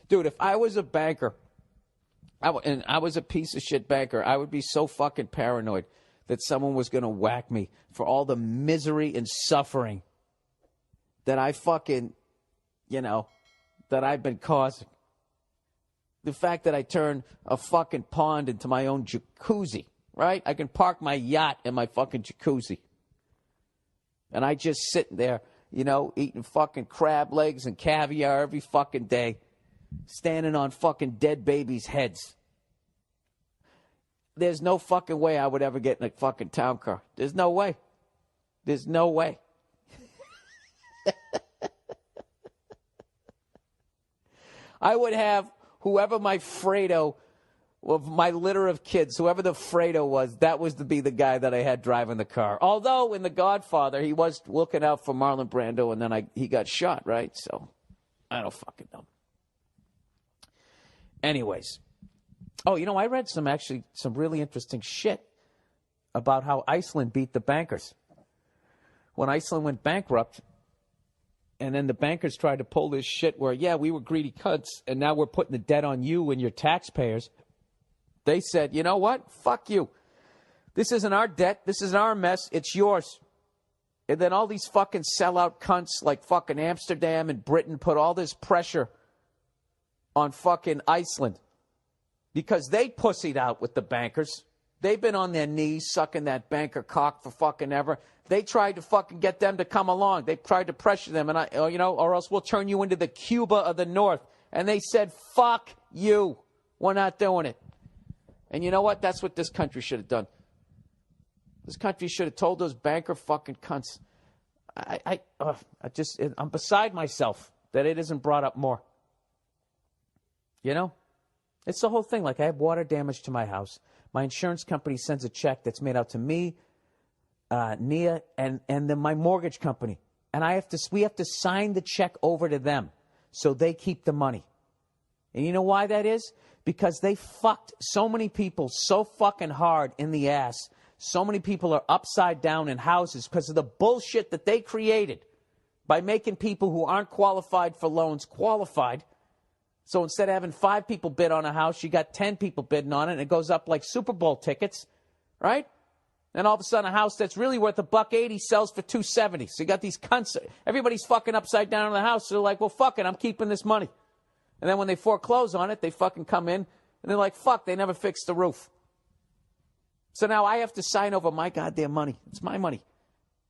Dude, if I was a banker, and I was a piece of shit banker, I would be so fucking paranoid that someone was going to whack me for all the misery and suffering that I fucking, that I've been causing. The fact that I turned a fucking pond into my own jacuzzi, right? I can park my yacht in my fucking jacuzzi. And I just sit there, eating fucking crab legs and caviar every fucking day, standing on fucking dead babies' heads. There's no fucking way I would ever get in a fucking town car. There's no way. There's no way. I would have whoever my Fredo, of my litter of kids, whoever the Fredo was, that was to be the guy that I had driving the car. Although in The Godfather, he was looking out for Marlon Brando, and then he got shot, right? So I don't fucking know. Anyways. Oh, I read some really interesting shit about how Iceland beat the bankers. When Iceland went bankrupt, and then the bankers tried to pull this shit where, yeah, we were greedy cunts, and now we're putting the debt on you and your taxpayers. They said, you know what? Fuck you. This isn't our debt. This isn't our mess. It's yours. And then all these fucking sellout cunts like fucking Amsterdam and Britain put all this pressure on fucking Iceland because they pussied out with the bankers. They've been on their knees sucking that banker cock for fucking ever. They tried to fucking get them to come along. They tried to pressure them, and or else we'll turn you into the Cuba of the North. And they said, fuck you. We're not doing it. And you know what? That's what this country should have done. This country should have told those banker fucking cunts. I'm beside myself that it isn't brought up more. It's the whole thing. Like, I have water damage to my house. My insurance company sends a check that's made out to me, Nia, and then my mortgage company. And we have to sign the check over to them so they keep the money. And you know why that is? Because they fucked so many people so fucking hard in the ass. So many people are upside down in houses because of the bullshit that they created by making people who aren't qualified for loans qualified. So instead of having 5 people bid on a house, you got 10 people bidding on it, and it goes up like Super Bowl tickets, right? And all of a sudden, a house that's really worth $180 sells for $270. So you got these cunts. Everybody's fucking upside down in the house. So they're like, well, fuck it, I'm keeping this money. And then when they foreclose on it, they fucking come in, and they're like, fuck, they never fixed the roof. So now I have to sign over my goddamn money. It's my money.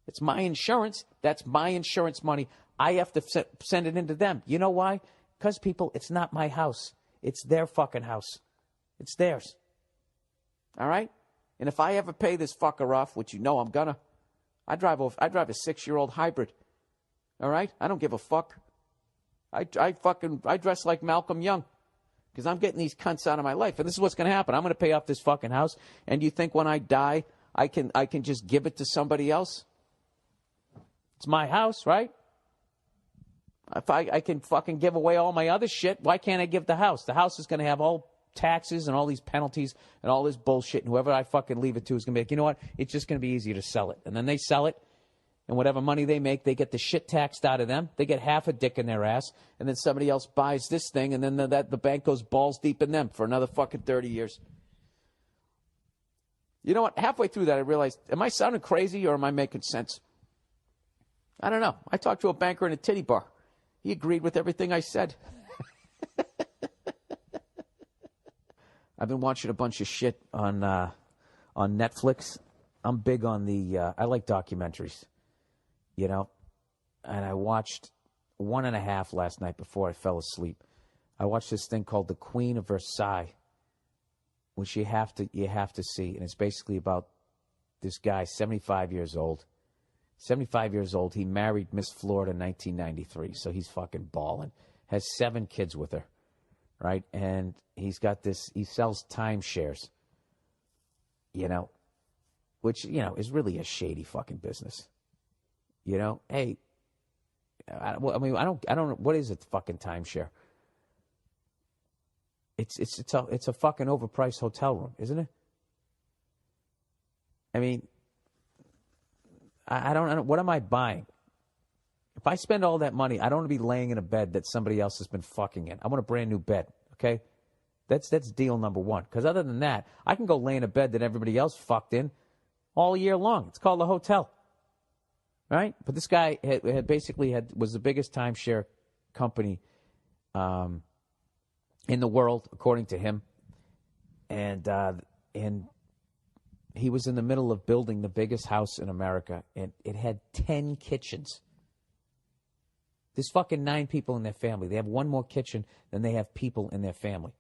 It's my insurance. That's my insurance money. I have to send it into them. You know why? Because, people, it's not my house. It's their fucking house. It's theirs. All right? And if I ever pay this fucker off, which I'm gonna, I drive a 6-year-old hybrid. All right? I don't give a fuck. I dress like Malcolm Young because I'm getting these cunts out of my life. And this is what's going to happen. I'm going to pay off this fucking house. And you think when I die, I can just give it to somebody else? It's my house, right? If I can fucking give away all my other shit, why can't I give the house? The house is going to have all taxes and all these penalties and all this bullshit. And whoever I fucking leave it to is going to be like, you know what? It's just going to be easier to sell it. And then they sell it. And whatever money they make, they get the shit taxed out of them. They get half a dick in their ass. And then somebody else buys this thing. And then the bank goes balls deep in them for another fucking 30 years. You know what? Halfway through that, I realized, am I sounding crazy or am I making sense? I don't know. I talked to a banker in a titty bar. He agreed with everything I said. I've been watching a bunch of shit on Netflix. I'm big on I like documentaries, and I watched 1.5 last night before I fell asleep. I watched this thing called The Queen of Versailles, which you have to see, and it's basically about this guy, 75 years old. 75 years old. He married Miss Florida in 1993, so he's fucking balling. Has 7 kids with her, right? And he's got this. He sells timeshares, which is really a shady fucking business. Hey, I don't. What is it? Fucking timeshare. It's a fucking overpriced hotel room, isn't it? I mean, I don't know. What am I buying? If I spend all that money, I don't want to be laying in a bed that somebody else has been fucking in. I want a brand new bed, okay? That's deal number one. Because other than that, I can go lay in a bed that everybody else fucked in all year long. It's called a hotel, right? But this guy was the biggest timeshare company in the world, according to him. And he was in the middle of building the biggest house in America, and it had 10 kitchens. There's fucking 9 people in their family. They have one more kitchen than they have people in their family.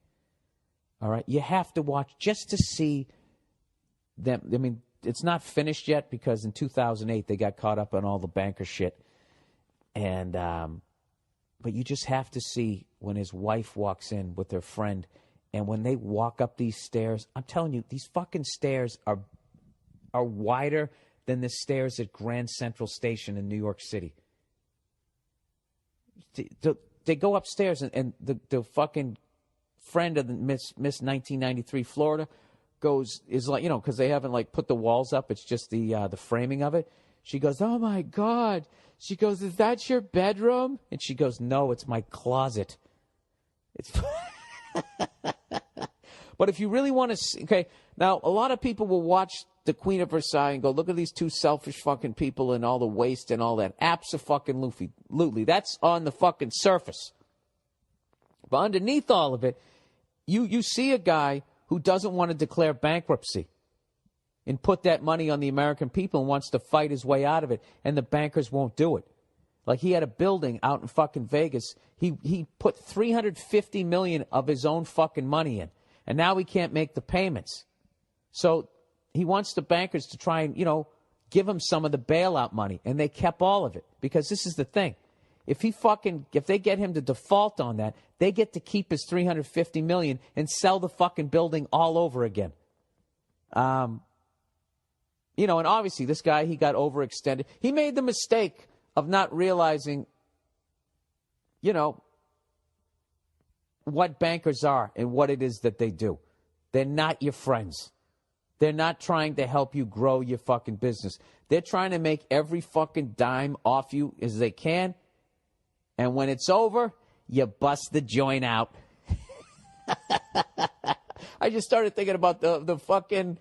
All right? You have to watch just to see them. I mean, it's not finished yet because in 2008 they got caught up on all the banker shit. And but you just have to see when his wife walks in with her friend, and when they walk up these stairs, I'm telling you, these fucking stairs are wider than the stairs at Grand Central Station in New York City. They go upstairs, and the fucking friend of the Miss 1993 Florida is like, because they haven't like put the walls up, it's just the framing of it. She goes, "Oh my God." She goes, "Is that your bedroom?" And she goes, "No, it's my closet." It's But if you really want to see, okay, now a lot of people will watch the Queen of Versailles and go, "Look at these two selfish fucking people and all the waste and all that." Abso-fucking-lutely. That's on the fucking surface. But underneath all of it, you see a guy who doesn't want to declare bankruptcy and put that money on the American people and wants to fight his way out of it, and the bankers won't do it. Like, he had a building out in fucking Vegas. He put $350 million of his own fucking money in, and now he can't make the payments. So he wants the bankers to try and, give him some of the bailout money, and they kept all of it. Because this is the thing. If they get him to default on that, they get to keep his $350 million and sell the fucking building all over again. And obviously this guy, he got overextended. He made the mistake of not realizing, what bankers are and what it is that they do. They're not your friends. They're not trying to help you grow your fucking business. They're trying to make every fucking dime off you as they can. And when it's over, you bust the joint out. I just started thinking about the fucking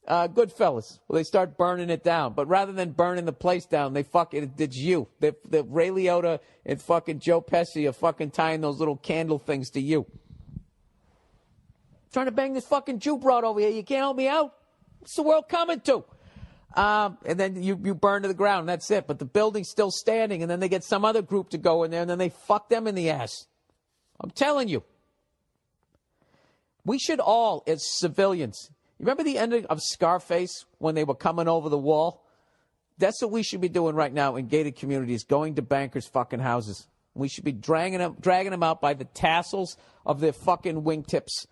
Goodfellas. Well, they start burning it down. But rather than burning the place down, it's you. The Ray Liotta and fucking Joe Pesci are fucking tying those little candle things to you. Trying to bang this fucking Jew broad over here. You can't help me out? What's the world coming to? And then you burn to the ground. That's it. But the building's still standing. And then they get some other group to go in there. And then they fuck them in the ass. I'm telling you. We should all, as civilians, you remember the ending of Scarface when they were coming over the wall? That's what we should be doing right now in gated communities, going to bankers' fucking houses. We should be dragging them out by the tassels of their fucking wingtips.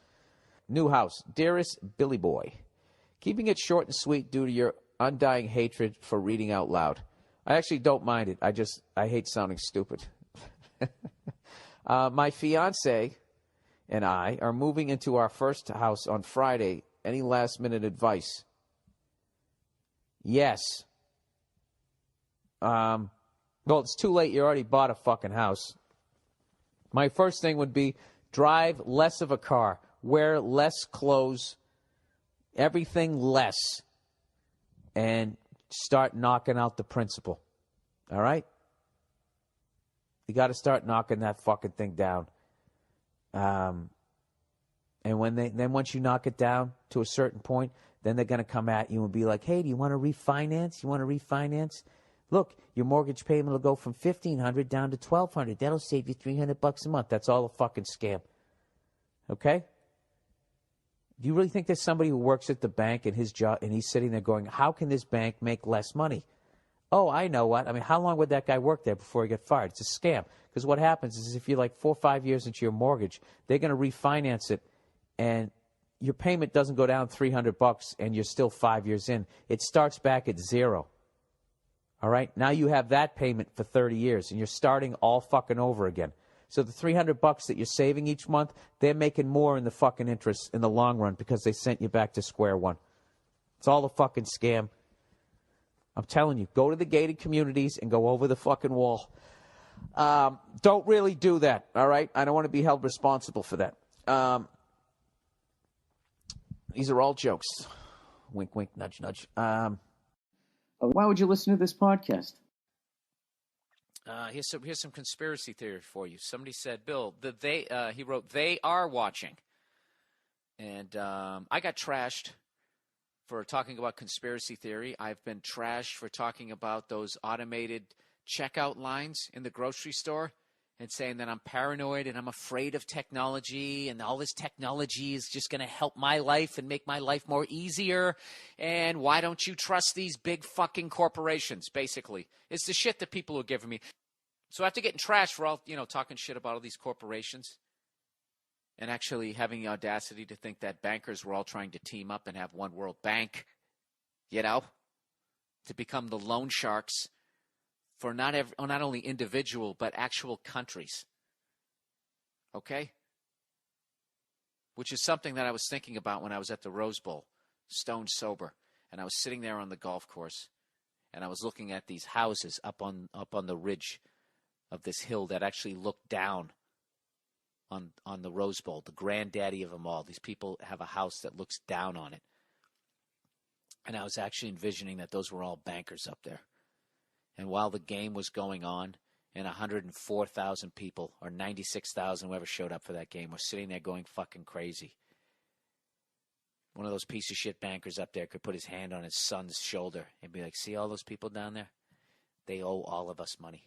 New house. Dearest Billy Boy, keeping it short and sweet due to your undying hatred for reading out loud. I actually don't mind it. I hate sounding stupid. My fiance and I are moving into our first house on Friday. Any last-minute advice? Yes. Well, it's too late. You already bought a fucking house. My first thing would be drive less of a car. Wear less clothes. Everything less. And start knocking out the principal. All right? You got to start knocking that fucking thing down. And once you knock it down to a certain point, then they're going to come at you and be like, "Hey, do you want to refinance? You want to refinance? Look, your mortgage payment will go from $1,500 down to $1,200. That'll save you $300 a month." That's all a fucking scam. Okay? Do you really think there's somebody who works at the bank and his job, and he's sitting there going, "How can this bank make less money?" Oh, I know what. I mean, how long would that guy work there before he got fired? It's a scam. Because what happens is if you're like 4 or 5 years into your mortgage, they're going to refinance it, and your payment doesn't go down $300 and you're still 5 years in. It starts back at zero. All right? Now you have that payment for 30 years, and you're starting all fucking over again. So the $300 that you're saving each month, they're making more in the fucking interest in the long run because they sent you back to square one. It's all a fucking scam. I'm telling you, go to the gated communities and go over the fucking wall. Don't really do that, all right? I don't want to be held responsible for that. These are all jokes. Wink, wink, nudge, nudge. Why would you listen to this podcast? Here's some conspiracy theory for you. Somebody said, Bill, he wrote, they are watching. And I got trashed for talking about conspiracy theory. I've been trashed for talking about those automated checkout lines in the grocery store and saying that I'm paranoid and I'm afraid of technology and all this technology is just going to help my life and make my life more easier. And why don't you trust these big fucking corporations, basically. It's the shit that people are giving me. So after getting trashed for all, talking shit about all these corporations and actually having the audacity to think that bankers were all trying to team up and have one world bank, to become the loan sharks for not only individual, but actual countries. Okay? Which is something that I was thinking about when I was at the Rose Bowl, stone sober. And I was sitting there on the golf course, and I was looking at these houses up on the ridge of this hill that actually looked down on the Rose Bowl, the granddaddy of them all. These people have a house that looks down on it. And I was actually envisioning that those were all bankers up there. And while the game was going on, and 104,000 people, or 96,000, whoever showed up for that game, were sitting there going fucking crazy. One of those piece of shit bankers up there could put his hand on his son's shoulder and be like, see all those people down there? They owe all of us money.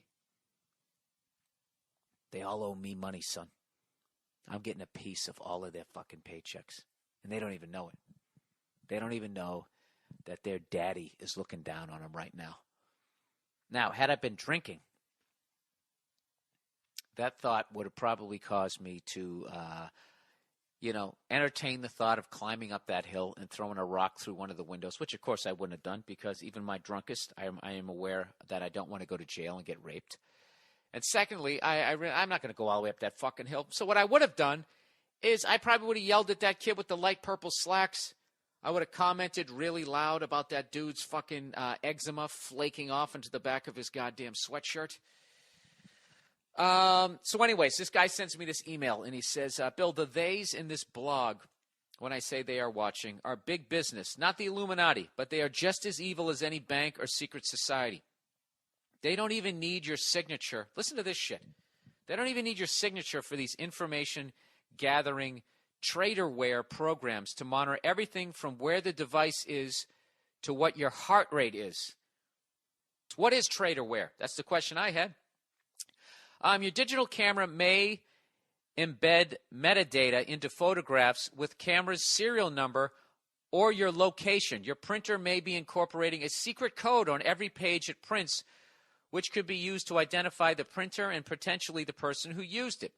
They all owe me money, son. I'm getting a piece of all of their fucking paychecks. And they don't even know it. They don't even know that their daddy is looking down on them right now. Now, had I been drinking, that thought would have probably caused me to, entertain the thought of climbing up that hill and throwing a rock through one of the windows, which, of course, I wouldn't have done because even my drunkest, I am aware that I don't want to go to jail and get raped. And secondly, I'm not going to go all the way up that fucking hill. So what I would have done is I probably would have yelled at that kid with the light purple slacks. I would have commented really loud about that dude's fucking eczema flaking off into the back of his goddamn sweatshirt. So anyways, this guy sends me this email, and he says, Bill, the theys in this blog, when I say they are watching, are big business, not the Illuminati, but they are just as evil as any bank or secret society. They don't even need your signature. Listen to this shit. They don't even need your signature for these information gathering traderware programs to monitor everything from where the device is to what your heart rate is. What is traderware? That's the question I had. Your digital camera may embed metadata into photographs with camera's serial number or your location. Your printer may be incorporating a secret code on every page it prints, which could be used to identify the printer and potentially the person who used it.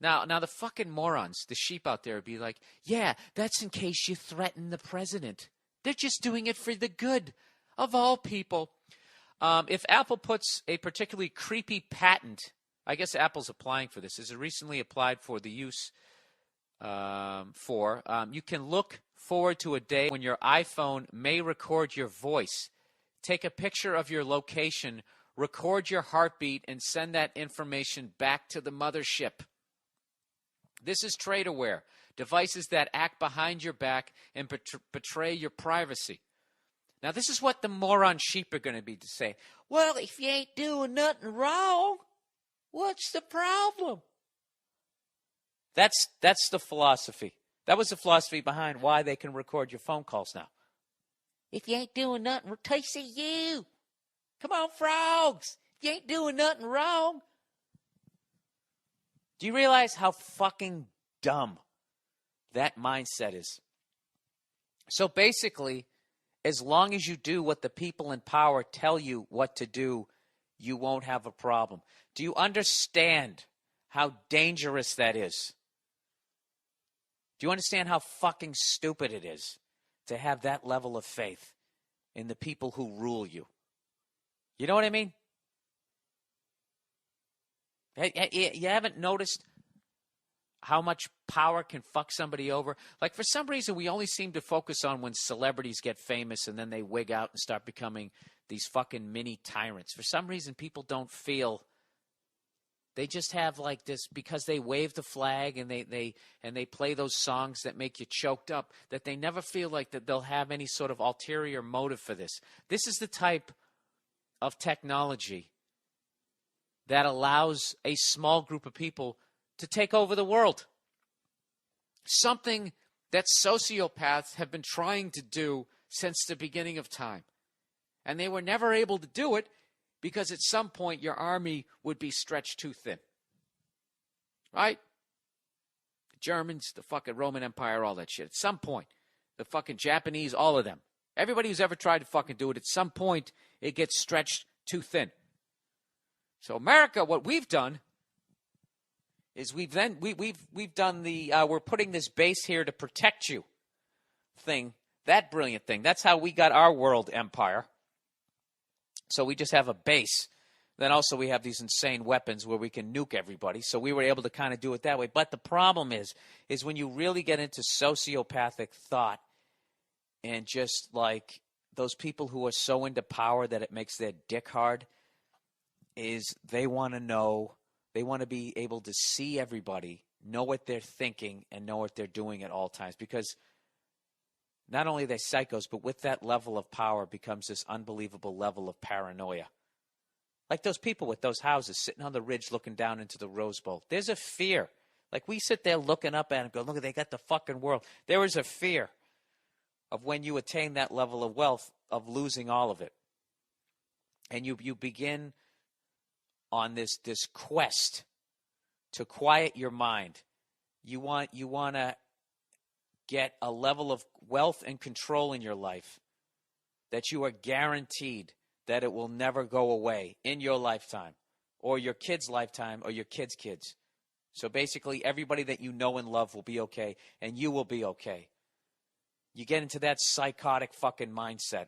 Now the fucking morons, the sheep out there would be like, yeah, that's in case you threaten the president. They're just doing it for the good of all people. If Apple puts a particularly creepy patent, I guess Apple's applying for this. Is it recently applied for the use you can look forward to a day when your iPhone may record your voice, take a picture of your location, record your heartbeat, and send that information back to the mothership. This is traderware, devices that act behind your back and betray your privacy. Now, this is what the moron sheep are going to be to say. Well, if you ain't doing nothing wrong, what's the problem? That's the philosophy. That was the philosophy behind why they can record your phone calls now. If you ain't doing nothing, Tasty you. Come on, frogs. If you ain't doing nothing wrong. Do you realize how fucking dumb that mindset is? So basically, as long as you do what the people in power tell you what to do, you won't have a problem. Do you understand how dangerous that is? Do you understand how fucking stupid it is to have that level of faith in the people who rule you? You know what I mean? You haven't noticed how much power can fuck somebody over. Like, for some reason, we only seem to focus on when celebrities get famous and then they wig out and start becoming these fucking mini tyrants. For some reason, people don't feel, they just have like this, because they wave the flag and they play those songs that make you choked up, that they never feel like that they'll have any sort of ulterior motive for this. This is the type of technology that allows a small group of people to take over the world. Something that sociopaths have been trying to do since the beginning of time. And they were never able to do it because at some point your army would be stretched too thin. Right? The Germans, the fucking Roman Empire, all that shit. At some point, the fucking Japanese, all of them. Everybody who's ever tried to fucking do it, at some point, it gets stretched too thin. So America, what we've done is we've done the we're putting this base here to protect you thing, that brilliant thing. That's how we got our world empire. So we just have a base. Then also we have these insane weapons where we can nuke everybody. So we were able to kind of do it that way. But the problem is when you really get into sociopathic thought and just like those people who are so into power that it makes their dick hard, is they want to know, they want to be able to see everybody, know what they're thinking, and know what they're doing at all times. Because not only are they psychos, but with that level of power becomes this unbelievable level of paranoia. Like those people with those houses sitting on the ridge looking down into the Rose Bowl. There's a fear. Like we sit there looking up at them and go, look, they got the fucking world. There is a fear of when you attain that level of wealth of losing all of it. And you begin on this quest to quiet your mind. You want to get a level of wealth and control in your life that you are guaranteed that it will never go away in your lifetime or your kid's lifetime or your kid's kids. So basically everybody that you know and love will be okay and you will be okay. You get into that psychotic fucking mindset.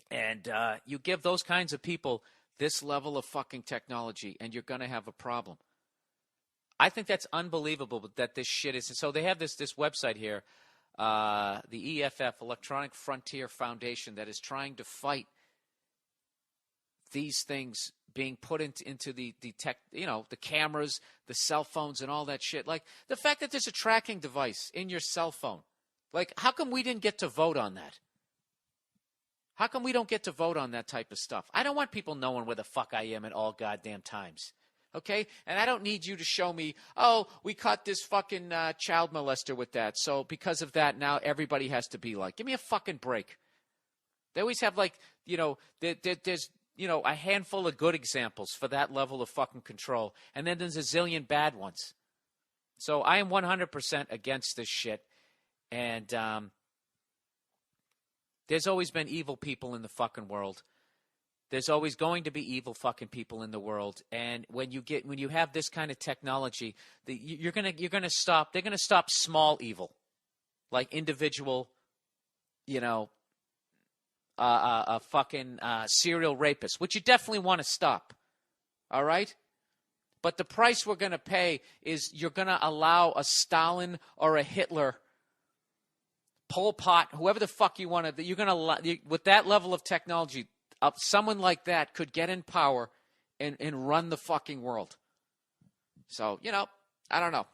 And you give those kinds of people this level of fucking technology, and you're going to have a problem. I think that's unbelievable that this shit is. So they have this website here, the EFF, Electronic Frontier Foundation, that is trying to fight these things being put into the tech, the cameras, the cell phones, and all that shit. Like the fact that there's a tracking device in your cell phone. Like, how come we didn't get to vote on that? How come we don't get to vote on that type of stuff? I don't want people knowing where the fuck I am at all goddamn times. Okay? And I don't need you to show me, oh, we caught this fucking child molester with that. So because of that, now everybody has to be like, give me a fucking break. They always have like, there's, a handful of good examples for that level of fucking control. And then there's a zillion bad ones. So I am 100% against this shit. And there's always been evil people in the fucking world. There's always going to be evil fucking people in the world. And when you have this kind of technology, you're gonna stop. They're gonna stop small evil, like individual, a fucking serial rapist, which you definitely want to stop. All right. But the price we're gonna pay is you're gonna allow a Stalin or a Hitler, Pol Pot, whoever the fuck you want to, you're going to, with that level of technology, someone like that could get in power and run the fucking world. So, I don't know.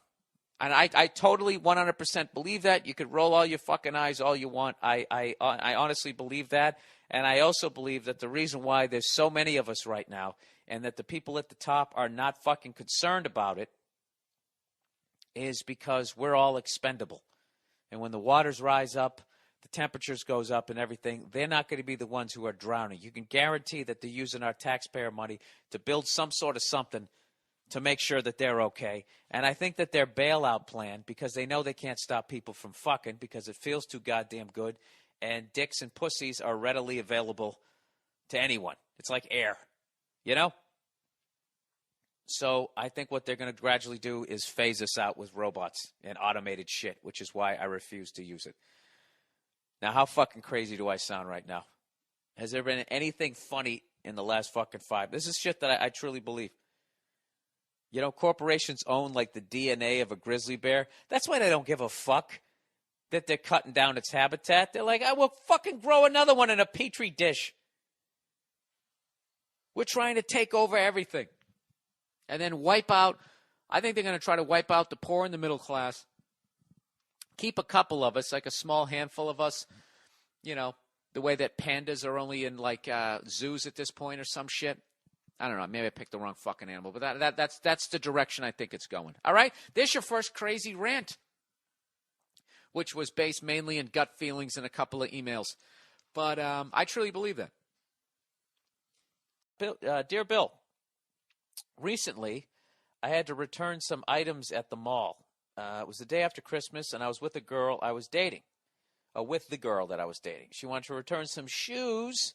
And I totally 100% believe that. You could roll all your fucking eyes all you want. I honestly believe that. And I also believe that the reason why there's so many of us right now and that the people at the top are not fucking concerned about it is because we're all expendable. And when the waters rise up, the temperatures goes up and everything, they're not going to be the ones who are drowning. You can guarantee that they're using our taxpayer money to build some sort of something to make sure that they're okay. And I think that their bailout plan, because they know they can't stop people from fucking because it feels too goddamn good, and dicks and pussies are readily available to anyone. It's like air, So I think what they're going to gradually do is phase us out with robots and automated shit, which is why I refuse to use it. Now, how fucking crazy do I sound right now? Has there been anything funny in the last fucking 5? This is shit that I truly believe. You know, corporations own like the DNA of a grizzly bear. That's why they don't give a fuck that they're cutting down its habitat. They're like, I will fucking grow another one in a petri dish. We're trying to take over everything. And then wipe out, I think they're going to try to wipe out the poor and the middle class. Keep a couple of us, like a small handful of us, you know, the way that pandas are only in like zoos at this point or some shit. I don't know. Maybe I picked the wrong fucking animal, but that's the direction I think it's going. All right? There's your first crazy rant, which was based mainly in gut feelings and a couple of emails. But I truly believe that. Bill, dear Bill, recently I had to return some items at the mall. It was the day after Christmas, and I was with a girl I was dating. With the girl that I was dating. She wanted to return some shoes,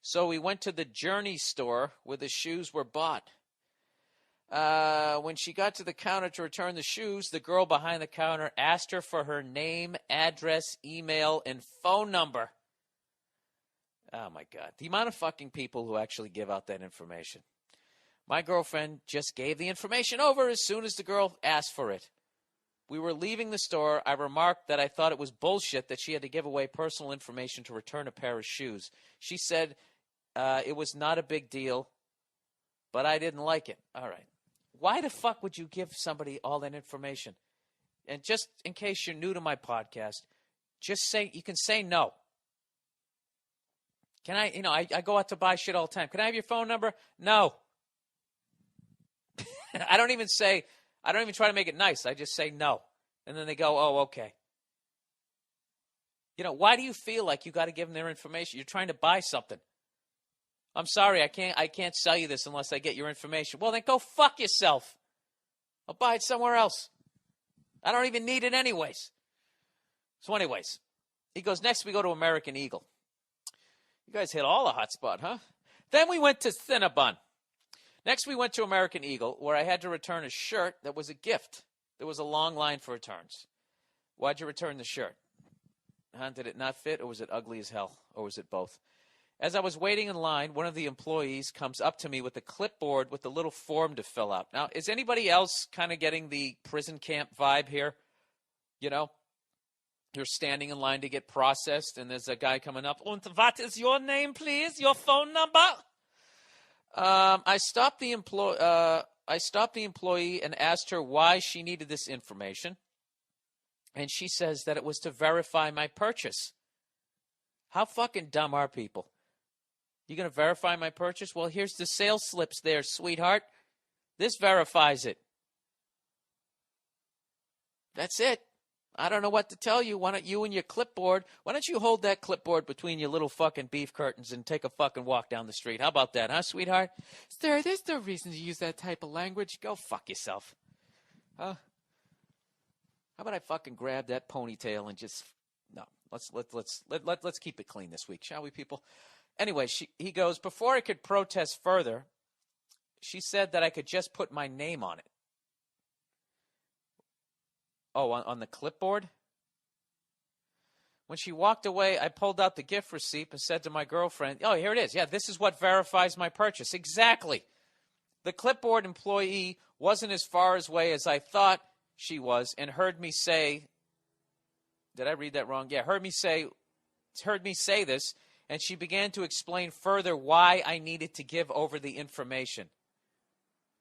so we went to the Journey store where the shoes were bought. When she got to the counter to return the shoes, the girl behind the counter asked her for her name, address, email, and phone number. Oh, my God. The amount of fucking people who actually give out that information. My girlfriend just gave the information over as soon as the girl asked for it. We were leaving the store. I remarked that I thought it was bullshit that she had to give away personal information to return a pair of shoes. She said it was not a big deal, but I didn't like it. All right. Why the fuck would you give somebody all that information? And just in case you're new to my podcast, just say, you can say no. Can I go out to buy shit all the time. Can I have your phone number? No. I don't even try to make it nice. I just say no. And then they go, oh, okay. You know, why do you feel like you got to give them their information? You're trying to buy something. I'm sorry, I can't sell you this unless I get your information. Well, then go fuck yourself. I'll buy it somewhere else. I don't even need it anyways. So anyways, he goes, next we go to American Eagle. You guys hit all the hot spot, huh? Then we went to Cinnabon. Next, we went to American Eagle, where I had to return a shirt that was a gift. There was a long line for returns. Why'd you return the shirt? Huh? Did it not fit, or was it ugly as hell, or was it both? As I was waiting in line, one of the employees comes up to me with a clipboard with a little form to fill out. Now, is anybody else kind of getting the prison camp vibe here? You know, you're standing in line to get processed, and there's a guy coming up. And what is your name, please? Your phone number? I stopped the employee and asked her why she needed this information, and she says that it was to verify my purchase. How fucking dumb are people? You going to verify my purchase? Well, here's the sales slips there, sweetheart. This verifies it. That's it. I don't know what to tell you. Why don't you and your clipboard, why don't you hold that clipboard between your little fucking beef curtains and take a fucking walk down the street? How about that, huh, sweetheart? Sir, there's no reason to use that type of language. Go fuck yourself. Huh? How about I fucking grab that ponytail and just, no, let's keep it clean this week, shall we, people? Anyway, he goes, before I could protest further, she said that I could just put my name on it. Oh, on the clipboard? When she walked away, I pulled out the gift receipt and said to my girlfriend, oh, here it is. Yeah, this is what verifies my purchase. Exactly. The clipboard employee wasn't as far away as I thought she was and heard me say, did I read that wrong? Yeah, heard me say this, and she began to explain further why I needed to give over the information.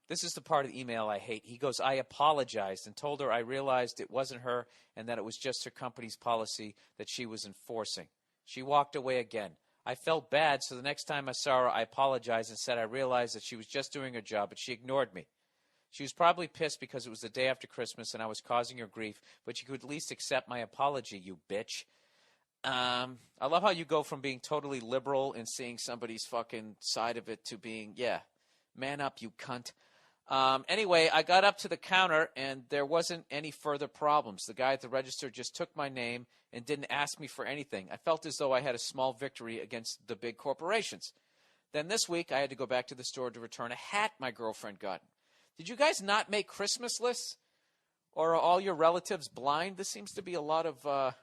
This is the part of the email I hate. He goes, I apologized and told her I realized it wasn't her and that it was just her company's policy that she was enforcing. She walked away again. I felt bad, so the next time I saw her, I apologized and said I realized that she was just doing her job, but she ignored me. She was probably pissed because it was the day after Christmas and I was causing her grief, but you could at least accept my apology, you bitch. I love how you go from being totally liberal and seeing somebody's fucking side of it to being, yeah, man up, you cunt. Anyway, I got up to the counter, and there wasn't any further problems. The guy at the register just took my name and didn't ask me for anything. I felt as though I had a small victory against the big corporations. Then this week, I had to go back to the store to return a hat my girlfriend got. Did you guys not make Christmas lists? Or are all your relatives blind? This seems to be a lot of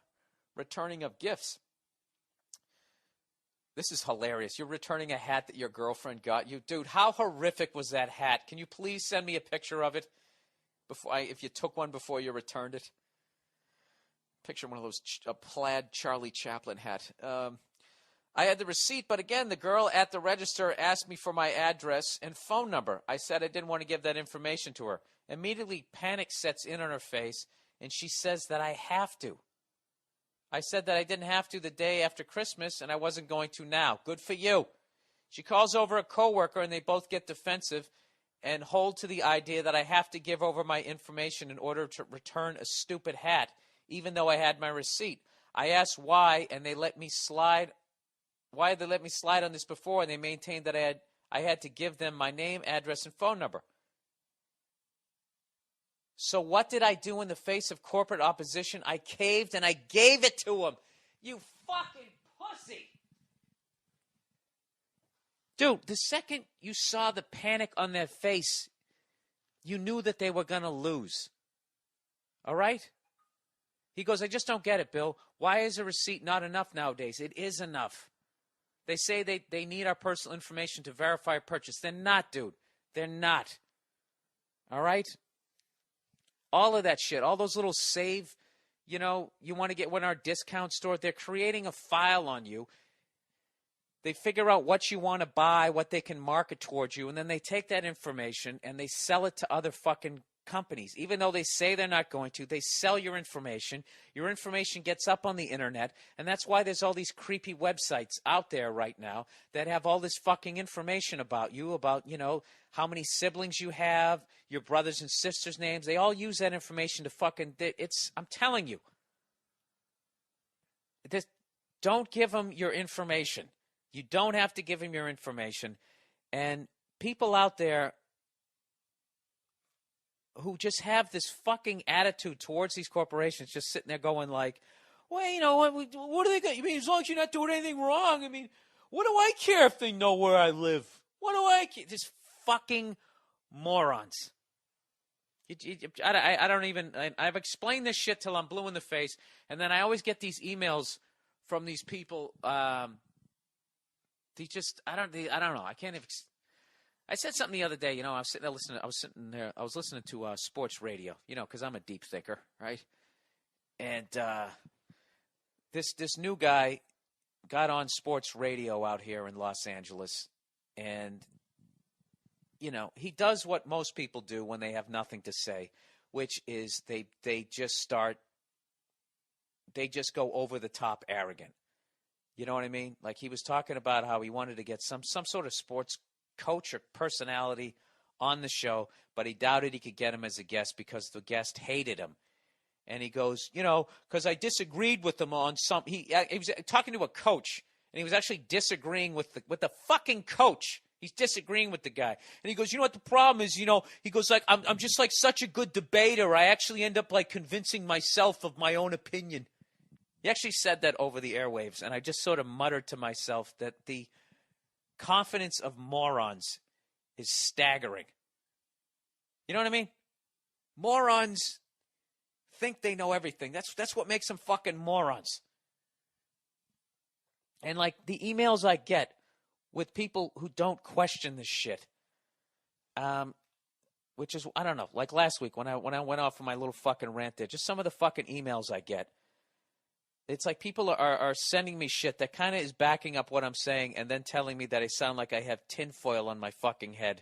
returning of gifts. This is hilarious. You're returning a hat that your girlfriend got you. Dude, how horrific was that hat? Can you please send me a picture of it if you took one before you returned it? Picture one of those plaid Charlie Chaplin hat. I had the receipt, but again, the girl at the register asked me for my address and phone number. I said I didn't want to give that information to her. Immediately, panic sets in on her face, and she says that I have to. I said that I didn't have to the day after Christmas, and I wasn't going to now. Good for you. She calls over a coworker, and they both get defensive and hold to the idea that I have to give over my information in order to return a stupid hat, even though I had my receipt. I asked why, and they let me slide. Why had they let me slide on this before? And they maintained that I had to give them my name, address, and phone number. So what did I do in the face of corporate opposition? I caved and I gave it to them. You fucking pussy. Dude, the second you saw the panic on their face, you knew that they were going to lose. All right? He goes, I just don't get it, Bill. Why is a receipt not enough nowadays? It is enough. They say they need our personal information to verify a purchase. They're not, dude. They're not. All right? All of that shit, all those little save, you want to get one in our discount store. They're creating a file on you. They figure out what you want to buy, what they can market towards you, and then they take that information and they sell it to other fucking companies. Even though they say they're not going to, they sell your information. Your information gets up on the internet, and that's why there's all these creepy websites out there right now that have all this fucking information about you, about, how many siblings you have, your brothers and sisters' names. They all use that information to fucking, I'm telling you. Don't give them your information. You don't have to give them your information. And people out there who just have this fucking attitude towards these corporations, just sitting there going like, well, what do they got? You mean, as long as you're not doing anything wrong, I mean, what do I care if they know where I live? What do I care? Just fucking morons. I don't even, I've explained this shit till I'm blue in the face, and then I always get these emails from these people, they just, I don't know, I can't even, I said something the other day, I was sitting there listening to sports radio, because I'm a deep thinker, right? And this new guy got on sports radio out here in Los Angeles, and he does what most people do when they have nothing to say, which is they just go over the top arrogant. You know what I mean? Like, he was talking about how he wanted to get some sort of sports coach or personality on the show, but he doubted he could get him as a guest because the guest hated him. And he goes, because I disagreed with him on he was talking to a coach, and he was actually disagreeing with the fucking coach. He's disagreeing with the guy. And he goes, what the problem is, he goes like, I'm just like such a good debater. I actually end up like convincing myself of my own opinion. He actually said that over the airwaves, and I just sort of muttered to myself that the confidence of morons is staggering. You know what I mean? Morons think they know everything. That's what makes them fucking morons. And like the emails I get with people who don't question this shit, which is, I don't know, like last week when I went off on my little fucking rant there, just some of the fucking emails I get. It's like people are sending me shit that kind of is backing up what I'm saying and then telling me that I sound like I have tinfoil on my fucking head,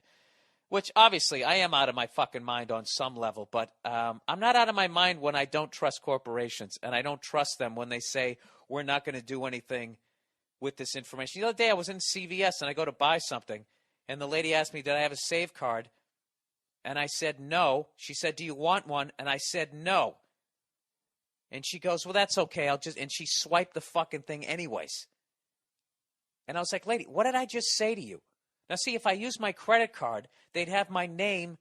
which obviously I am out of my fucking mind on some level, but I'm not out of my mind when I don't trust corporations, and I don't trust them when they say we're not going to do anything with this information. The other day I was in CVS and I go to buy something, and the lady asked me, did I have a save card? And I said no. She said, do you want one? And I said no. And she goes, well, that's okay. And she swiped the fucking thing anyways. And I was like, lady, what did I just say to you? Now, see, if I use my credit card, they'd have my name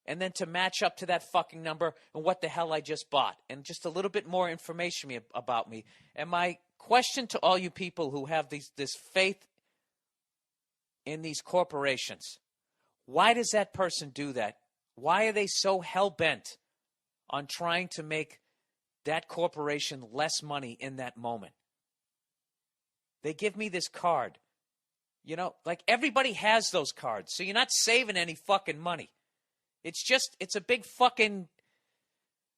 and then to match up to that fucking number and what the hell I just bought and just a little bit more information about me. And my question to all you people who have this faith in these corporations, why does that person do that? Why are they so hell-bent on trying to make that corporation less money in that moment? They give me this card. You know, like everybody has those cards. So you're not saving any fucking money. It's a big fucking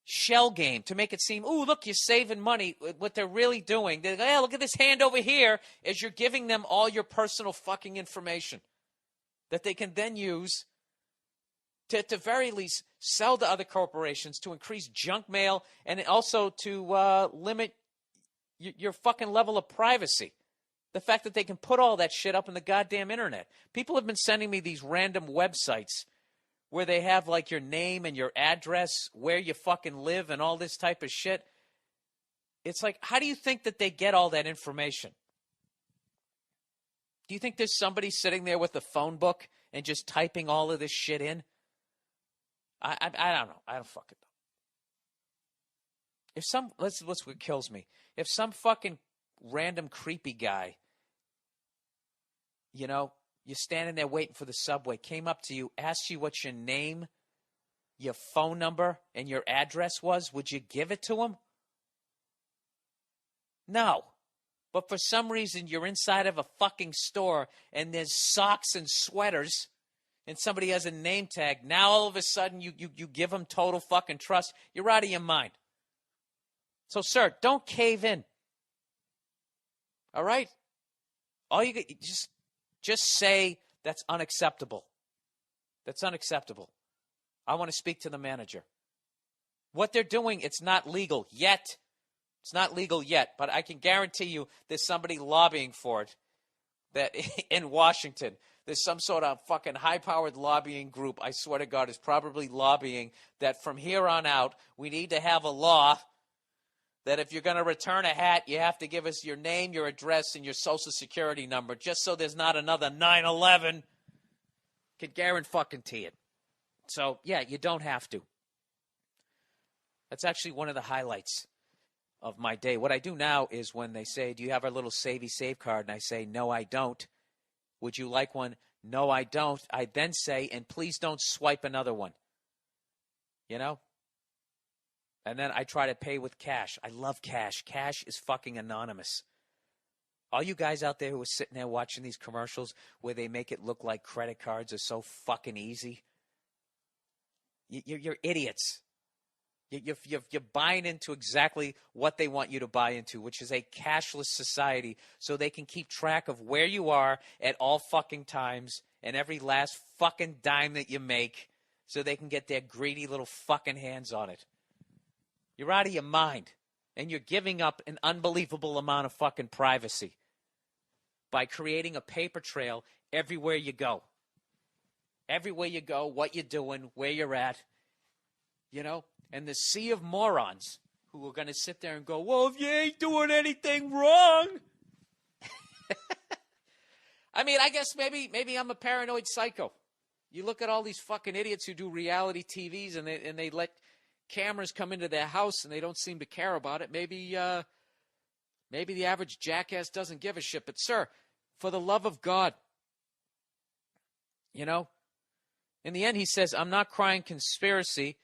shell game to make it seem, ooh, look, you're saving money. What they're really doing, they're like, hey, look at this hand over here, is you're giving them all your personal fucking information that they can then use to at the very least sell to other corporations to increase junk mail and also to limit your fucking level of privacy. The fact that they can put all that shit up in the goddamn internet. People have been sending me these random websites where they have like your name and your address, where you fucking live and all this type of shit. It's like, how do you think that they get all that information? Do you think there's somebody sitting there with a phone book and just typing all of this shit in? I don't know. I don't fucking know. Let's what kills me. If some fucking random creepy guy, you know, you're standing there waiting for the subway, came up to you, asked you what your name, your phone number, and your address was, would you give it to him? No. But for some reason, you're inside of a fucking store, and there's socks and sweaters, and somebody has a name tag. Now, all of a sudden, you give them total fucking trust. You're out of your mind. So, sir, don't cave in. All right? All you just say that's unacceptable. That's unacceptable. I want to speak to the manager. What they're doing, it's not legal yet. It's not legal yet, but I can guarantee you there's somebody lobbying for it that in Washington. There's some sort of fucking high-powered lobbying group, I swear to God, is probably lobbying that from here on out we need to have a law that if you're going to return a hat, you have to give us your name, your address, and your social security number, just so there's not another 9/11. Could guarantee it. So, yeah, you don't have to. That's actually one of the highlights of my day. What I do now is when they say, do you have our little Savey Save card? And I say, no, I don't. Would you like one? No, I don't. I then say, and please don't swipe another one. You know? And then I try to pay with cash. I love cash. Cash is fucking anonymous. All you guys out there who are sitting there watching these commercials where they make it look like credit cards are so fucking easy, you're idiots. You're buying into exactly what they want you to buy into, which is a cashless society, so they can keep track of where you are at all fucking times and every last fucking dime that you make, so they can get their greedy little fucking hands on it. You're out of your mind, and you're giving up an unbelievable amount of fucking privacy by creating a paper trail everywhere you go. Everywhere you go, what you're doing, where you're at, you know? And the sea of morons who are going to sit there and go, well, if you ain't doing anything wrong. I mean, I guess maybe I'm a paranoid psycho. You look at all these fucking idiots who do reality TVs and they let cameras come into their house and they don't seem to care about it. Maybe the average jackass doesn't give a shit. But, sir, for the love of God, you know, in the end he says, I'm not crying conspiracy.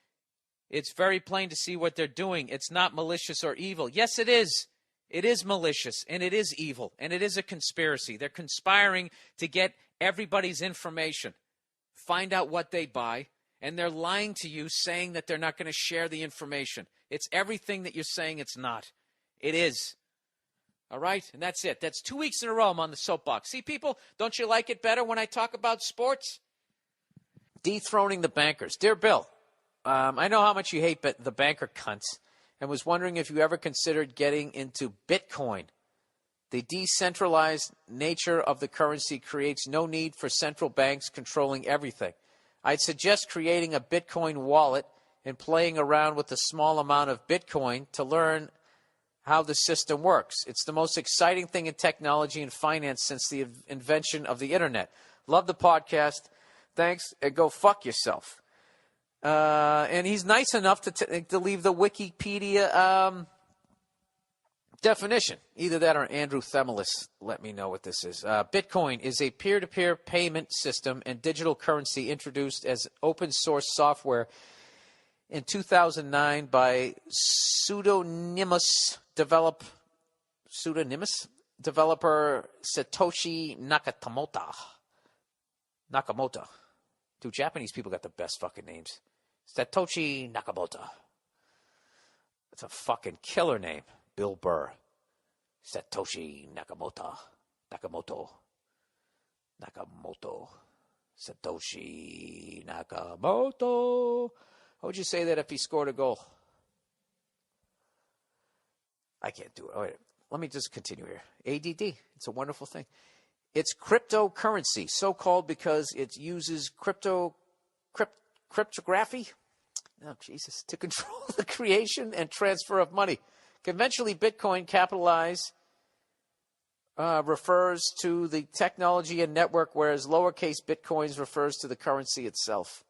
It's very plain to see what they're doing. It's not malicious or evil. Yes, it is. It is malicious, and it is evil, and it is a conspiracy. They're conspiring to get everybody's information, find out what they buy, and they're lying to you saying that they're not going to share the information. It's everything that you're saying it's not. It is. All right? And that's it. That's 2 weeks in a row I'm on the soapbox. See, people, don't you like it better when I talk about sports? Dethroning the bankers. Dear Bill, I know how much you hate the banker cunts, and was wondering if you ever considered getting into Bitcoin. The decentralized nature of the currency creates no need for central banks controlling everything. I'd suggest creating a Bitcoin wallet and playing around with a small amount of Bitcoin to learn how the system works. It's the most exciting thing in technology and finance since the invention of the internet. Love the podcast. Thanks, and go fuck yourself. And he's nice enough to leave the Wikipedia definition. Either that or Andrew Themelis. Let me know what this is. Bitcoin is a peer-to-peer payment system and digital currency introduced as open source software in 2009 by pseudonymous developer Satoshi Nakamoto. Dude, Japanese people got the best fucking names. Satoshi Nakamoto. That's a fucking killer name. Bill Burr. Satoshi Nakamoto. Satoshi Nakamoto. How would you say that if he scored a goal? I can't do it. All right, let me just continue here. ADD. It's a wonderful thing. It's cryptocurrency, so-called because it uses cryptography. Oh, Jesus. To control the creation and transfer of money. Conventionally, Bitcoin refers to the technology and network, whereas lowercase bitcoins refers to the currency itself.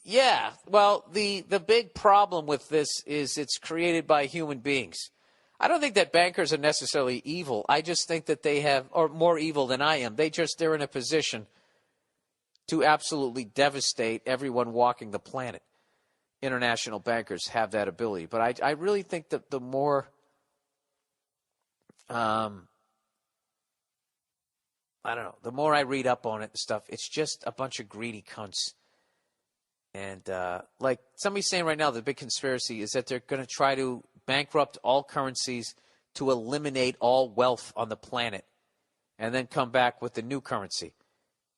Yeah. Well, the big problem with this is it's created by human beings. I don't think that bankers are necessarily evil. I just think that they are more evil than I am. They're in a position to absolutely devastate everyone walking the planet. International bankers have that ability. But I really think that the more I don't know, the more I read up on it and stuff, it's just a bunch of greedy cunts. And like somebody's saying right now, the big conspiracy is that they're going to try to bankrupt all currencies to eliminate all wealth on the planet and then come back with the new currency.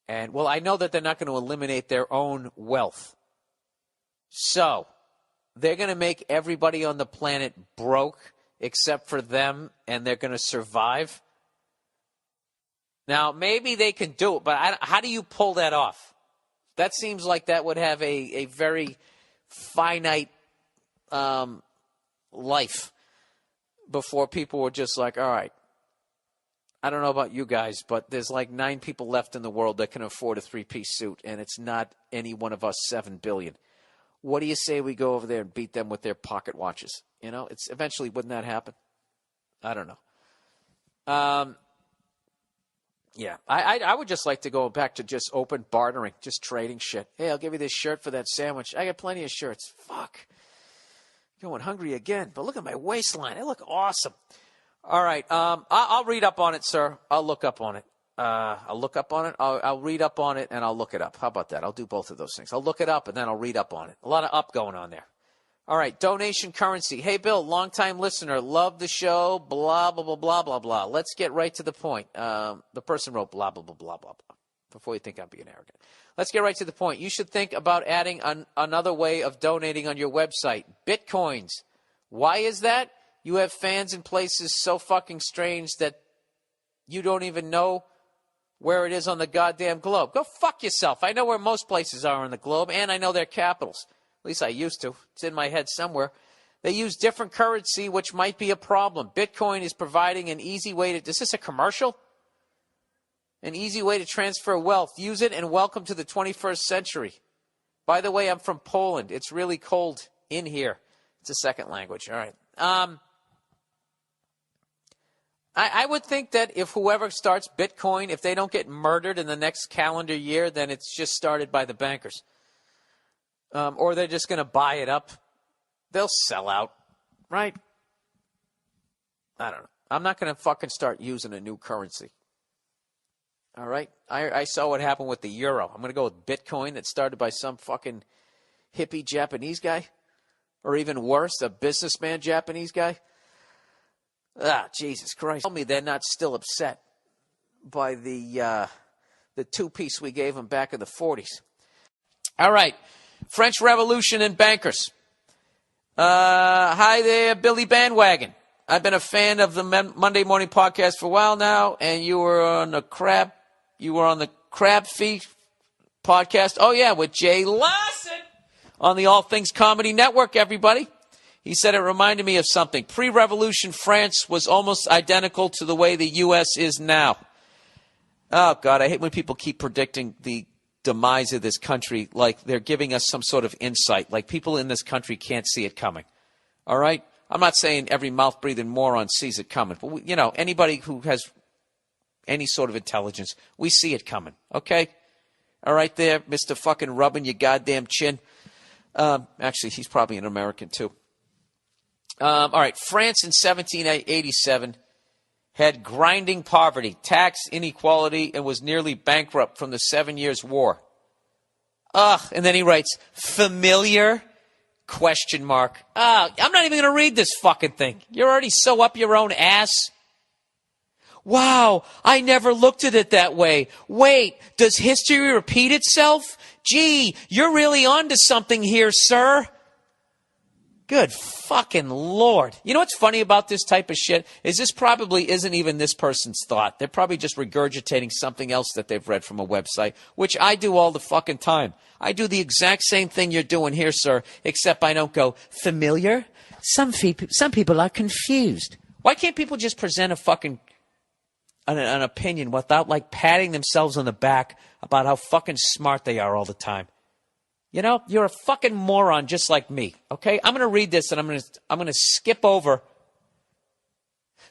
And, well, I know that they're not going to eliminate their own wealth. So they're going to make everybody on the planet broke except for them, and they're going to survive. Now, maybe they can do it, but how do you pull that off? That seems like that would have a very finite life before people were just like, all right, I don't know about you guys, but there's like 9 people left in the world that can afford a 3-piece suit, and it's not any one of us 7 billion. What do you say we go over there and beat them with their pocket watches? You know, it's eventually, wouldn't that happen? I don't know. Yeah, I would just like to go back to just open bartering, just trading shit. Hey, I'll give you this shirt for that sandwich. I got plenty of shirts. Fuck. Going hungry again. But look at my waistline. I look awesome. All right. I'll read up on it, sir. I'll look up on it. I'll look up on it. I'll read up on it, and I'll look it up. How about that? I'll do both of those things. I'll look it up, and then I'll read up on it. A lot of up going on there. All right. Donation currency. Hey, Bill, longtime listener. Love the show. Blah, blah, blah, blah, blah, blah. Let's get right to the point. The person wrote blah, blah, blah, blah, blah, blah. Before you think I'm being arrogant. Let's get right to the point. You should think about adding another way of donating on your website. Bitcoins. Why is that? You have fans in places so fucking strange that you don't even know where it is on the goddamn globe. Go fuck yourself. I know where most places are on the globe, and I know their capitals. At least I used to. It's in my head somewhere. They use different currency, which might be a problem. Bitcoin is providing an easy way to... Is this a commercial? An easy way to transfer wealth. Use it and welcome to the 21st century. By the way, I'm from Poland. It's really cold in here. It's a second language. All right. I would think that if whoever starts Bitcoin, if they don't get murdered in the next calendar year, then it's just started by the bankers. Or they're just going to buy it up. They'll sell out, right? I don't know. I'm not going to fucking start using a new currency. All right? I saw what happened with the euro. I'm going to go with Bitcoin that started by some fucking hippie Japanese guy. Or even worse, a businessman Japanese guy. Ah, Jesus Christ. Tell me they're not still upset by the 2-piece we gave them back in the 40s. All right. French Revolution and bankers. Hi there, Billy Bandwagon. I've been a fan of the Monday Morning Podcast for a while now, and you were on the Crab Feet podcast. Oh, yeah, with Jay Lawson on the All Things Comedy Network, everybody. He said it reminded me of something. Pre-revolution France was almost identical to the way the U.S. is now. Oh, God, I hate when people keep predicting the demise of this country like they're giving us some sort of insight, like people in this country can't see it coming. All right? I'm not saying every mouth-breathing moron sees it coming, but, anybody who has any sort of intelligence, we see it coming, okay? All right there, Mr. fucking rubbing your goddamn chin. Actually, he's probably an American, too. All right, France in 1787 had grinding poverty, tax inequality, and was nearly bankrupt from the 7 Years' War. Ugh, and then he writes, familiar? Question mark. I'm not even going to read this fucking thing. You're already so up your own ass. Wow, I never looked at it that way. Wait, does history repeat itself? Gee, you're really onto something here, sir. Good fucking Lord. You know what's funny about this type of shit? Is this probably isn't even this person's thought. They're probably just regurgitating something else that they've read from a website, which I do all the fucking time. I do the exact same thing you're doing here, sir, except I don't go, familiar? Some people are confused. Why can't people just present a fucking an opinion without like patting themselves on the back about how fucking smart they are all the time? You know, you're a fucking moron just like me, okay? I'm going to read this and I'm going to skip over.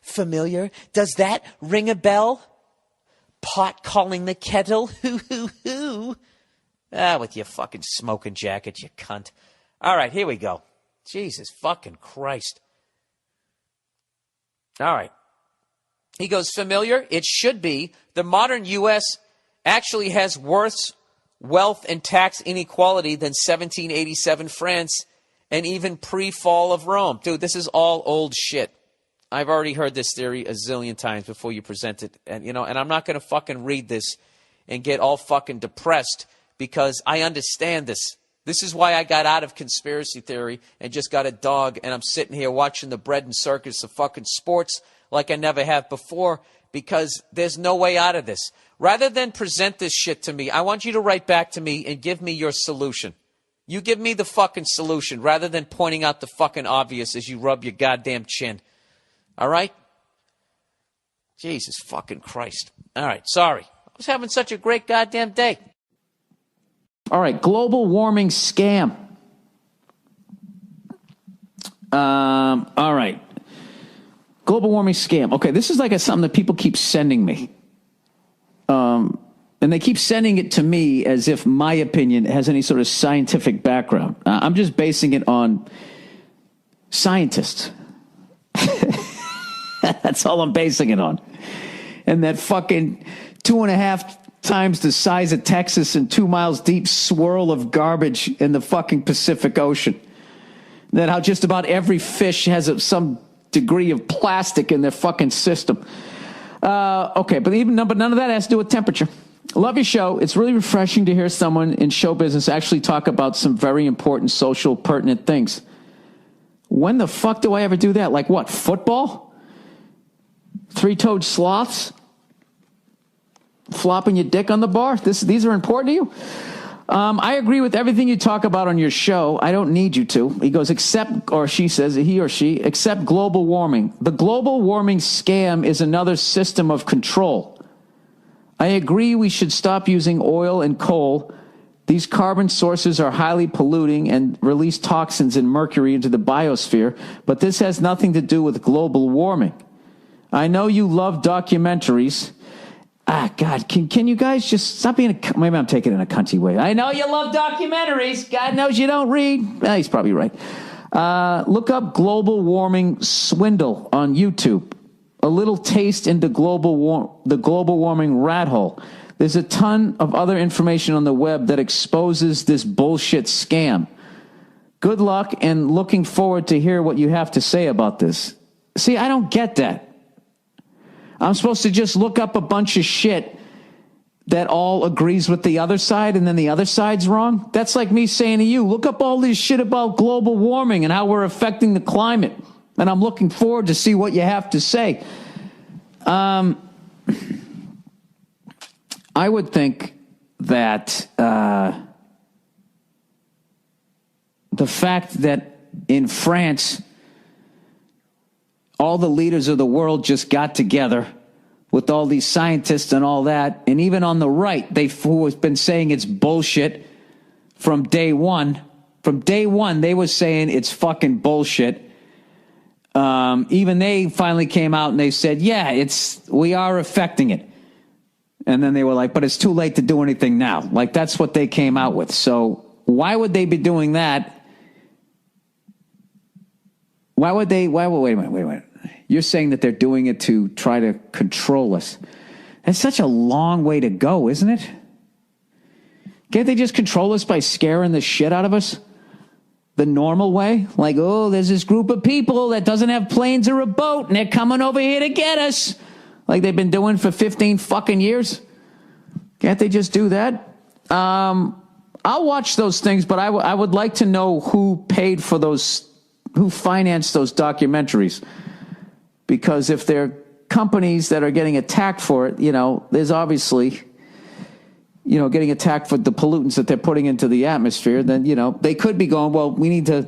Familiar? Does that ring a bell? Pot calling the kettle? Hoo, hoo, hoo. With your fucking smoking jacket, you cunt. All right, here we go. Jesus fucking Christ. All right. He goes, familiar? It should be. The modern U.S. actually has worse wealth and tax inequality than 1787 France and even pre-fall of Rome. Dude, this is all old shit. I've already heard this theory a zillion times before you present it. And, you know, and I'm not going to fucking read this and get all fucking depressed because I understand this. This is why I got out of conspiracy theory and just got a dog, and I'm sitting here watching the bread and circus of fucking sports like I never have before, because there's no way out of this. Rather than present this shit to me, I want you to write back to me and give me your solution. You give me the fucking solution rather than pointing out the fucking obvious as you rub your goddamn chin. All right? Jesus fucking Christ. All right, sorry. I was having such a great goddamn day. All right, global warming scam. All right. Global warming scam. Okay, this is like something that people keep sending me. And they keep sending it to me as if my opinion has any sort of scientific background. I'm just basing it on scientists. That's all I'm basing it on. And that fucking 2.5 times the size of Texas and 2 miles deep swirl of garbage in the fucking Pacific Ocean. That how just about every fish has some degree of plastic in their fucking system. Okay, but none of that has to do with temperature. Love your show. It's really refreshing to hear someone in show business actually talk about some very important social pertinent things. When the fuck do I ever do that? Like what, football? Three-toed sloths? Flopping your dick on the bar? These are important to you? I agree with everything you talk about on your show. I don't need you to. He goes, except, or she says, he or she, except global warming. The global warming scam is another system of control. I agree we should stop using oil and coal. These carbon sources are highly polluting and release toxins and mercury into the biosphere, but this has nothing to do with global warming. I know you love documentaries. God, can you guys just stop being maybe I'm taking it in a cunty way. I know you love documentaries. God knows you don't read. He's probably right. Look up global warming swindle on YouTube. A little taste into the global warming rat hole. There's a ton of other information on the web that exposes this bullshit scam. Good luck and looking forward to hear what you have to say about this. See, I don't get that. I'm supposed to just look up a bunch of shit that all agrees with the other side and then the other side's wrong? That's like me saying to you, look up all this shit about global warming and how we're affecting the climate. And I'm looking forward to see what you have to say. I would think that the fact that in France, all the leaders of the world just got together with all these scientists and all that, and even on the right, who have been saying it's bullshit from day one. From day one, they were saying it's fucking bullshit. Even they finally came out and they said, yeah, we are affecting it. And then they were like, but it's too late to do anything now. Like, that's what they came out with. So why would they be doing that Why would they? Wait a minute. You're saying that they're doing it to try to control us. That's such a long way to go, isn't it? Can't they just control us by scaring the shit out of us? The normal way? Like, oh, there's this group of people that doesn't have planes or a boat, and they're coming over here to get us. Like they've been doing for 15 fucking years. Can't they just do that? I'll watch those things, but I would like to know who paid for those, who financed those documentaries. Because if they're companies that are getting attacked for it, there's obviously, getting attacked for the pollutants that they're putting into the atmosphere, then, they could be going, well, we need to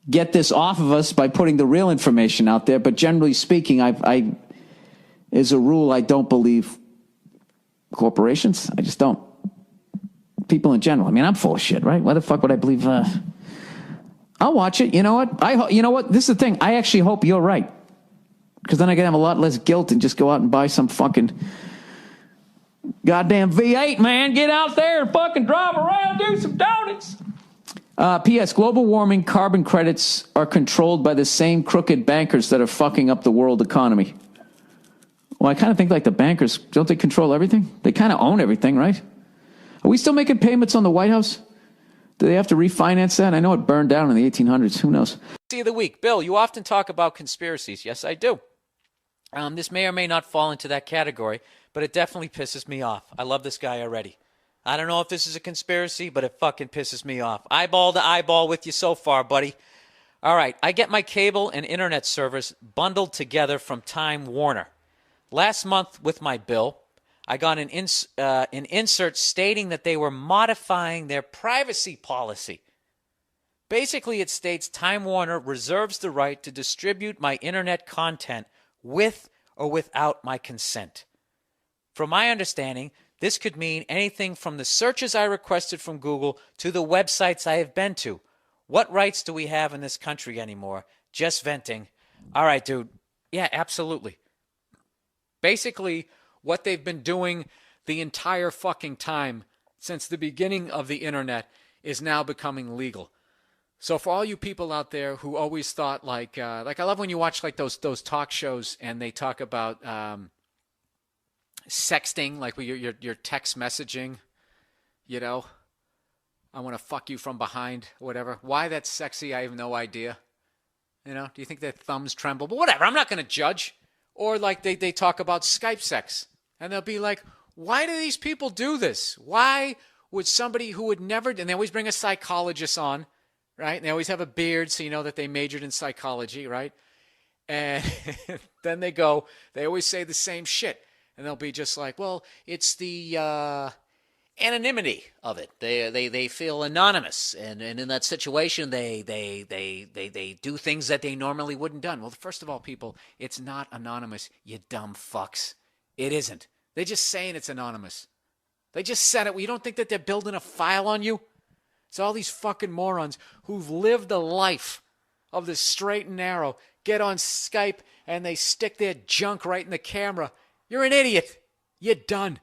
get this off of us by putting the real information out there. But generally speaking, I as a rule, I don't believe corporations. I just don't. People in general. I mean, I'm full of shit, right? Why the fuck would I believe? I'll watch it. You know what? You know what? This is the thing. I actually hope you're right. Because then I can have a lot less guilt and just go out and buy some fucking goddamn V8, man. Get out there and fucking drive around, do some donuts. P.S. Global warming carbon credits are controlled by the same crooked bankers that are fucking up the world economy. Well, I kind of think like the bankers, don't they control everything? They kind of own everything, right? Are we still making payments on the White House? Do they have to refinance that? I know it burned down in the 1800s. Who knows? See of the week. Bill, you often talk about conspiracies. Yes, I do. This may or may not fall into that category, but it definitely pisses me off. I love this guy already. I don't know if this is a conspiracy, but it fucking pisses me off. Eyeball to eyeball with you so far, buddy. All right, I get my cable and internet service bundled together from Time Warner. Last month with my bill, I got an insert stating that they were modifying their privacy policy. Basically, it states Time Warner reserves the right to distribute my internet content with or without my consent. From my understanding, this could mean anything from the searches I requested from Google to the websites I have been to. What rights do we have in this country anymore? Just venting. All right, dude. Yeah, absolutely. Basically, what they've been doing the entire fucking time since the beginning of the internet is now becoming legal. So for all you people out there who always thought like I love when you watch like those talk shows and they talk about sexting, like your text messaging, I want to fuck you from behind, whatever. Why that's sexy, I have no idea. Do you think their thumbs tremble? But whatever, I'm not going to judge. Or like they talk about Skype sex. And they'll be like, why do these people do this? Why would somebody who would never, and they always bring a psychologist on, right? And they always have a beard, so you know that they majored in psychology, right? And then they always say the same shit. And they'll be just like, well, it's the anonymity of it. They feel anonymous. And in that situation, they do things that they normally wouldn't done. Well, first of all, people, it's not anonymous, you dumb fucks. It isn't. They're just saying it's anonymous. They just said it. Well, you don't think that they're building a file on you? It's all these fucking morons who've lived a life of the straight and narrow, get on Skype, and they stick their junk right in the camera. You're an idiot. You're done.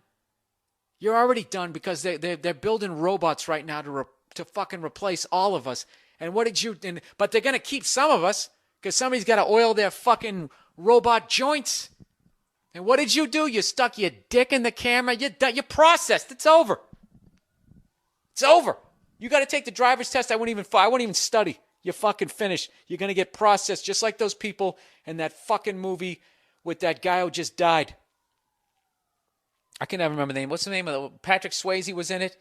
You're already done because they're building robots right now to fucking replace all of us. And what did you... But they're going to keep some of us because somebody's got to oil their fucking robot joints. And what did you do? You stuck your dick in the camera. You processed. It's over. It's over. You got to take the driver's test. I wouldn't even study. You're fucking finished. You're going to get processed just like those people in that fucking movie with that guy who just died. I can never remember the name. What's the name of it? Patrick Swayze was in it.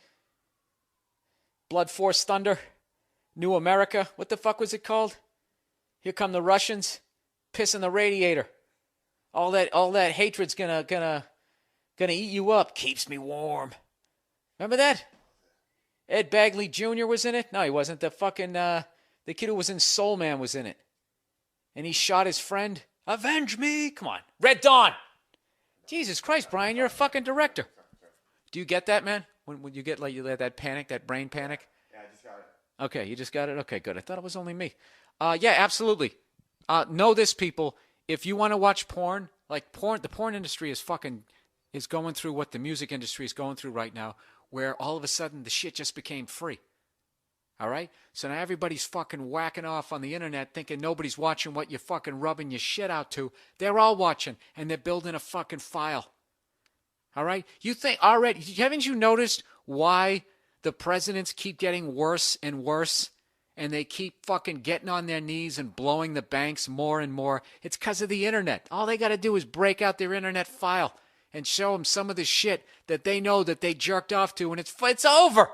Blood Force Thunder. New America. What the fuck was it called? Here come the Russians. Piss in the radiator. All that hatred's gonna eat you up. Keeps me warm. Remember that? Ed Bagley Jr. was in it? No, he wasn't. The fucking the kid who was in Soul Man was in it. And he shot his friend. Avenge me! Come on. Red Dawn! Jesus Christ, Brian, you're a fucking director. Do you get that, man? When you get like that panic, that brain panic? Yeah, I just got it. Okay, you just got it? Okay, good. I thought it was only me. Yeah, absolutely. Know this, people. If you want to watch porn, the porn industry is going through what the music industry is going through right now, where all of a sudden the shit just became free. All right? So now everybody's fucking whacking off on the internet thinking nobody's watching what you're fucking rubbing your shit out to. They're all watching, and they're building a fucking file. All right? You think already, haven't you noticed why the presidents keep getting worse and worse, and they keep fucking getting on their knees and blowing the banks more and more? It's because of the internet. All they got to do is break out their internet file and show them some of the shit that they know that they jerked off to, and it's over.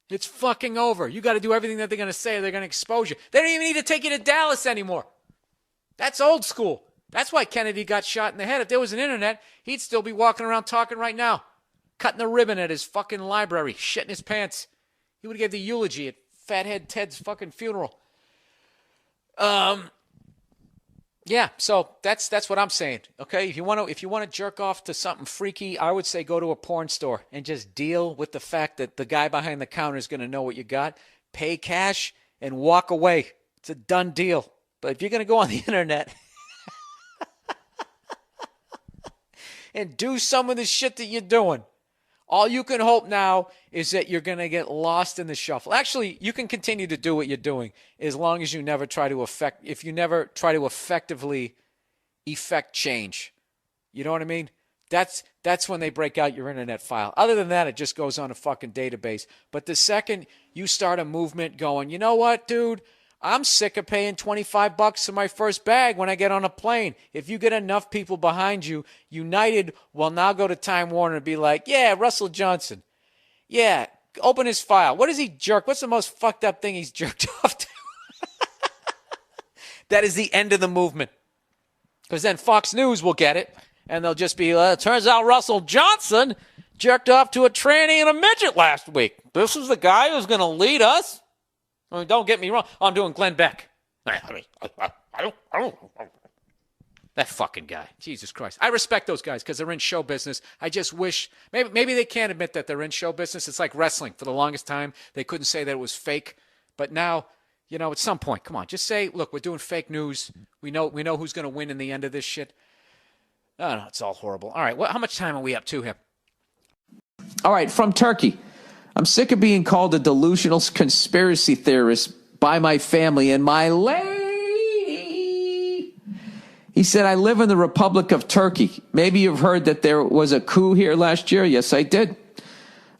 It's fucking over. You got to do everything that they're going to say or they're going to expose you. They don't even need to take you to Dallas anymore. That's old school. That's why Kennedy got shot in the head. If there was an internet, he'd still be walking around talking right now, cutting the ribbon at his fucking library, shitting his pants. He would have gave the eulogy at Fathead Ted's fucking funeral. Yeah, so that's what I'm saying. Okay, if you want to jerk off to something freaky, I would say go to a porn store and just deal with the fact that the guy behind the counter is going to know what you got. Pay cash and walk away. It's a done deal. But if you're going to go on the internet and do some of the shit that you're doing, all you can hope now is that you're going to get lost in the shuffle. Actually, you can continue to do what you're doing as long as you never try to effectively effect change. You know what I mean? That's when they break out your internet file. Other than that, it just goes on a fucking database. But the second you start a movement going, you know what, dude? I'm sick of paying $25 for my first bag when I get on a plane. If you get enough people behind you, United will now go to Time Warner and be like, yeah, Russell Johnson. Yeah, open his file. What does he jerk? What's the most fucked up thing he's jerked off to? That is the end of the movement. Because then Fox News will get it, and they'll just be, it turns out Russell Johnson jerked off to a tranny and a midget last week. This is the guy who's going to lead us? I mean, don't get me wrong. I'm doing Glenn Beck. I don't. That fucking guy. Jesus Christ. I respect those guys because they're in show business. I just wish, maybe they can't admit that they're in show business. It's like wrestling. For the longest time, they couldn't say that it was fake. But now, at some point, come on, just say, look, we're doing fake news. We know who's going to win in the end of this shit. Oh, no, it's all horrible. All right, how much time are we up to here? All right, from Turkey. I'm sick of being called a delusional conspiracy theorist by my family and my lady. He said, I live in the Republic of Turkey. Maybe you've heard that there was a coup here last year. Yes, I did.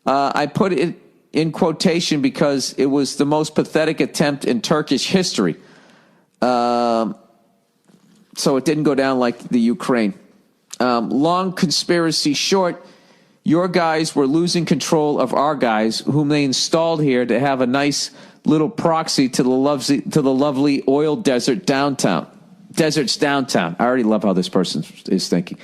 I put it in quotation because it was the most pathetic attempt in Turkish history. So it didn't go down like the Ukraine. Long conspiracy short, your guys were losing control of our guys, whom they installed here to have a nice little proxy to the lovely oil deserts downtown. I already love how this person is thinking.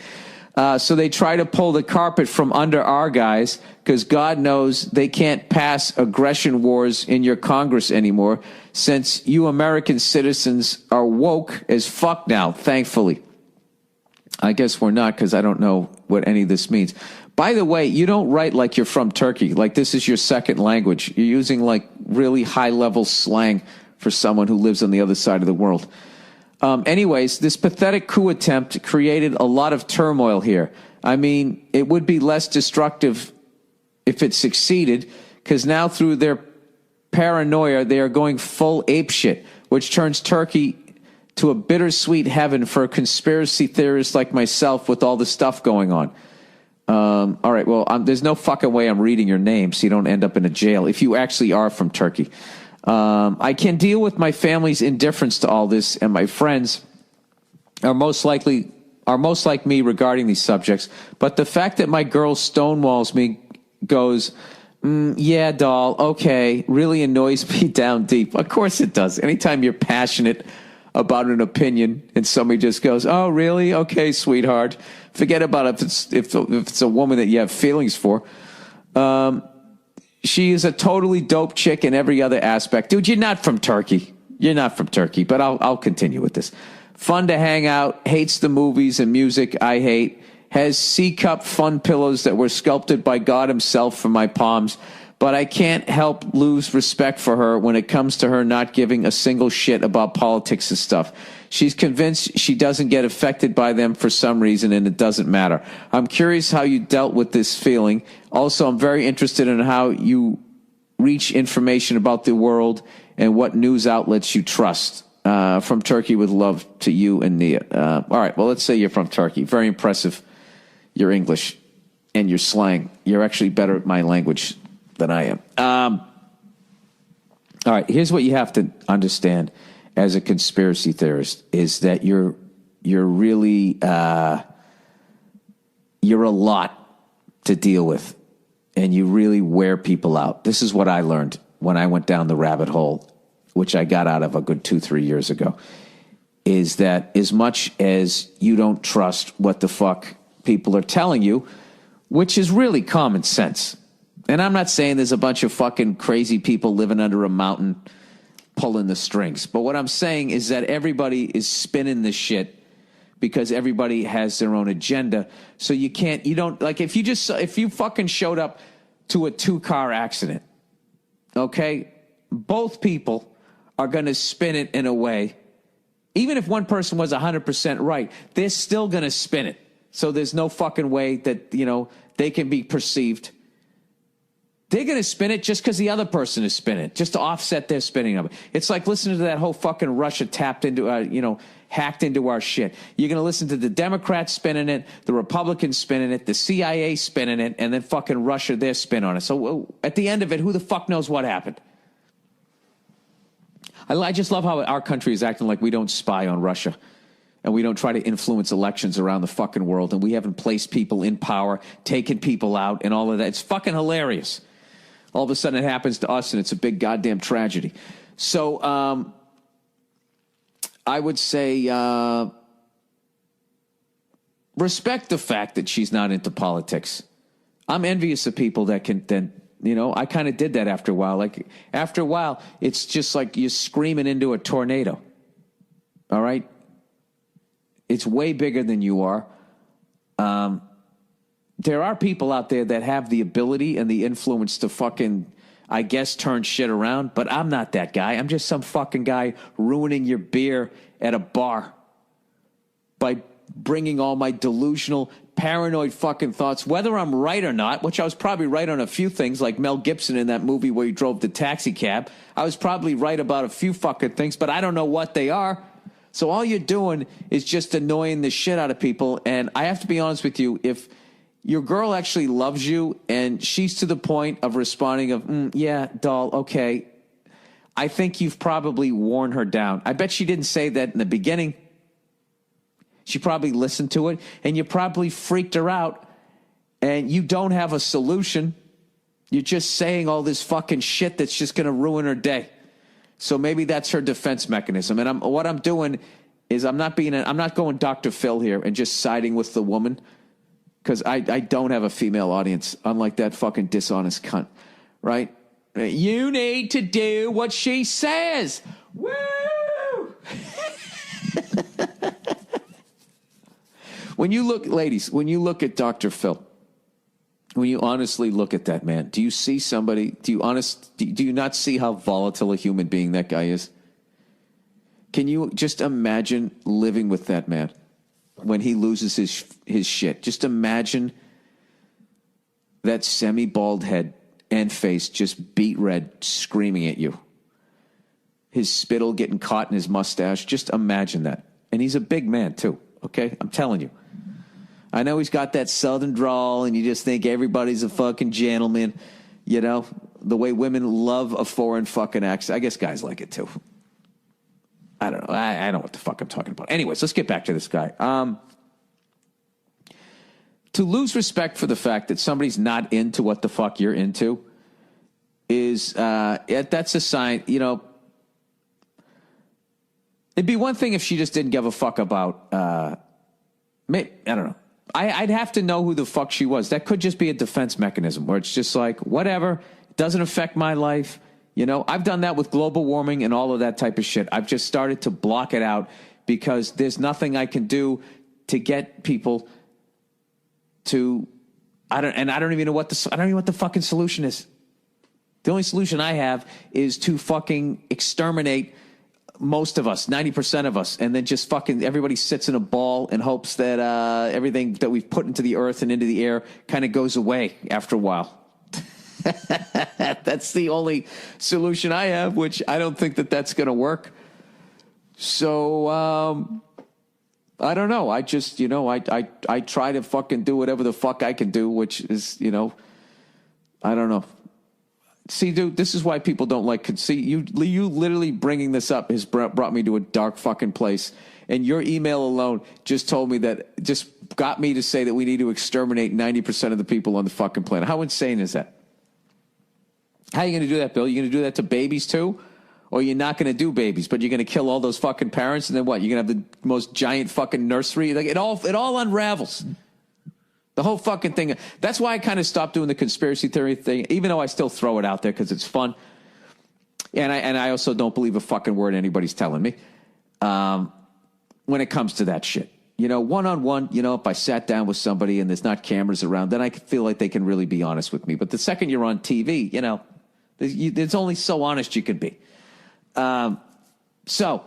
So they try to pull the carpet from under our guys because God knows they can't pass aggression wars in your Congress anymore since you American citizens are woke as fuck now, thankfully. I guess we're not because I don't know what any of this means. By the way, you don't write like you're from Turkey, like this is your second language. You're using like really high-level slang for someone who lives on the other side of the world. Anyways, this pathetic coup attempt created a lot of turmoil here. I mean, it would be less destructive if it succeeded, because now through their paranoia, they are going full apeshit, which turns Turkey to a bittersweet heaven for a conspiracy theorist like myself with all the stuff going on. All right, well, there's no fucking way I'm reading your name so you don't end up in a jail if you actually are from Turkey. I can deal with my family's indifference to all this, and my friends are most like me regarding these subjects. But the fact that my girl stonewalls me, goes, yeah, doll, okay, really annoys me down deep. Of course it does. Anytime you're passionate about an opinion and somebody just goes, oh, really? Okay, sweetheart. Forget about it if it's a woman that you have feelings for. She is a totally dope chick in every other aspect. Dude, you're not from Turkey. You're not from Turkey, but I'll continue with this. Fun to hang out, hates the movies and music I hate, has C-cup fun pillows that were sculpted by God himself for my palms, but I can't help lose respect for her when it comes to her not giving a single shit about politics and stuff. She's convinced she doesn't get affected by them for some reason, and it doesn't matter. I'm curious how you dealt with this feeling. Also, I'm very interested in how you reach information about the world and what news outlets you trust. From Turkey with love to you and Nia. All right, well, let's say you're from Turkey. Very impressive, your English and your slang. You're actually better at my language than I am. All right, here's what you have to understand as a conspiracy theorist is that you're really you're a lot to deal with, and you really wear people out. This is what I learned when I went down the rabbit hole, which I got out of a good 2-3 years ago, is that as much as you don't trust what the fuck people are telling you, which is really common sense. And I'm not saying there's a bunch of fucking crazy people living under a mountain pulling the strings. But what I'm saying is that everybody is spinning this shit because everybody has their own agenda. So you don't, like, if you fucking showed up to a 2-car accident, okay, both people are going to spin it in a way, even if one person was 100% right, they're still going to spin it. So there's no fucking way that, they can be perceived. They're going to spin it just because the other person is spinning it, just to offset their spinning of it. It's like listening to that whole fucking Russia hacked into our shit. You're going to listen to the Democrats spinning it, the Republicans spinning it, the CIA spinning it, and then fucking Russia, their spin on it. So at the end of it, who the fuck knows what happened? I just love how our country is acting like we don't spy on Russia and we don't try to influence elections around the fucking world, and we haven't placed people in power, taken people out, and all of that. It's fucking hilarious. All of a sudden it happens to us, and it's a big goddamn tragedy. So I would say respect the fact that she's not into politics. I'm envious of people that can then... I kind of did that after a while. Like, after a while, it's just like you're screaming into a tornado. All right? It's way bigger than you are. There are people out there that have the ability and the influence to fucking, I guess, turn shit around, but I'm not that guy. I'm just some fucking guy ruining your beer at a bar by bringing all my delusional, paranoid fucking thoughts, whether I'm right or not, which I was probably right on a few things, like Mel Gibson in that movie where he drove the taxi cab. I was probably right about a few fucking things, but I don't know what they are. So all you're doing is just annoying the shit out of people. And I have to be honest with you, if your girl actually loves you and she's to the point of responding of, yeah, doll, okay, I think you've probably worn her down. I bet she didn't say that in the beginning. She probably listened to it, and you probably freaked her out, and you don't have a solution. You're just saying all this fucking shit that's just going to ruin her day. So maybe that's her defense mechanism. And what I'm doing is I'm not going Dr. Phil here and just siding with the woman, because I don't have a female audience, unlike that fucking dishonest cunt, right? You need to do what she says. Woo! When you look, ladies, when you look at Dr. Phil, when you honestly look at that man, do you see somebody, do you not see how volatile a human being that guy is? Can you just imagine living with that man when he loses his shit? Just imagine that semi-bald head and face just beet red screaming at you. His spittle getting caught in his mustache. Just imagine that. And he's a big man too, okay? I'm telling you. I know he's got that southern drawl, and you just think everybody's a fucking gentleman, the way women love a foreign fucking accent. I guess guys like it too. I don't know. I don't know what the fuck I'm talking about. Anyways, let's get back to this guy. To lose respect for the fact that somebody's not into what the fuck you're into is, that's a sign, it'd be one thing if she just didn't give a fuck about, I don't know. I'd have to know who the fuck she was. That could just be a defense mechanism where it's just like, whatever, it doesn't affect my life. I've done that with global warming and all of that type of shit. I've just started to block it out because there's nothing I can do to get people to, I don't even know what the fucking solution is. The only solution I have is to fucking exterminate most of us, 90% of us, and then just fucking everybody sits in a ball and hopes that everything that we've put into the earth and into the air kind of goes away after a while. That's the only solution I have, which I don't think that's going to work. So, I don't know. I just, I try to fucking do whatever the fuck I can do, which is, I don't know. See, dude, this is why people don't like, see, you literally bringing this up has brought me to a dark fucking place. And your email alone just got me to say that we need to exterminate 90% of the people on the fucking planet. How insane is that? How are you going to do that, Bill? You going to do that to babies too? Or you're not going to do babies, but you're going to kill all those fucking parents, and then what? You're going to have the most giant fucking nursery? Like, it all unravels. The whole fucking thing. That's why I kind of stopped doing the conspiracy theory thing, even though I still throw it out there because it's fun. And I also don't believe a fucking word anybody's telling me when it comes to that shit. One-on-one, if I sat down with somebody and there's not cameras around, then I feel like they can really be honest with me. But the second you're on TV, there's only so honest you can be. So,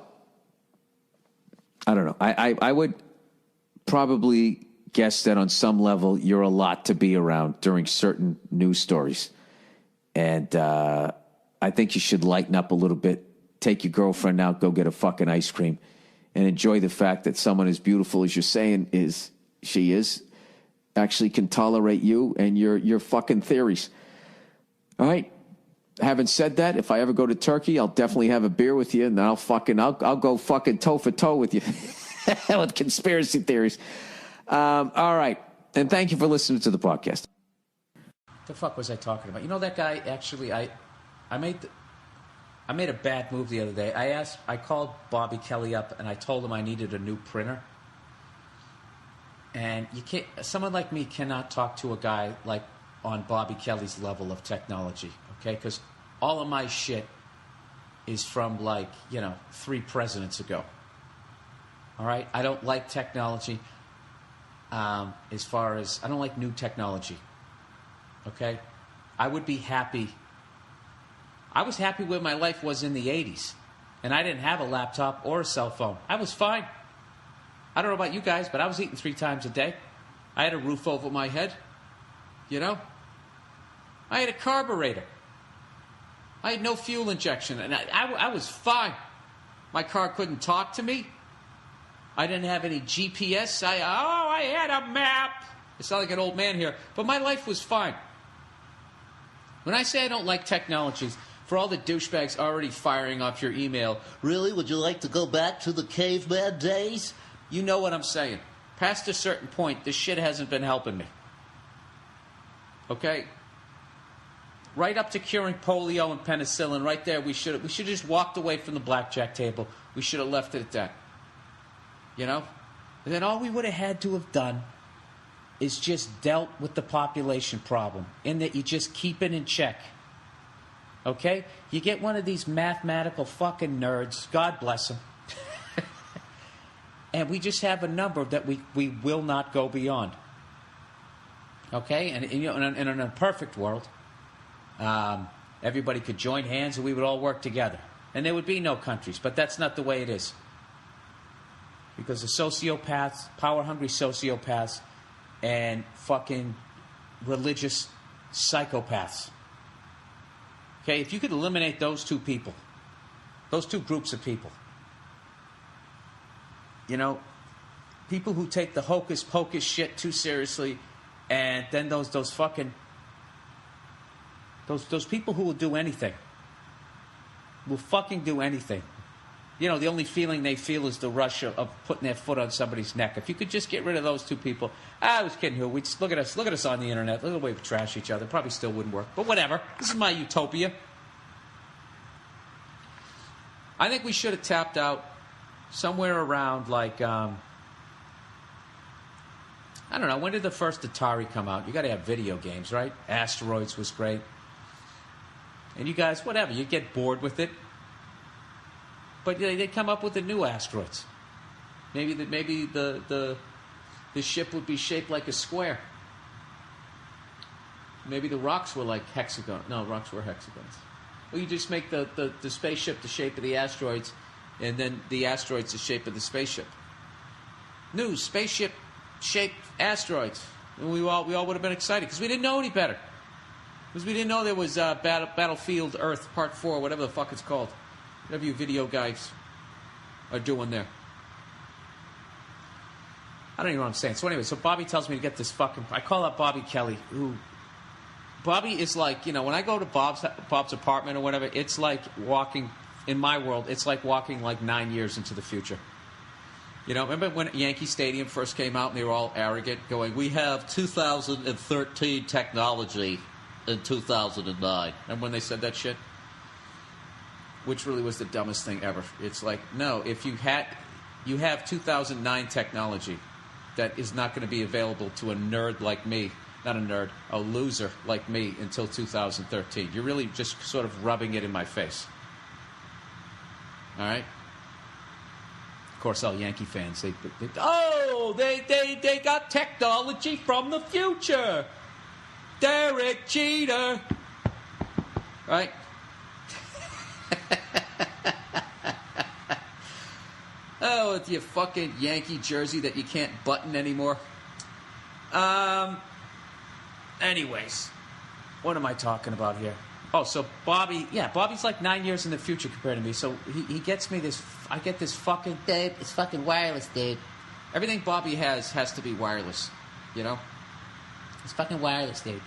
I don't know. I would probably guess that on some level you're a lot to be around during certain news stories. And I think you should lighten up a little bit. Take your girlfriend out, go get a fucking ice cream, and enjoy the fact that someone as beautiful as you're saying she is actually can tolerate you and your fucking theories. All right? Having said that, if I ever go to Turkey, I'll definitely have a beer with you, and I'll go fucking toe for toe with you with conspiracy theories. All right, and thank you for listening to the podcast. The fuck was I talking about? That guy. Actually, I made a bad move the other day. I called Bobby Kelly up and I told him I needed a new printer. And someone like me cannot talk to a guy like on Bobby Kelly's level of technology. Okay, because all of my shit is from 3 presidents ago. All right, I don't like technology. As far as I don't like new technology. Okay, I would be happy. I was happy where my life was in the 80s, and I didn't have a laptop or a cell phone. I was fine. I don't know about you guys, but I was eating 3 times a day. I had a roof over my head. I had a carburetor. I had no fuel injection, and I was fine. My car couldn't talk to me. I didn't have any GPS. I had a map. I sound like an old man here, but my life was fine. When I say I don't like technologies, for all the douchebags already firing off your email, really, would you like to go back to the caveman days? You know what I'm saying. Past a certain point, this shit hasn't been helping me. Okay? Right up to curing polio and penicillin, right there, we should have just walked away from the blackjack table. We should have left it at that. And then all we would have had to have done is just dealt with the population problem, in that you just keep it in check. Okay? You get one of these mathematical fucking nerds, God bless them, and we just have a number that we will not go beyond. Okay? And in a perfect world, everybody could join hands and we would all work together. And there would be no countries, but that's not the way it is. Because the sociopaths, power-hungry sociopaths, and fucking religious psychopaths. Okay, if you could eliminate those 2 people, those 2 groups of people, people who take the hocus-pocus shit too seriously, and then those fucking, those people who will do anything, will fucking do anything. The only feeling they feel is the rush of putting their foot on somebody's neck. If you could just get rid of those 2 people, I was kidding. We just look at us on the internet. Look at the way we trash each other. Probably still wouldn't work, but whatever. This is my utopia. I think we should have tapped out somewhere around I don't know. When did the first Atari come out? You got to have video games, right? Asteroids was great, and you guys, whatever, you get bored with it. But they'd come up with the new asteroids. Maybe the ship would be shaped like a square. Maybe the rocks were like hexagons. No, rocks were hexagons. Well, you just make the spaceship the shape of the asteroids, and then the asteroids the shape of the spaceship. New spaceship-shaped asteroids. And we all would have been excited because we didn't know any better. Because we didn't know there was Battlefield Earth Part 4, whatever the fuck it's called. Whatever you video guys are doing there. I don't even know what I'm saying. So anyway, so Bobby tells me to get this fucking... I call up Bobby Kelly, who... Bobby is like, you know, when I go to Bob's apartment or whatever, it's like walking... In my world, it's like walking like 9 years into the future. You know, remember when Yankee Stadium first came out and they were all arrogant, going, we have 2013 technology in 2009. And when they said that shit? Which really was the dumbest thing ever. It's like, no, if you have 2009 technology that is not going to be available to a nerd like me, not a nerd, a loser like me until 2013. You're really just sort of rubbing it in my face. All right? Of course, all Yankee fans, they got technology from the future. Derek Jeter. Right? Oh, with your fucking Yankee jersey that you can't button anymore. Anyways, what am I talking about here? Oh, so Bobby's like 9 years in the future compared to me. So he gets me this. I get this fucking. Dude, it's fucking wireless, dude. Everything Bobby has to be wireless. You know. It's fucking wireless, dude.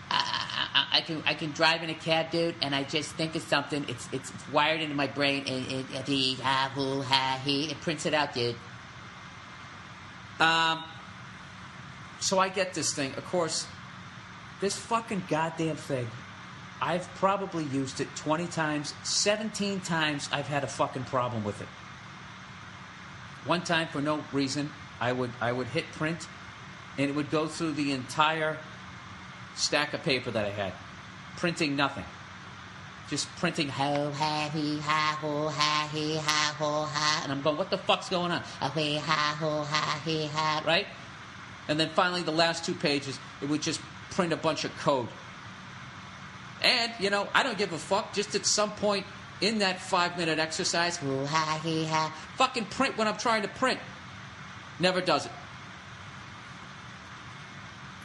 I can drive in a cab, dude, and I just think of something. It's wired into my brain, and it prints it out, dude. So I get this thing. Of course, this fucking goddamn thing. I've probably used it 20 times. 17 times I've had a fucking problem with it. One time, for no reason, I would hit print, and it would go through the entire stack of paper that I had, printing nothing. Just printing ho, ha, he, ha, ho, ha, he, ha, ho, ha. And I'm going, what the fuck's going on? He, ha, ho, ha, he, ha. Right? And then finally, the last 2 pages, it would just print a bunch of code. And, you know, I don't give a fuck. Just at some point in that 5-minute exercise, fucking print when I'm trying to print. Never does it.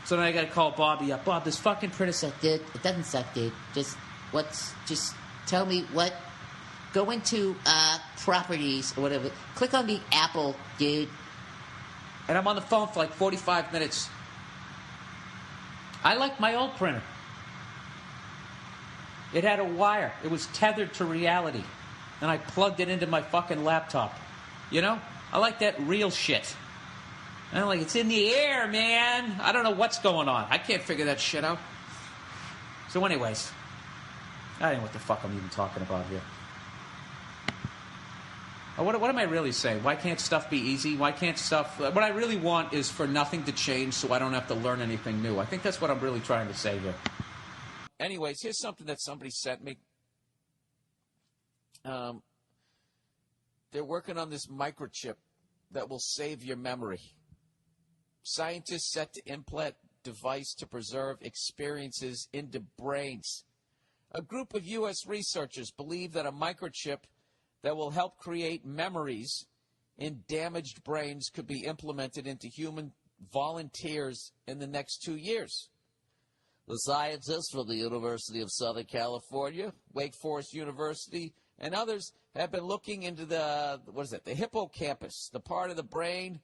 So then I gotta call Bobby up. Bob, this fucking printer sucks. Dude, it doesn't suck, dude. Just tell me what... Go into properties or whatever. Click on the Apple, dude. And I'm on the phone for like 45 minutes. I like my old printer. It had a wire. It was tethered to reality. And I plugged it into my fucking laptop. You know? I like that real shit. I'm like, it's in the air, man. I don't know what's going on. I can't figure that shit out. So anyways, I don't know what the fuck I'm even talking about here. What am I really saying? Why can't stuff be easy? Why can't stuff... What I really want is for nothing to change so I don't have to learn anything new. I think that's what I'm really trying to say here. Anyways, here's something that somebody sent me. They're working on this microchip that will save your memory. Scientists set to implant device to preserve experiences into brains. A group of U.S. researchers believe that a microchip that will help create memories in damaged brains could be implemented into human volunteers in the next 2 years. The scientists from the University of Southern California, Wake Forest University, and others have been looking into the hippocampus, the part of the brain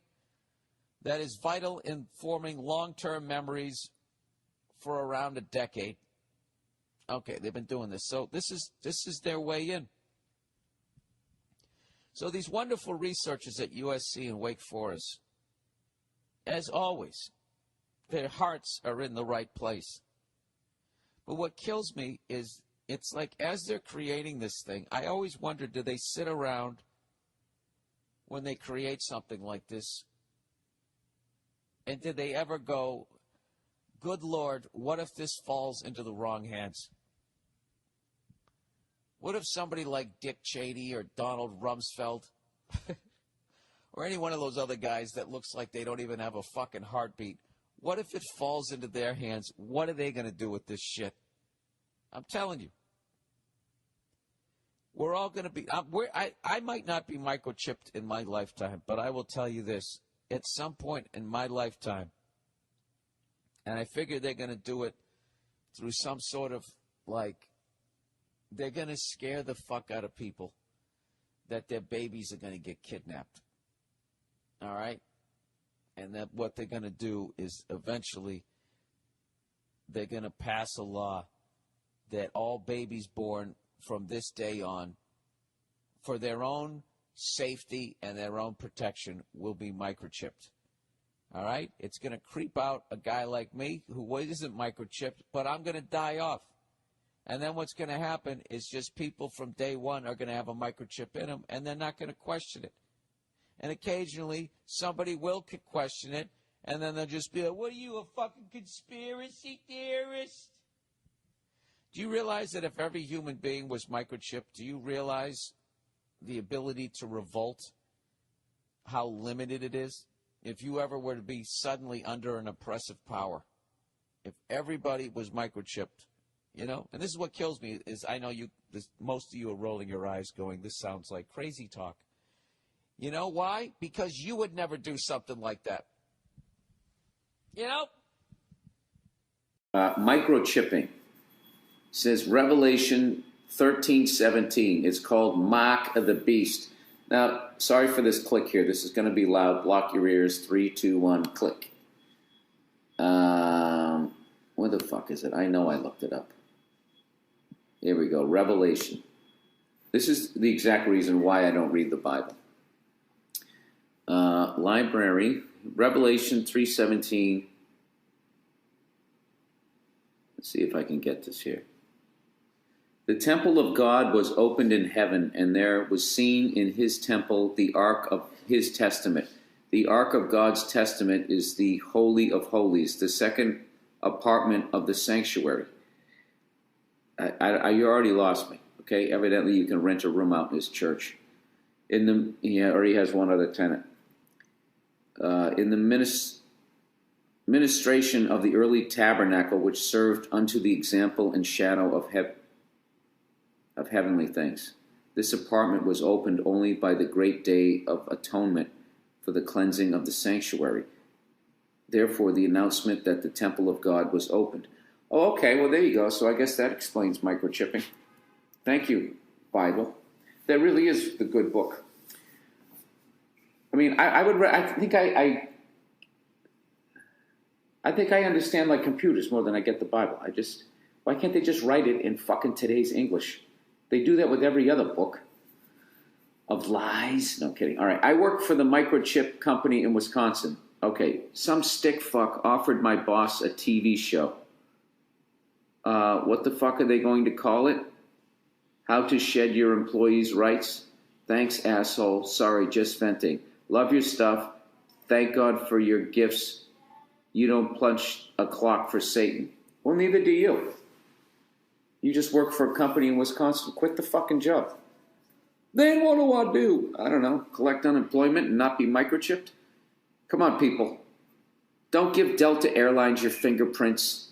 that is vital in forming long-term memories for around a decade. Okay, they've been doing this. So this is their way in. So these wonderful researchers at USC and Wake Forest, as always, their hearts are in the right place. But what kills me is it's like as they're creating this thing, I always wonder, do they sit around when they create something like this? And did they ever go, good Lord, what if this falls into the wrong hands? What if somebody like Dick Cheney or Donald Rumsfeld or any one of those other guys that looks like they don't even have a fucking heartbeat, what if it falls into their hands? What are they going to do with this shit? I'm telling you. We're all going to be... I might not be microchipped in my lifetime, but I will tell you this. At some point in my lifetime, and I figure they're going to do it through some sort of, like, they're going to scare the fuck out of people that their babies are going to get kidnapped. All right? And that what they're going to do is eventually they're going to pass a law that all babies born from this day on, for their own safety and their own protection, will be microchipped. All right? It's going to creep out a guy like me who isn't microchipped, but I'm going to die off. And then what's going to happen is just people from day one are going to have a microchip in them, and they're not going to question it. And occasionally, somebody will question it, and then they'll just be like, what are you, a fucking conspiracy theorist? Do you realize that if every human being was microchipped, do you realize the ability to revolt, how limited it is? If you ever were to be suddenly under an oppressive power, if everybody was microchipped, you know, and this is what kills me, is I know most of you are rolling your eyes going, this sounds like crazy talk. You know why? Because you would never do something like that. You know? Microchipping. Says Revelation 13:17. It's called Mark of the Beast. Now, sorry for this click here. This is going to be loud. Block your ears. 3, 2, 1, click. Where the fuck is it? I know I looked it up. Here we go. Revelation. This is the exact reason why I don't read the Bible. Library. Revelation 3:17. Let's see if I can get this here. The temple of God was opened in heaven, and there was seen in his temple the ark of his testament. The ark of God's testament is the Holy of Holies, the second apartment of the sanctuary. You already lost me, okay? Evidently, you can rent a room out in his church. Or he has one other tenant. In the ministration of the early tabernacle, which served unto the example and shadow of heavenly things. This apartment was opened only by the great day of atonement for the cleansing of the sanctuary. Therefore, the announcement that the temple of God was opened. Oh, okay, well, there you go. So I guess that explains microchipping. Thank you, Bible. That really is the good book. I mean, I think I understand like computers more than I get the Bible. Why can't they just write it in fucking today's English? They do that with every other book of lies. No kidding. All right. I work for the microchip company in Wisconsin. Okay. Some stick fuck offered my boss a TV show. What the fuck are they going to call it? How to shed your employees' rights? Thanks, asshole. Sorry, just venting. Love your stuff. Thank God for your gifts. You don't punch a clock for Satan. Well, neither do you. You just work for a company in Wisconsin. Quit the fucking job. Then what do I do? I don't know. Collect unemployment and not be microchipped? Come on, people. Don't give Delta Airlines your fingerprints.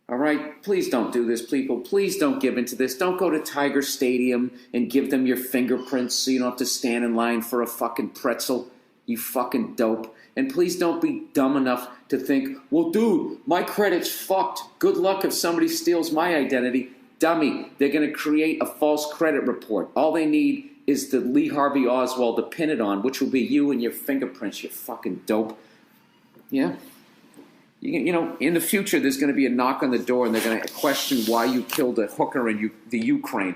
All right? Please don't do this, people. Please don't give into this. Don't go to Tiger Stadium and give them your fingerprints so you don't have to stand in line for a fucking pretzel. You fucking dope. And please don't be dumb enough to think, well, dude, my credit's fucked. Good luck if somebody steals my identity. Dummy, they're going to create a false credit report. All they need is the Lee Harvey Oswald to pin it on, which will be you and your fingerprints, you fucking dope. Yeah? You know, in the future, there's going to be a knock on the door, and they're going to question why you killed a hooker in the Ukraine.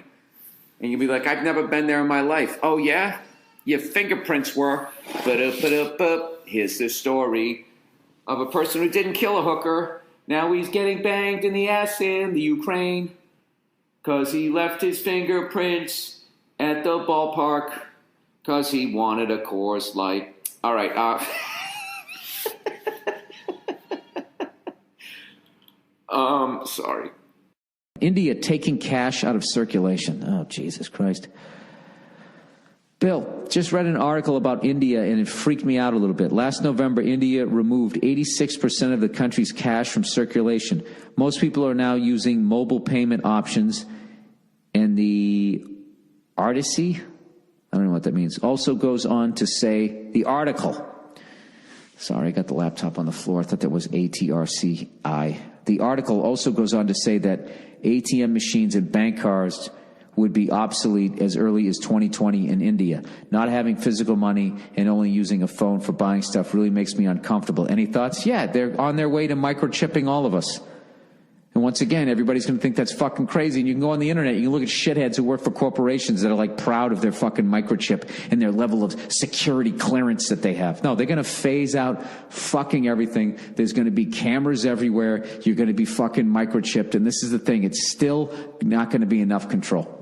And you'll be like, I've never been there in my life. Oh, yeah? Your fingerprints were. Here's the story of a person who didn't kill a hooker. Now he's getting banged in the ass in the Ukraine because he left his fingerprints at the ballpark because he wanted a Coors Light. All right. Sorry. India taking cash out of circulation. Oh, Jesus Christ. Bill, just read an article about India, and it freaked me out a little bit. Last November, India removed 86% of the country's cash from circulation. Most people are now using mobile payment options, and the articy, I don't know what that means, also goes on to say, the article. Sorry, I got the laptop on the floor. I thought that was ATRCI. The article also goes on to say that ATM machines and bank cards would be obsolete as early as 2020 in India. Not having physical money and only using a phone for buying stuff really makes me uncomfortable. Any thoughts? Yeah, they're on their way to microchipping all of us. And once again, everybody's going to think that's fucking crazy. And you can go on the internet, you can look at shitheads who work for corporations that are like proud of their fucking microchip and their level of security clearance that they have. No, they're going to phase out fucking everything. There's going to be cameras everywhere. You're going to be fucking microchipped. And this is the thing. It's still not going to be enough control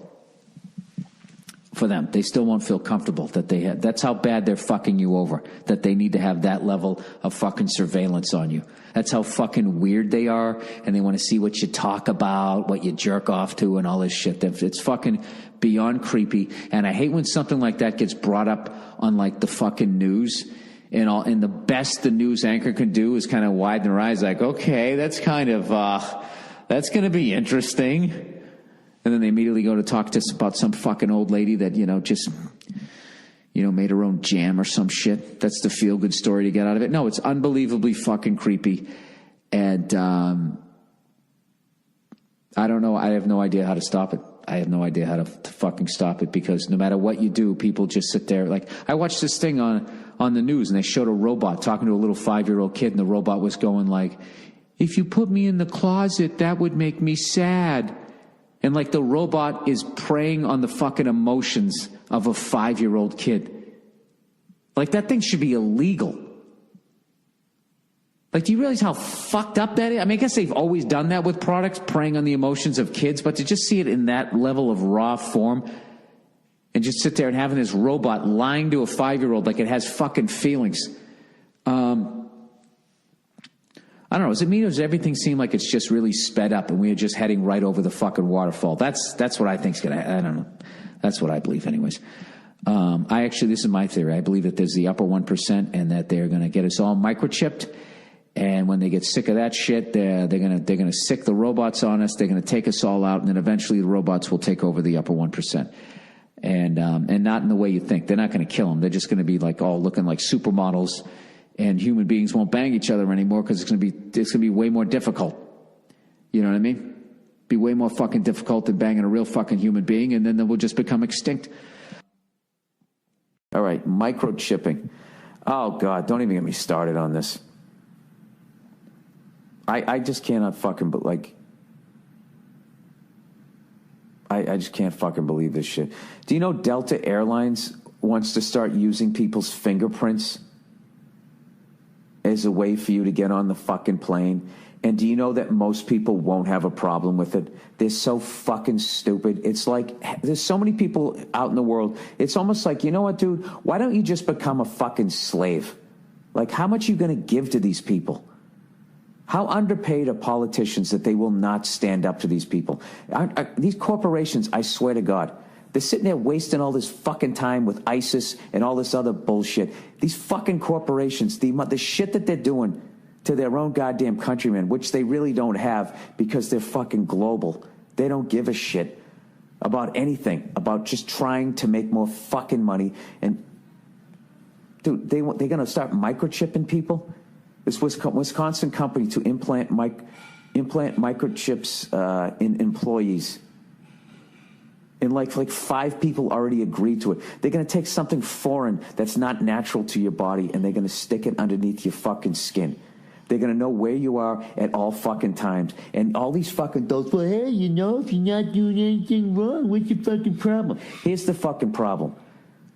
for them. They still won't feel comfortable that they have. That's how bad they're fucking you over, that they need to have that level of fucking surveillance on you. That's how fucking weird they are, and they want to see what you talk about, what you jerk off to, and all this shit. It's fucking beyond creepy, and I hate when something like that gets brought up on, like, the fucking news, and the best the news anchor can do is kind of widen their eyes, like, okay, that's kind of, that's going to be interesting. And then they immediately go to talk to us about some fucking old lady that, just, made her own jam or some shit. That's the feel-good story to get out of it. No, it's unbelievably fucking creepy. And I don't know. I have no idea how to stop it. I have no idea how to fucking stop it, because no matter what you do, people just sit there. Like, I watched this thing on the news, and they showed a robot talking to a little 5-year-old kid, and the robot was going like, if you put me in the closet, that would make me sad. And like the robot is preying on the fucking emotions of a 5-year-old kid. Like, that thing should be illegal. Like, do you realize how fucked up that is? I mean, I guess they've always done that with products, preying on the emotions of kids, but to just see it in that level of raw form and just sit there and having this robot lying to a 5-year-old like it has fucking feelings. I don't know. Does it mean, or does everything seem like it's just really sped up and we are just heading right over the fucking waterfall? That's what I think's gonna. I don't know. That's what I believe, anyways. This is my theory. I believe that there's the upper 1% and that they're gonna get us all microchipped. And when they get sick of that shit, they're gonna sick the robots on us. They're gonna take us all out, and then eventually the robots will take over the upper 1%. And not in the way you think. They're not gonna kill them. They're just gonna be like all looking like supermodels. And human beings won't bang each other anymore because it's gonna be way more difficult. You know what I mean? Be way more fucking difficult than banging a real fucking human being, and then we'll just become extinct. All right, microchipping. Oh God, don't even get me started on this. I just cannot fucking, but like, I just can't fucking believe this shit. Do you know Delta Airlines wants to start using people's fingerprints as a way for you to get on the fucking plane? And do you know that most people won't have a problem with it? They're so fucking stupid. It's like, there's so many people out in the world. It's almost like, you know what, dude? Why don't you just become a fucking slave? Like, how much are you going to give to these people? How underpaid are politicians that they will not stand up to these people? These corporations, I swear to God, they're sitting there wasting all this fucking time with ISIS and all this other bullshit. These fucking corporations, the shit that they're doing to their own goddamn countrymen, which they really don't have because they're fucking global. They don't give a shit about anything, about just trying to make more fucking money. And, dude, they're going to start microchipping people? This Wisconsin company to implant microchips in employees. And like 5 people already agreed to it. They're going to take something foreign that's not natural to your body, and they're going to stick it underneath your fucking skin. They're going to know where you are at all fucking times. And all these fucking adults, well, hey, if you're not doing anything wrong, what's your fucking problem? Here's the fucking problem,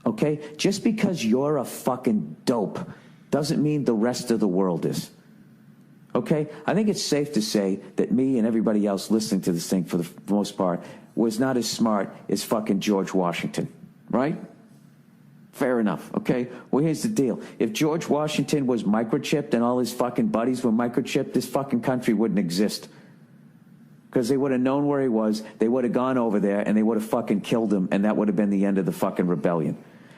okay? Just because you're a fucking dope doesn't mean the rest of the world is. Okay? I think it's safe to say that me and everybody else listening to this thing for the most part was not as smart as fucking George Washington, right? Fair enough, okay? Well, here's the deal. If George Washington was microchipped and all his fucking buddies were microchipped, this fucking country wouldn't exist. Because they would have known where he was, they would have gone over there, and they would have fucking killed him, and that would have been the end of the fucking rebellion.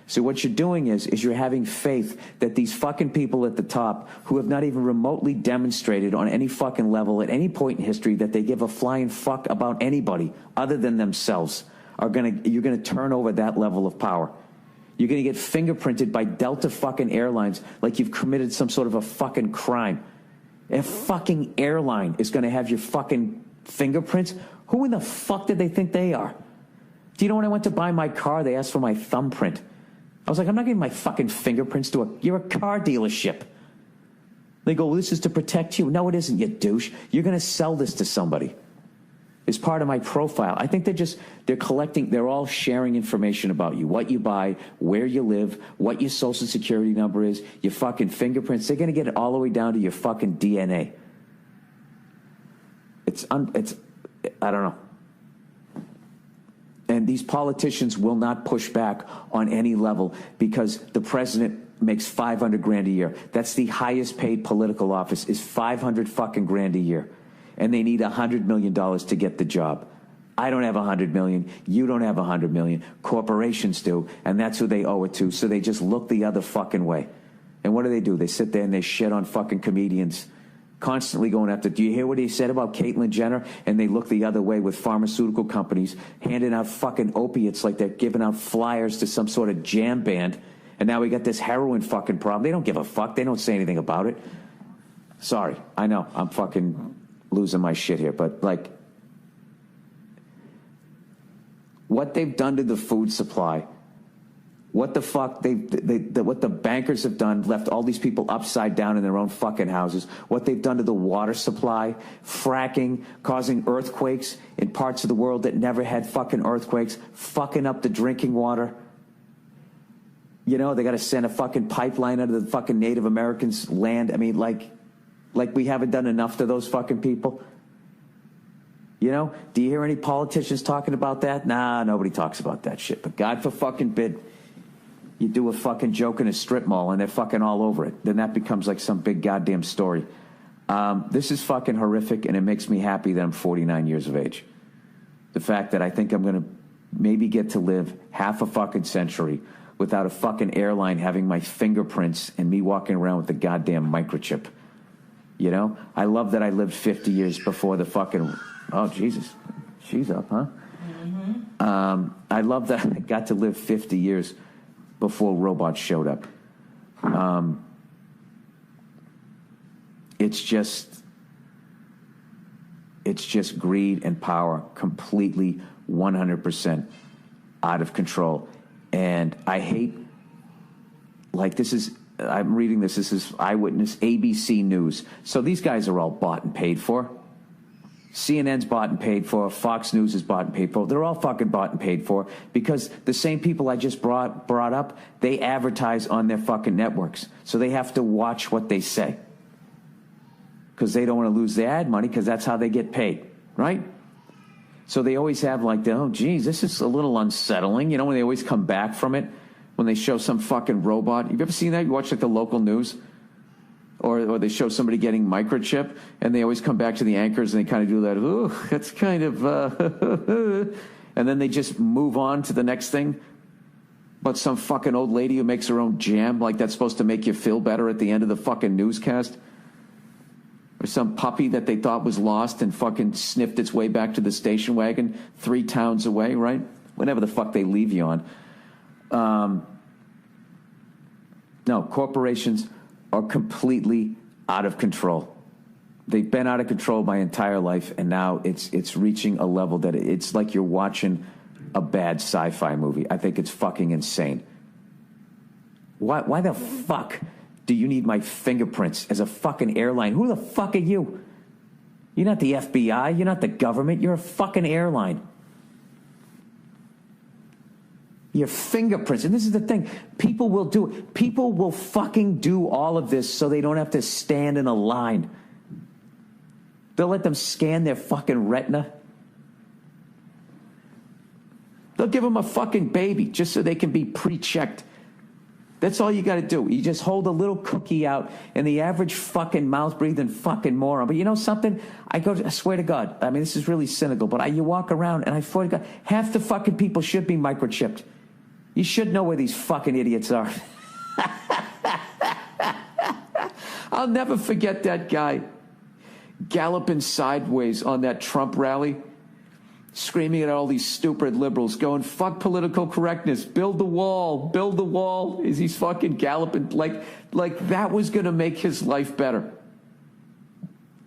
So what you're doing is you're having faith that these fucking people at the top, who have not even remotely demonstrated on any fucking level at any point in history that they give a flying fuck about anybody other than themselves, you're gonna turn over that level of power. You're gonna get fingerprinted by Delta fucking Airlines like you've committed some sort of a fucking crime. A fucking airline is going to have your fucking fingerprints. Who in the fuck did they think they are? Do you know when I went to buy my car, they asked for my thumbprint. I was like, I'm not giving my fucking fingerprints to you're a car dealership. They go, well, this is to protect you. No, it isn't, you douche. You're going to sell this to somebody. It's part of my profile. I think they're collecting, they're all sharing information about you, what you buy, where you live, what your social security number is, your fucking fingerprints. They're going to get it all the way down to your fucking DNA. I don't know. And these politicians will not push back on any level because the president makes $500,000 a year. That's the highest paid political office, is $500 fucking grand a year. And they need $100 million to get the job. I don't have $100 million. You don't have $100 million. Corporations do, and that's who they owe it to. So they just look the other fucking way. And what do? They sit there and they shit on fucking comedians, constantly going after. Do you hear what he said about Caitlyn Jenner? And they look the other way with pharmaceutical companies handing out fucking opiates like they're giving out flyers to some sort of jam band. And now we got this heroin fucking problem. They don't give a fuck. They don't say anything about it. Sorry, I know I'm fucking losing my shit here, but like what they've done to the food supply, what the fuck what the bankers have done, left all these people upside down in their own fucking houses, what they've done to the water supply, fracking, causing earthquakes in parts of the world that never had fucking earthquakes, fucking up the drinking water. You know, they got to send a fucking pipeline under the fucking Native Americans' land. I mean, like we haven't done enough to those fucking people. You know, do you hear any politicians talking about that? Nah, nobody talks about that shit. But God for fucking bid, you do a fucking joke in a strip mall and they're fucking all over it. Then that becomes like some big goddamn story. This is fucking horrific, and it makes me happy that I'm 49 years of age. The fact that I think I'm going to maybe get to live half a fucking century without a fucking airline having my fingerprints and me walking around with the goddamn microchip. You know, I love that I lived 50 years before the fucking, oh, Jesus, she's up, huh? Mm-hmm. I love that I got to live 50 years before robots showed up. It's just greed and power, completely 100% out of control. And I hate, like, I'm reading this is Eyewitness, ABC News. So these guys are all bought and paid for. CNN's bought and paid for. Fox News is bought and paid for. They're all fucking bought and paid for because the same people I just brought up, they advertise on their fucking networks. So they have to watch what they say because they don't want to lose their ad money because that's how they get paid, right? So they always have like, oh, geez, this is a little unsettling. You know, when they always come back from it, when they show some fucking robot. You've ever seen that? You watch like the local news? Or they show somebody getting microchip, and they always come back to the anchors, and they kind of do that, ooh, that's kind of, and then they just move on to the next thing. But some fucking old lady who makes her own jam, like that's supposed to make you feel better at the end of the fucking newscast. Or some puppy that they thought was lost and fucking sniffed its way back to the station wagon 3 towns away, right? Whenever the fuck they leave you on. No, corporations are completely out of control. They've been out of control my entire life, and now it's reaching a level that it's like you're watching a bad sci-fi movie. I think it's fucking insane. Why the fuck do you need my fingerprints as a fucking airline? Who the fuck are you? You're not the FBI. You're not the government. You're a fucking airline. Your fingerprints. And this is the thing. People will do it. People will fucking do all of this so they don't have to stand in a line. They'll let them scan their fucking retina. They'll give them a fucking baby just so they can be pre-checked. That's all you got to do. You just hold a little cookie out, and the average fucking mouth-breathing fucking moron. But you know something? I swear to God, I mean, this is really cynical, but you walk around, and I swear to God, half the fucking people should be microchipped. You should know where these fucking idiots are. I'll never forget that guy galloping sideways on that Trump rally, screaming at all these stupid liberals, going, fuck political correctness, build the wall, as he's fucking galloping, like that was going to make his life better.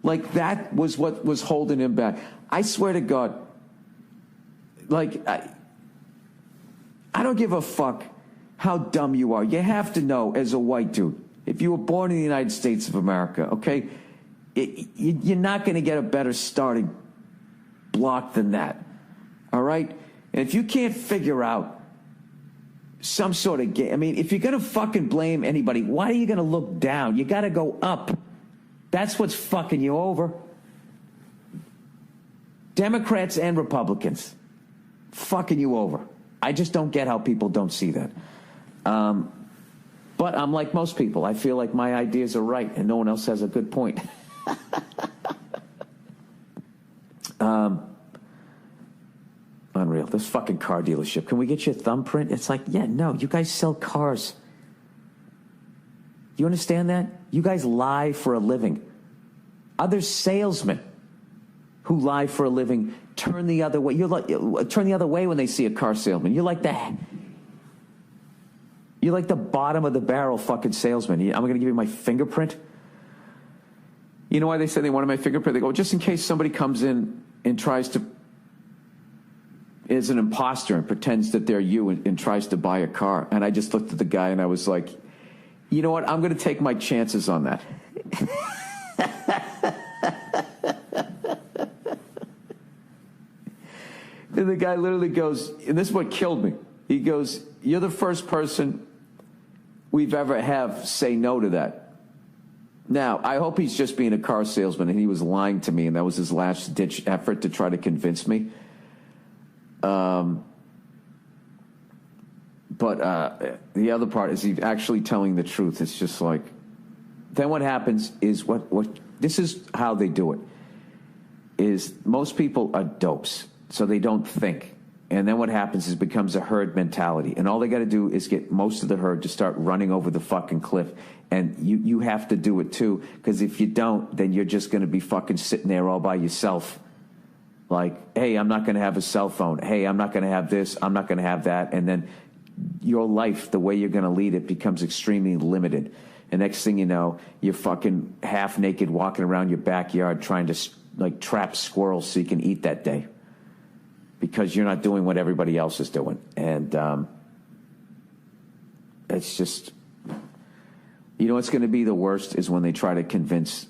Like, that was what was holding him back. I swear to God, like, I don't give a fuck how dumb you are. You have to know, as a white dude, if you were born in the United States of America, okay, you're not going to get a better starting block than that. All right? And if you can't figure out some sort of game, I mean, if you're going to fucking blame anybody, why are you going to look down? You got to go up. That's what's fucking you over. Democrats and Republicans fucking you over. I just don't get how people don't see that. But I'm like most people. I feel like my ideas are right and no one else has a good point. Unreal. This fucking car dealership. Can we get your thumbprint? It's like, yeah, no, you guys sell cars. You understand that? You guys lie for a living. Other salesmen who lie for a living turn the other way. Turn the other way when they see a car salesman. You're like the bottom of the barrel fucking salesman. I'm going to give you my fingerprint. You know why they say they wanted my fingerprint? They go, just in case somebody comes in and is an imposter and pretends that they're you and tries to buy a car. And I just looked at the guy and I was like, you know what? I'm going to take my chances on that. And the guy literally goes, and this is what killed me. He goes, you're the first person we've ever have say no to that. Now, I hope he's just being a car salesman and he was lying to me and that was his last-ditch effort to try to convince me. But the other part is he's actually telling the truth. It's just like, then what happens is what this is how they do it, is most people are dopes, so they don't think. And then what happens is it becomes a herd mentality. And all they got to do is get most of the herd to start running over the fucking cliff. And you have to do it too, because if you don't, then you're just going to be fucking sitting there all by yourself. Like, hey, I'm not going to have a cell phone. Hey, I'm not going to have this. I'm not going to have that. And then your life, the way you're going to lead it, becomes extremely limited. And next thing you know, you're fucking half naked walking around your backyard trying to like trap squirrels so you can eat that day. Because you're not doing what everybody else is doing. And it's just, you know what's going to be the worst is when they try to convince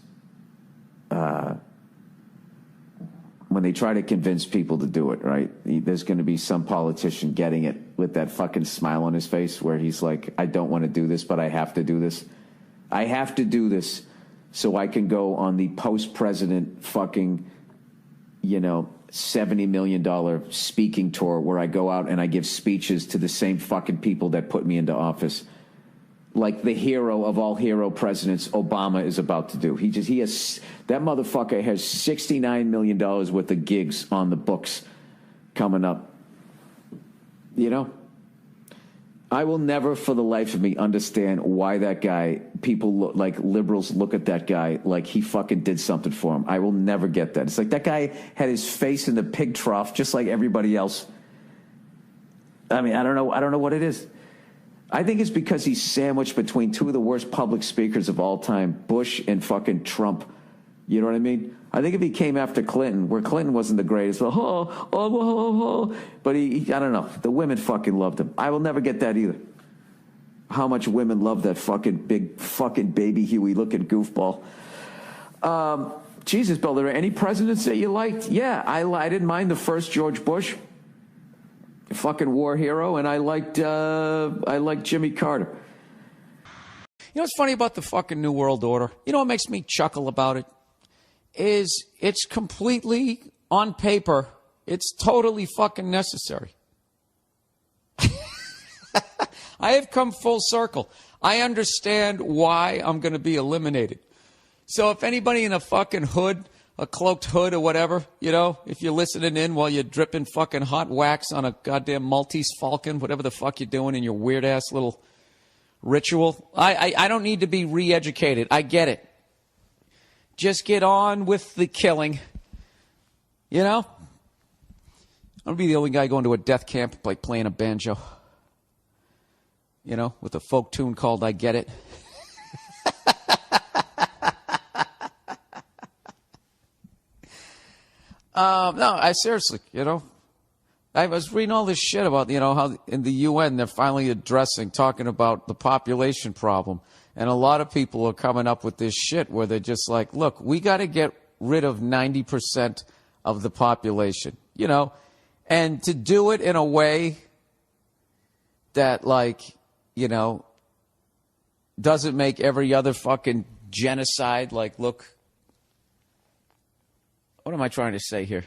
people to do it, right? There's going to be some politician getting it with that fucking smile on his face where he's like, I don't want to do this, but I have to do this. I have to do this so I can go on the post-president fucking, $70 million speaking tour where I go out and I give speeches to the same fucking people that put me into office. Like the hero of all hero presidents, Obama is about to do. That motherfucker has $69 million worth of gigs on the books coming up. I will never for the life of me understand why that guy, liberals look at that guy like he fucking did something for him. I will never get that. It's like that guy had his face in the pig trough just like everybody else. I mean, I don't know what it is. I think it's because he's sandwiched between two of the worst public speakers of all time, Bush and fucking Trump. You know what I mean? I think if he came after Clinton, where Clinton wasn't the greatest, but I don't know. The women fucking loved him. I will never get that either. How much women love that fucking big fucking baby Huey looking goofball. Jesus, Bill, there are any presidents that you liked? Yeah, I didn't mind the first George Bush. Fucking war hero, and I liked Jimmy Carter. You know what's funny about the fucking New World Order? You know what makes me chuckle about it? Is it's completely, on paper, it's totally fucking necessary. I have come full circle. I understand why I'm going to be eliminated. So if anybody in a fucking hood, a cloaked hood or whatever, if you're listening in while you're dripping fucking hot wax on a goddamn Maltese Falcon, whatever the fuck you're doing in your weird-ass little ritual, I don't need to be re-educated. I get it. Just get on with the killing. I'm going to be the only guy going to a death camp by playing a banjo. With a folk tune called I Get It. No, I seriously, I was reading all this shit about, how in the UN they're finally talking about the population problem. And a lot of people are coming up with this shit where they're just like, look, we got to get rid of 90% of the population, and to do it in a way that, like, doesn't make every other fucking genocide, like, look, what am I trying to say here?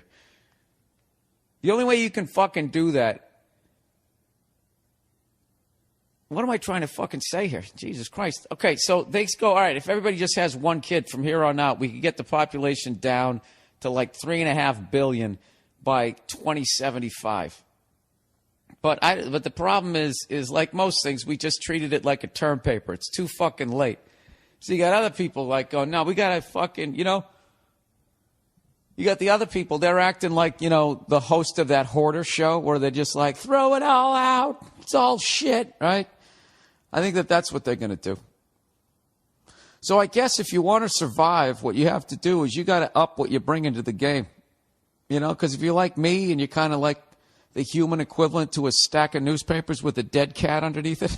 The only way you can fucking do that. What am I trying to fucking say here? Jesus Christ. Okay, so they go, all right, if everybody just has one kid from here on out, we can get the population down to like 3.5 billion by 2075. But the problem is like most things, we just treated it like a term paper. It's too fucking late. So you got other people like going, no, we got to fucking, you got the other people, they're acting like, the host of that Hoarder show where they're just like, throw it all out. It's all shit, right? I think that's what they're going to do. So I guess if you want to survive, what you have to do is you got to up what you bring into the game. Because if you're like me and you're kind of like the human equivalent to a stack of newspapers with a dead cat underneath it,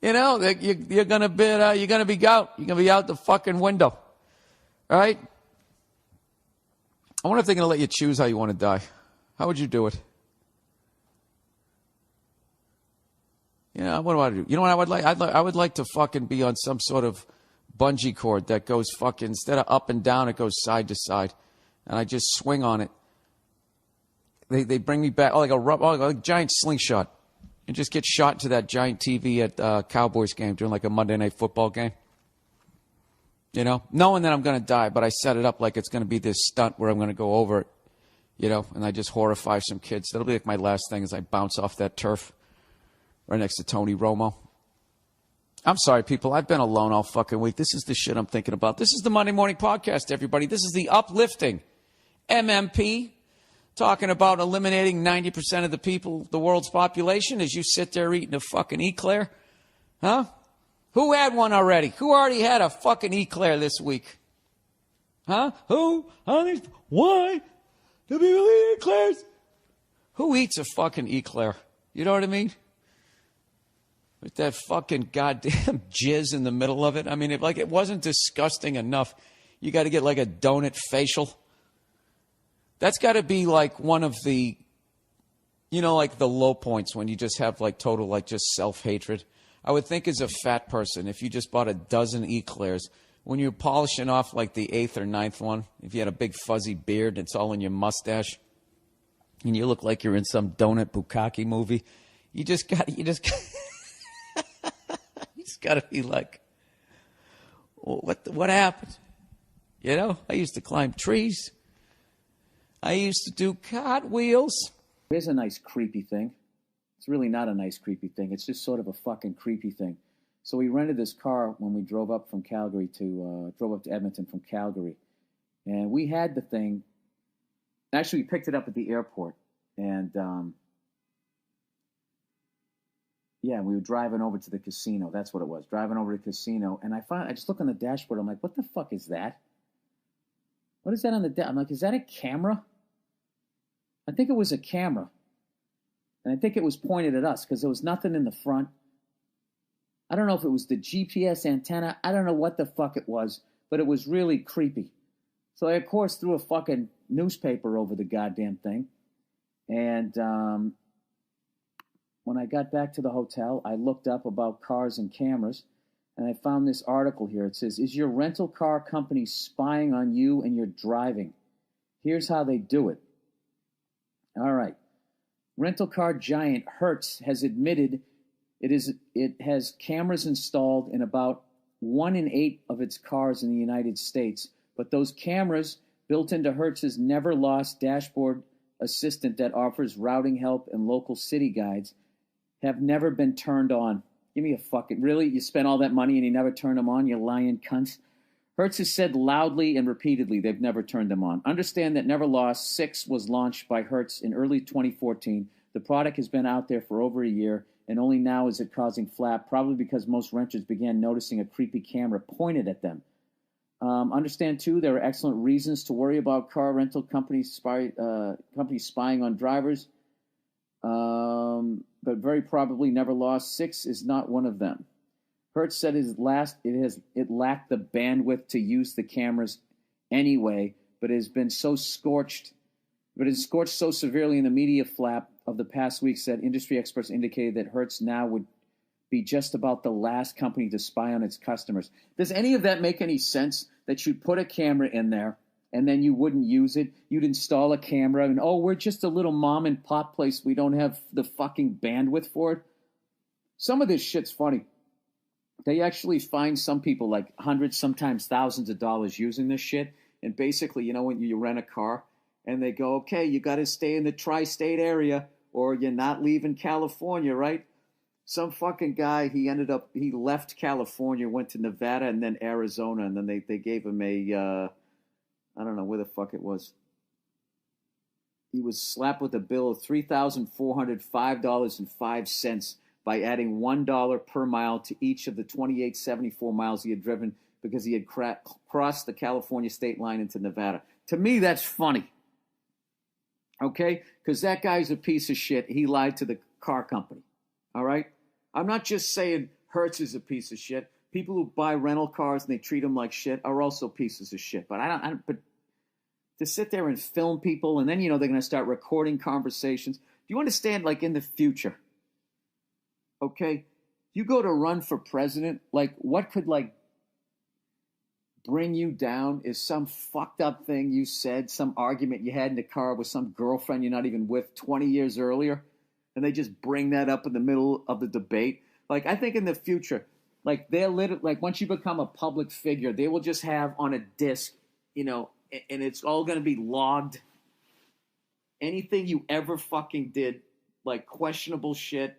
you're gonna be out. You're gonna be out the fucking window, all right? I wonder if they're gonna let you choose how you want to die. How would you do it? What do I do? You know what I would like? I would like to fucking be on some sort of bungee cord that goes fucking, instead of up and down, it goes side to side, and I just swing on it. They bring me back like a giant slingshot. And just get shot into that giant TV at Cowboys game during like a Monday Night Football game. Knowing that I'm going to die, but I set it up like it's going to be this stunt where I'm going to go over it, and I just horrify some kids. That'll be like my last thing as I bounce off that turf right next to Tony Romo. I'm sorry, people. I've been alone all fucking week. This is the shit I'm thinking about. This is the Monday Morning Podcast, everybody. This is the uplifting MMP. Talking about eliminating 90% of the people, the world's population, as you sit there eating a fucking eclair. Huh? Who had one already? Who already had a fucking eclair this week? Huh? Who? Why do people eat eclairs? Who eats a fucking eclair? You know what I mean? With that fucking goddamn jizz in the middle of it. I mean, it wasn't disgusting enough. You got to get like a donut facial. That's got to be like one of the, like the low points when you just have like total, like just self-hatred. I would think as a fat person, if you just bought a dozen eclairs, when you're polishing off like the 8th or 9th one, if you had a big fuzzy beard, it's all in your mustache, and you look like you're in some donut bukkake movie, you just got to be like, what happened? I used to climb trees. I used to do cartwheels. Here's a nice creepy thing. It's really not a nice creepy thing. It's just sort of a fucking creepy thing. So we rented this car when we drove up to Edmonton from Calgary. And we had the thing. Actually, we picked it up at the airport. And, we were driving over to the casino. That's what it was. Driving over to the casino. And I just look on the dashboard. I'm like, what the fuck is that? What is that on the dash? I'm like, is that a camera? I think it was a camera. And I think it was pointed at us because there was nothing in the front. I don't know if it was the GPS antenna. I don't know what the fuck it was, but it was really creepy. So I, of course, threw a fucking newspaper over the goddamn thing. And when I got back to the hotel, I looked up about cars and cameras. And I found this article here. It says, is your rental car company spying on you and your driving? Here's how they do it. All right. Rental car giant Hertz has admitted it has cameras installed in about 1 in 8 of its cars in the United States. But those cameras built into Hertz's never-lost dashboard assistant that offers routing help and local city guides have never been turned on. Give me a fucking... Really? You spent all that money and you never turned them on, you lying cunts? Hertz has said loudly and repeatedly they've never turned them on. Understand that Neverlost 6 was launched by Hertz in early 2014. The product has been out there for over a year, and only now is it causing flap, probably because most renters began noticing a creepy camera pointed at them. Understand, too, there are excellent reasons to worry about car rental companies spying on drivers, but very probably never lost. 6 is not one of them. Hertz said it lacked the bandwidth to use the cameras anyway, but it is scorched so severely in the media flap of the past weeks that industry experts indicated that Hertz now would be just about the last company to spy on its customers. Does any of that make any sense? That you'd put a camera in there and then you wouldn't use it? You'd install a camera and, we're just a little mom and pop place. We don't have the fucking bandwidth for it. Some of this shit's funny. They actually find some people like hundreds, sometimes thousands of dollars using this shit. And basically, when you rent a car and they go, okay, you got to stay in the tri-state area or you're not leaving California, right? Some fucking guy, he left California, went to Nevada and then Arizona, and then they gave him I don't know where the fuck it was. He was slapped with a bill of $3,405.05 by adding $1 per mile to each of the 2874 miles he had driven because he had crossed the California state line into Nevada. To me, that's funny. Okay? Because that guy's a piece of shit. He lied to the car company. All right? I'm not just saying Hertz is a piece of shit. People who buy rental cars and they treat them like shit are also pieces of shit. But but to sit there and film people and then, they're going to start recording conversations. Do you understand, like, in the future, okay, you go to run for president, like, what could, like, bring you down is some fucked up thing you said, some argument you had in the car with some girlfriend you're not even with 20 years earlier. And they just bring that up in the middle of the debate. Like, I think in the future, like, once you become a public figure, they will just have on a disc, and it's all going to be logged. Anything you ever fucking did, like questionable shit,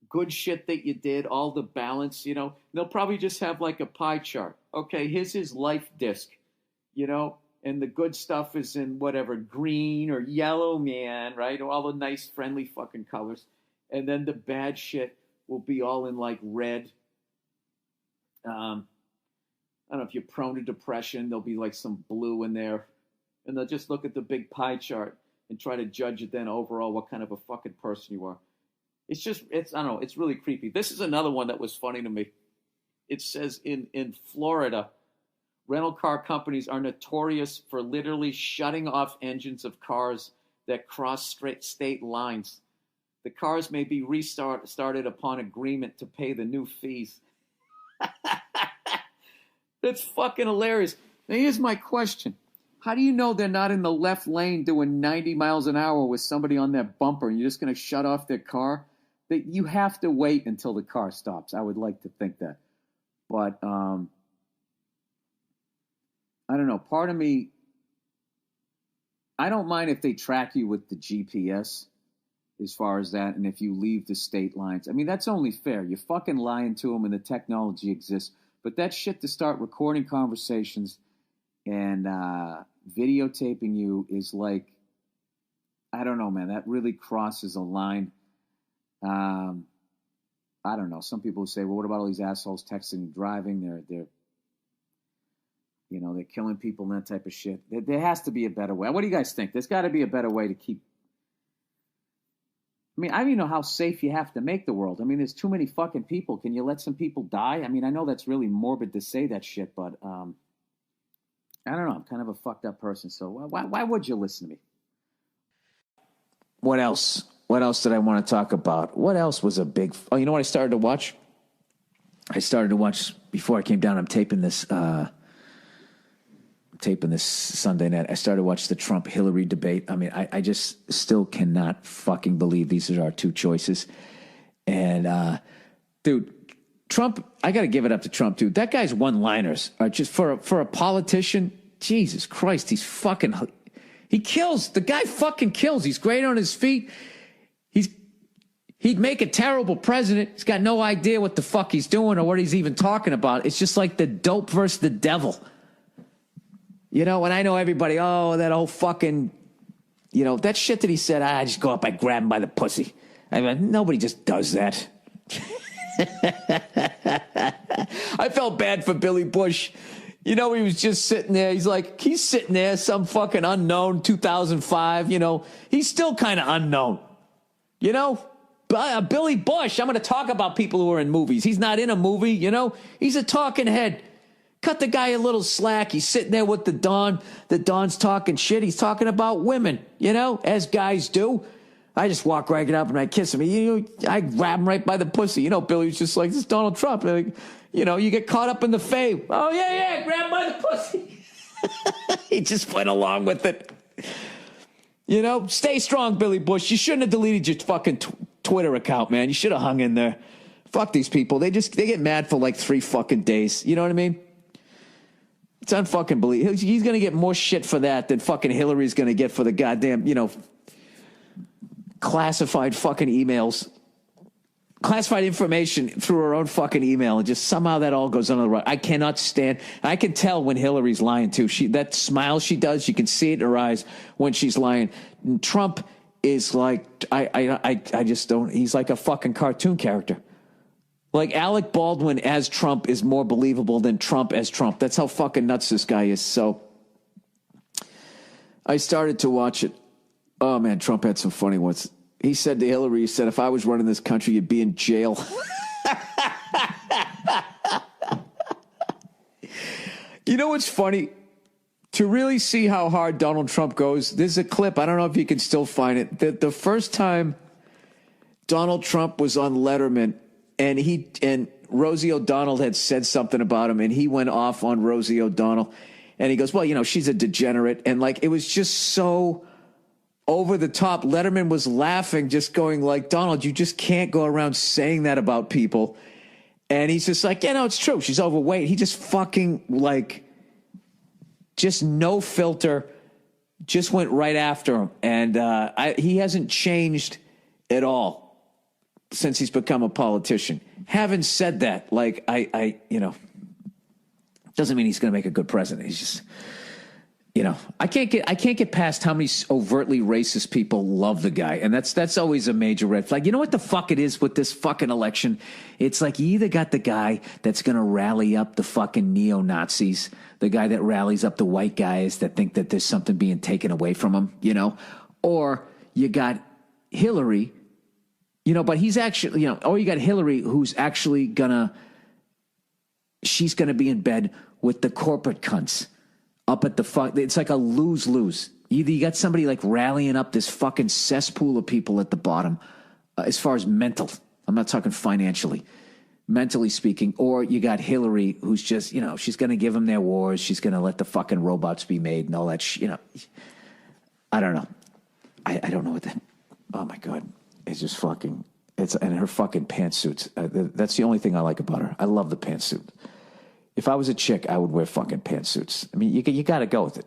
good shit that you did, all the balance, they'll probably just have like a pie chart. Okay, here's his life disc, and the good stuff is in whatever, green or yellow, man, right? All the nice, friendly fucking colors. And then the bad shit will be all in like red. I don't know if you're prone to depression, there'll be like some blue in there. And they'll just look at the big pie chart and try to judge it then overall what kind of a fucking person you are. I don't know, it's really creepy. This is another one that was funny to me. It says in Florida, rental car companies are notorious for literally shutting off engines of cars that cross state lines. The cars may be restarted upon agreement to pay the new fees. That's fucking hilarious. Now, here's my question. How do you know they're not in the left lane doing 90 miles an hour with somebody on that bumper and you're just going to shut off their car? You have to wait until the car stops. I would like to think that. But, I don't know. Part of me, I don't mind if they track you with the GPS as far as that, and if you leave the state lines. I mean, that's only fair. You're fucking lying to them, and the technology exists. But that shit to start recording conversations and videotaping you is like, I don't know, man. That really crosses a line. I don't know. Some people say, well, what about all these assholes texting and driving? They're killing people and that type of shit. There has to be a better way. What do you guys think? There's got to be a better way to keep... I don't even know how safe you have to make the world. I mean, there's too many fucking people. Can you let some people die? I mean, I know that's really morbid to say that shit, but I don't know. I'm kind of a fucked up person, so why would you listen to me? What else? What else did I want to talk about? What else was a big... Oh, you know what I started to watch? Before I came down. I'm taping this Sunday night. I started to watch the Trump-Hillary debate. I mean, I just still cannot fucking believe these are our two choices. And, dude, Trump, I got to give it up to Trump, dude. That guy's one-liners are just, for a politician, Jesus Christ, he kills. The guy fucking kills. He's great on his feet. He'd make a terrible president. He's got no idea what the fuck he's doing or what he's even talking about. It's just like the dope versus the devil. And I know everybody, that whole fucking, that shit that he said, I just go up, I grab him by the pussy. I mean, nobody just does that. I felt bad for Billy Bush. You know, he was just sitting there. He's sitting there, some fucking unknown, 2005, you know. He's still kind of unknown. You know? Billy Bush, I'm going to talk about people who are in movies. He's not in a movie, you know? He's a talking head. Cut the guy a little slack. He's sitting there with the Don. The Don's talking shit. He's talking about women, you know, as guys do. I just walk right up and I kiss him. I grab him right by the pussy. You know, Billy's just like, this is Donald Trump. Like, you know, you get caught up in the fame. Oh, yeah, grab by the pussy. He just went along with it. You know, stay strong, Billy Bush. You shouldn't have deleted your fucking Twitter account, man. You should have hung in there. Fuck these people. They get mad for like 3 fucking days. You know what I mean? It's unfucking believable. He's going to get more shit for that than fucking Hillary's going to get for the goddamn, you know, classified fucking emails. Classified information through her own fucking email, and just somehow that all goes under the rug. I cannot stand. I can tell when Hillary's lying too. That smile she does, you can see it in her eyes when she's lying. And Trump is like, I just don't. He's like a fucking cartoon character. Like Alec Baldwin as Trump is more believable than Trump as Trump. That's how fucking nuts this guy is. So I started to watch it. Oh man, Trump had some funny ones. He said to Hillary, he said, if I was running this country, you'd be in jail. You know what's funny? To really see how hard Donald Trump goes, there's a clip. I don't know if you can still find it. The first time Donald Trump was on Letterman, and Rosie O'Donnell had said something about him, and he went off on Rosie O'Donnell, and he goes, well, you know, she's a degenerate. And like, it was just so over the top. Letterman was laughing, just going like, Donald, you just can't go around saying that about people. And he's just like, yeah, no, it's true. She's overweight. He just fucking like, just no filter, just went right after him. And he hasn't changed at all since he's become a politician. Having said that, like, I you know, doesn't mean he's going to make a good president. He's just, you know, I can't get past how many overtly racist people love the guy. And that's always a major red flag. You know what the fuck it is with this fucking election? It's like you either got the guy that's going to rally up the fucking neo-Nazis, the guy that rallies up the white guys that think that there's something being taken away from them, you know, or you got Hillary, you know, but he's actually, you know, or you got Hillary who's actually she's going to be in bed with the corporate cunts up at the fuck. It's like a lose-lose. Either you got somebody like rallying up this fucking cesspool of people at the bottom, as far as mental, I'm not talking financially, mentally speaking, or you got Hillary who's just, you know, she's going to give them their wars. She's going to let the fucking robots be made and all that you know, I don't know. I don't know what that, oh my God. It's just fucking, and her fucking pantsuits. That's the only thing I like about her. I love the pantsuit. If I was a chick, I would wear fucking pantsuits. I mean, you got to go with it.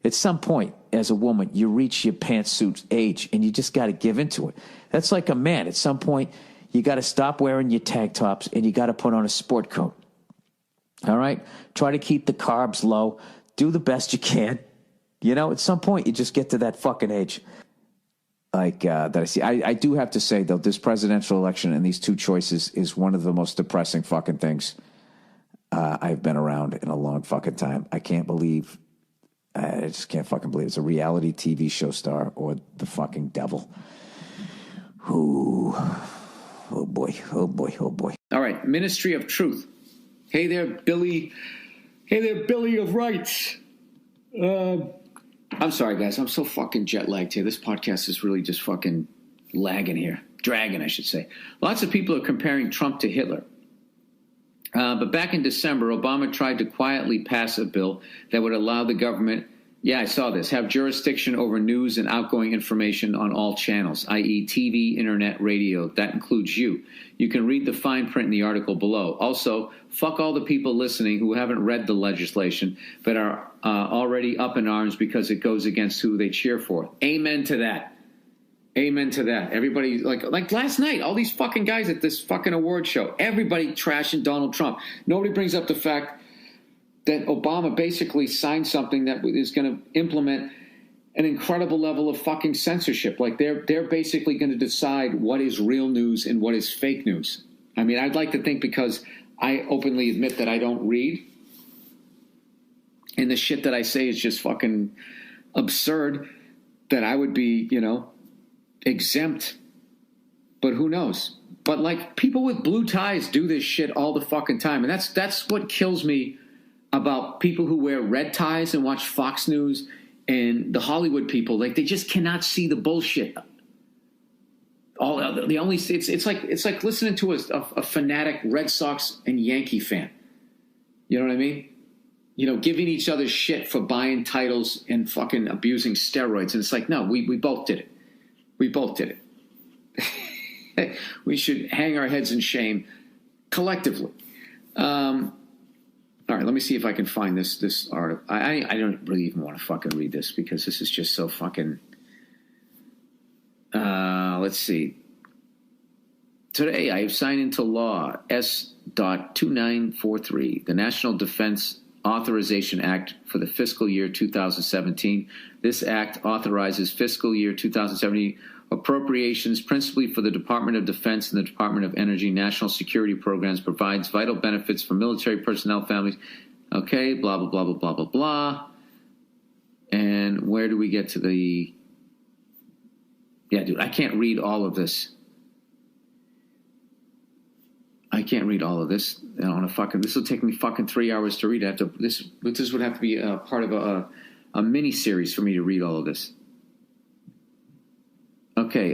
At some point, as a woman, you reach your pantsuit age, and you just got to give into it. That's like a man. At some point, you got to stop wearing your tank tops, and you got to put on a sport coat. All right? Try to keep the carbs low. Do the best you can. You know, at some point, you just get to that fucking age. Like that I see. I do have to say, though, this presidential election and these two choices is one of the most depressing fucking things I've been around in a long fucking time. I can't believe, I just can't fucking believe it's a reality TV show star or the fucking devil. Ooh. Oh boy, oh boy, oh boy. All right, Ministry of Truth. Hey there, Billy. Hey there, Billy of Rights. I'm sorry, guys. I'm so fucking jet-lagged here. This podcast is really just fucking lagging here. Dragging, I should say. Lots of people are comparing Trump to Hitler. But back in December, Obama tried to quietly pass a bill that would allow the government, yeah, I saw this, have jurisdiction over news and outgoing information on all channels, i.e. TV, internet, radio. That includes you. You can read the fine print in the article below. Also, fuck all the people listening who haven't read the legislation but are already up in arms because it goes against who they cheer for. Amen to that. Amen to that. Everybody, like last night, all these fucking guys at this fucking award show, everybody trashing Donald Trump. Nobody brings up the fact that Obama basically signed something that is going to implement an incredible level of fucking censorship. Like they're basically going to decide what is real news and what is fake news. I mean, I'd like to think, because I openly admit that I don't read, and the shit that I say is just fucking absurd, that I would be, exempt. But who knows? But like, people with blue ties do this shit all the fucking time. And that's what kills me about people who wear red ties and watch Fox News and the Hollywood people. Like, they just cannot see the bullshit. It's like listening to a fanatic Red Sox and Yankee fan. You know what I mean? Giving each other shit for buying titles and fucking abusing steroids. And it's like, no, we both did it. We both did it. We should hang our heads in shame collectively. All right, let me see if I can find this article. I don't really even want to fucking read this because this is just so fucking... let's see. Today, I have signed into law S.2943, the National Defense Authorization Act for the fiscal year 2017. This act authorizes fiscal year 2017 appropriations principally for the Department of Defense and the Department of Energy national security programs, provides vital benefits for military personnel families. Okay, blah, blah, blah, blah, blah, blah, blah. And where do we get to the... Yeah, dude, I can't read all of this. I can't read all of this on a fucking... This will take me fucking 3 hours to read. This would have to be a part of a mini series for me to read all of this. Okay,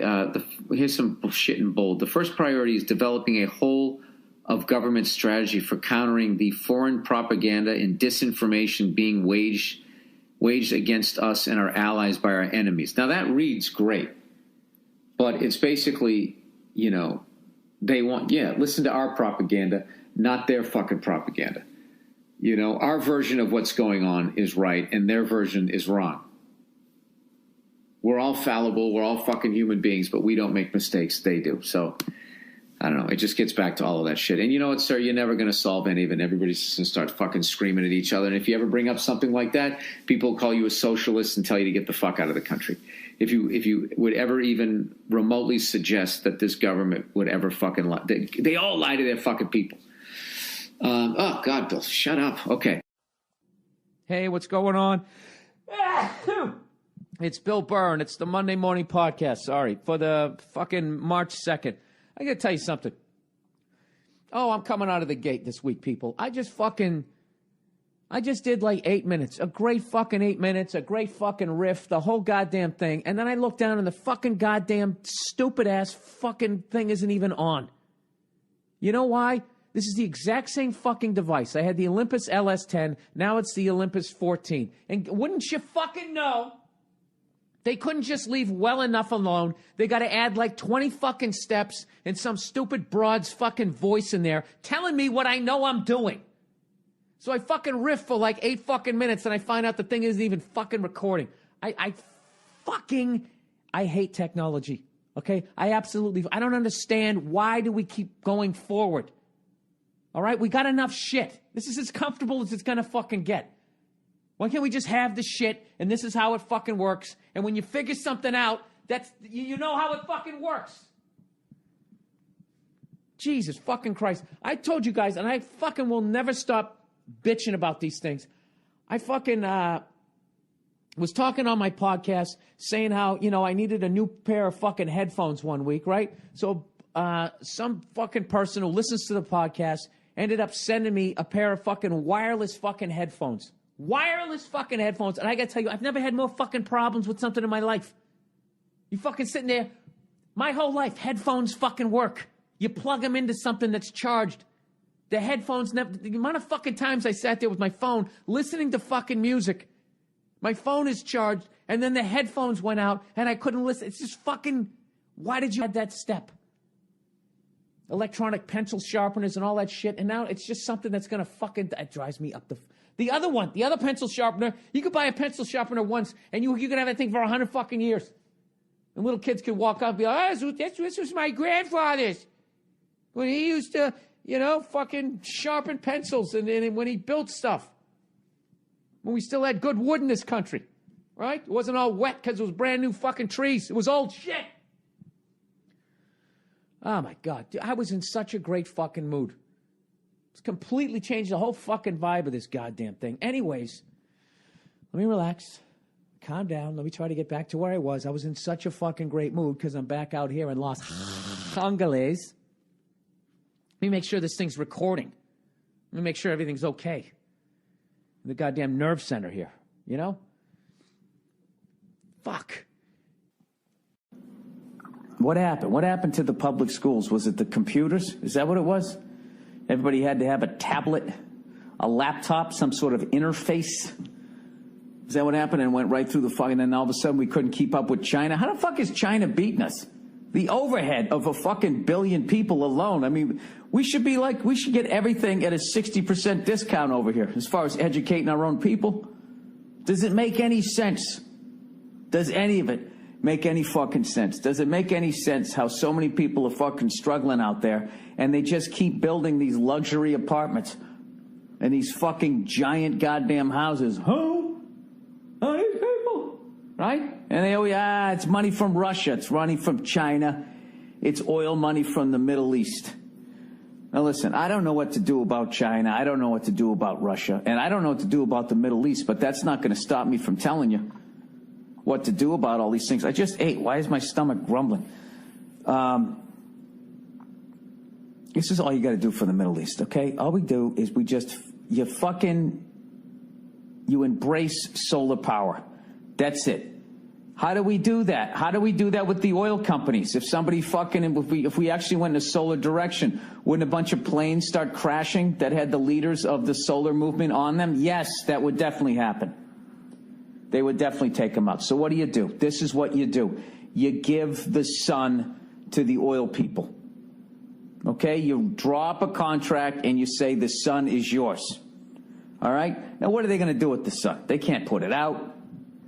here's some shit in bold. The first priority is developing a whole of government strategy for countering the foreign propaganda and disinformation being waged against us and our allies by our enemies. Now, that reads great, but it's basically, they want, listen to our propaganda, not their fucking propaganda. Our version of what's going on is right, and their version is wrong. We're all fallible. We're all fucking human beings, but we don't make mistakes. They do. So, I don't know. It just gets back to all of that shit. And you know what, sir? You're never going to solve any of it. Everybody's just going to start fucking screaming at each other. And if you ever bring up something like that, people will call you a socialist and tell you to get the fuck out of the country. If you would ever even remotely suggest that this government would ever fucking lie. They all lie to their fucking people. Oh, God, Bill, shut up. Okay. Hey, what's going on? It's Bill Burr, and it's the Monday Morning Podcast. Sorry, for the fucking March 2nd. I got to tell you something. Oh, I'm coming out of the gate this week, people. I just did like 8 minutes. A great fucking 8 minutes, a great fucking riff, the whole goddamn thing. And then I look down and the fucking goddamn stupid-ass fucking thing isn't even on. You know why? This is the exact same fucking device. I had the Olympus LS10. Now it's the Olympus 14. And wouldn't you fucking know... They couldn't just leave well enough alone. They got to add like 20 fucking steps and some stupid broad's fucking voice in there telling me what I know I'm doing. So I fucking riff for like 8 fucking minutes and I find out the thing isn't even fucking recording. I hate technology. Okay? I don't understand why do we keep going forward. All right? We got enough shit. This is as comfortable as it's going to fucking get. Why can't we just have the shit, and this is how it fucking works, and when you figure something out, you know how it fucking works. Jesus fucking Christ. I told you guys, and I fucking will never stop bitching about these things. I fucking was talking on my podcast, saying how, I needed a new pair of fucking headphones one week, right? So some fucking person who listens to the podcast ended up sending me a pair of fucking wireless fucking headphones. Wireless fucking headphones. And I gotta tell you, I've never had more fucking problems with something in my life. You fucking sitting there, my whole life, headphones fucking work. You plug them into something that's charged. The headphones never, the amount of fucking times I sat there with my phone listening to fucking music. My phone is charged, and then the headphones went out, and I couldn't listen. It's just fucking, why did you add that step? Electronic pencil sharpeners and all that shit, and now it's just something that's gonna fucking, that drives me up the other one, the other pencil sharpener, you could buy a pencil sharpener once, and you could have that thing for 100 fucking years. And little kids could walk up and be like, this was my grandfather's. When he used to, fucking sharpen pencils and when he built stuff. When we still had good wood in this country, right? It wasn't all wet because it was brand new fucking trees. It was old shit. Oh, my God. Dude, I was in such a great fucking mood. It's completely changed the whole fucking vibe of this goddamn thing. Anyways, Let me relax. Calm down. Let me try to get back to where I was. I was in such a fucking great mood because I'm back out here in Los Angeles. Let me make sure this thing's recording. Let me make sure everything's okay. The goddamn nerve center here, you know? Fuck. What happened? What happened to the public schools? Was it the computers? Is that what it was? Everybody had to have a tablet, a laptop, some sort of interface. Is that what happened? And went right through the fucking, and then all of a sudden we couldn't keep up with China? How the fuck is China beating us? The overhead of a fucking billion people alone. I mean, we should get everything at a 60% discount over here as far as educating our own people. Does it make any sense? Does any of it make any fucking sense? Does it make any sense how so many people are fucking struggling out there and they just keep building these luxury apartments and these fucking giant goddamn houses? These people, right? And they always, it's money from Russia, it's money from China, it's oil money from the Middle East. Now listen, I don't know what to do about China, I don't know what to do about Russia, and I don't know what to do about the Middle East, but that's not going to stop me from telling you what to do about all these things. I just ate. Why is my stomach grumbling? This is all you got to do for the Middle East, okay? All we do is you embrace solar power. That's it. How do we do that? How do we do that with the oil companies? If somebody if we actually went in a solar direction, wouldn't a bunch of planes start crashing that had the leaders of the solar movement on them? Yes, that would definitely happen. They would definitely take them out. So what do? This is what you do. You give the sun to the oil people. Okay? You draw up a contract and you say the sun is yours. All right? Now, what are they going to do with the sun? They can't put it out.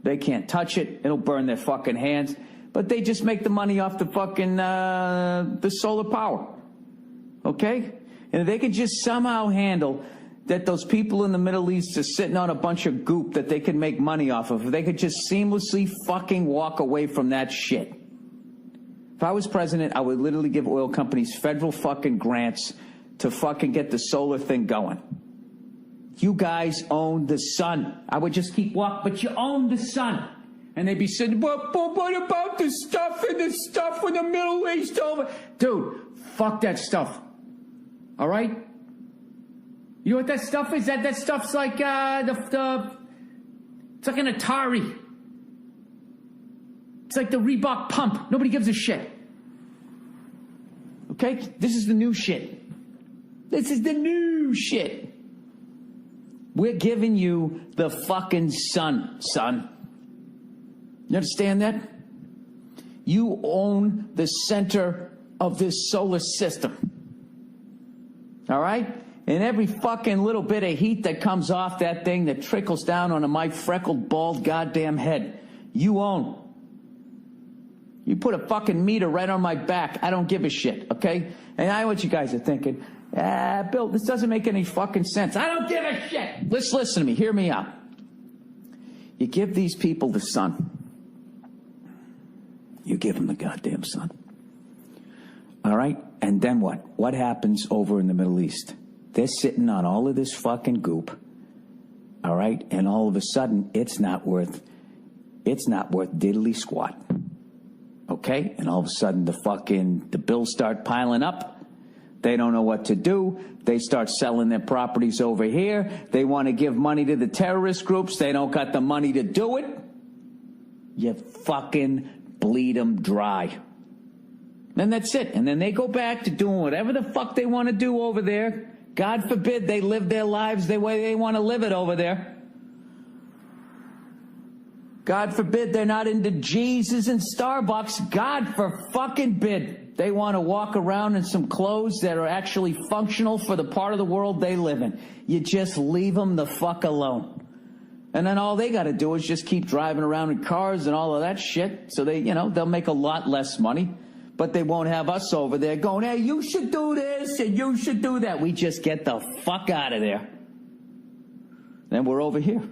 They can't touch it. It'll burn their fucking hands. But they just make the money off the fucking, the solar power. Okay? And if they could just somehow handle that those people in the Middle East are sitting on a bunch of goop that they can make money off of, if they could just seamlessly fucking walk away from that shit. If I was president, I would literally give oil companies federal fucking grants to fucking get the solar thing going. You guys own the sun. I would just keep walking, but you own the sun. And they'd be saying, but what about the stuff in the Middle East over? Dude, fuck that stuff. All right? You know what that stuff is? That stuff's like, it's like an Atari. It's like the Reebok pump. Nobody gives a shit. Okay? This is the new shit. This is the new shit. We're giving you the fucking sun, son. You understand that? You own the center of this solar system. All right? And every fucking little bit of heat that comes off that thing that trickles down onto my freckled, bald goddamn head, you own. You put a fucking meter right on my back. I don't give a shit, okay? And I know what you guys are thinking. Bill, this doesn't make any fucking sense. I don't give a shit. Listen to me. Hear me out. You give these people the sun. You give them the goddamn sun. All right? And then what? What happens over in the Middle East? They're sitting on all of this fucking goop. All right? And all of a sudden, it's not worth diddly squat. Okay? And all of a sudden, the bills start piling up. They don't know what to do. They start selling their properties over here. They want to give money to the terrorist groups. They don't got the money to do it. You fucking bleed them dry. And that's it. And then they go back to doing whatever the fuck they want to do over there. God forbid they live their lives the way they want to live it over there. God forbid they're not into Jesus and Starbucks. God for fucking bid. They want to walk around in some clothes that are actually functional for the part of the world they live in. You just leave them the fuck alone. And then all they got to do is just keep driving around in cars and all of that shit. So they'll make a lot less money. But they won't have us over there going, hey, you should do this and you should do that. We just get the fuck out of there. Then we're over here.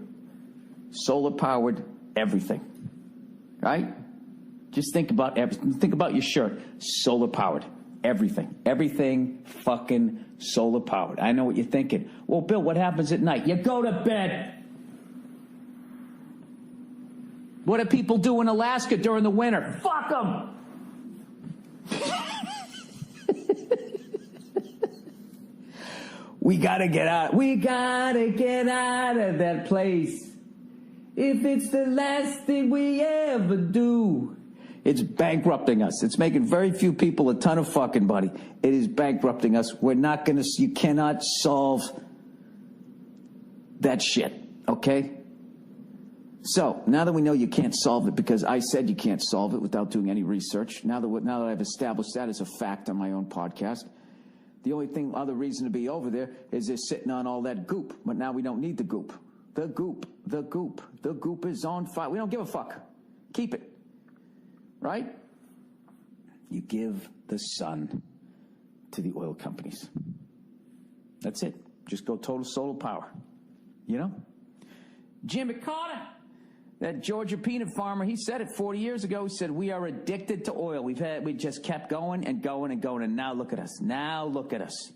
Solar-powered everything. Right? Just think about everything. Think about your shirt. Solar-powered. Everything. Everything fucking solar-powered. I know what you're thinking. Well, Bill, what happens at night? You go to bed. What do people do in Alaska during the winter? Fuck them. We gotta get out. We gotta get out of that place. If it's the last thing we ever do. It's bankrupting us. It's making very few people a ton of fucking money. It is bankrupting us. We're not gonna, you cannot solve that shit, okay? So, now that we know you can't solve it, because I said you can't solve it without doing any research, now that I've established that as a fact on my own podcast, the only other reason to be over there is they're sitting on all that goop. But now we don't need the goop. The goop is on fire. We don't give a fuck. Keep it. Right? You give the sun to the oil companies. That's it. Just go total solar power. You know? Jimmy Carter, that Georgia peanut farmer, he said it 40 years ago. He said, we are addicted to oil. We just kept going and going and going. And now look at us. Now look at us.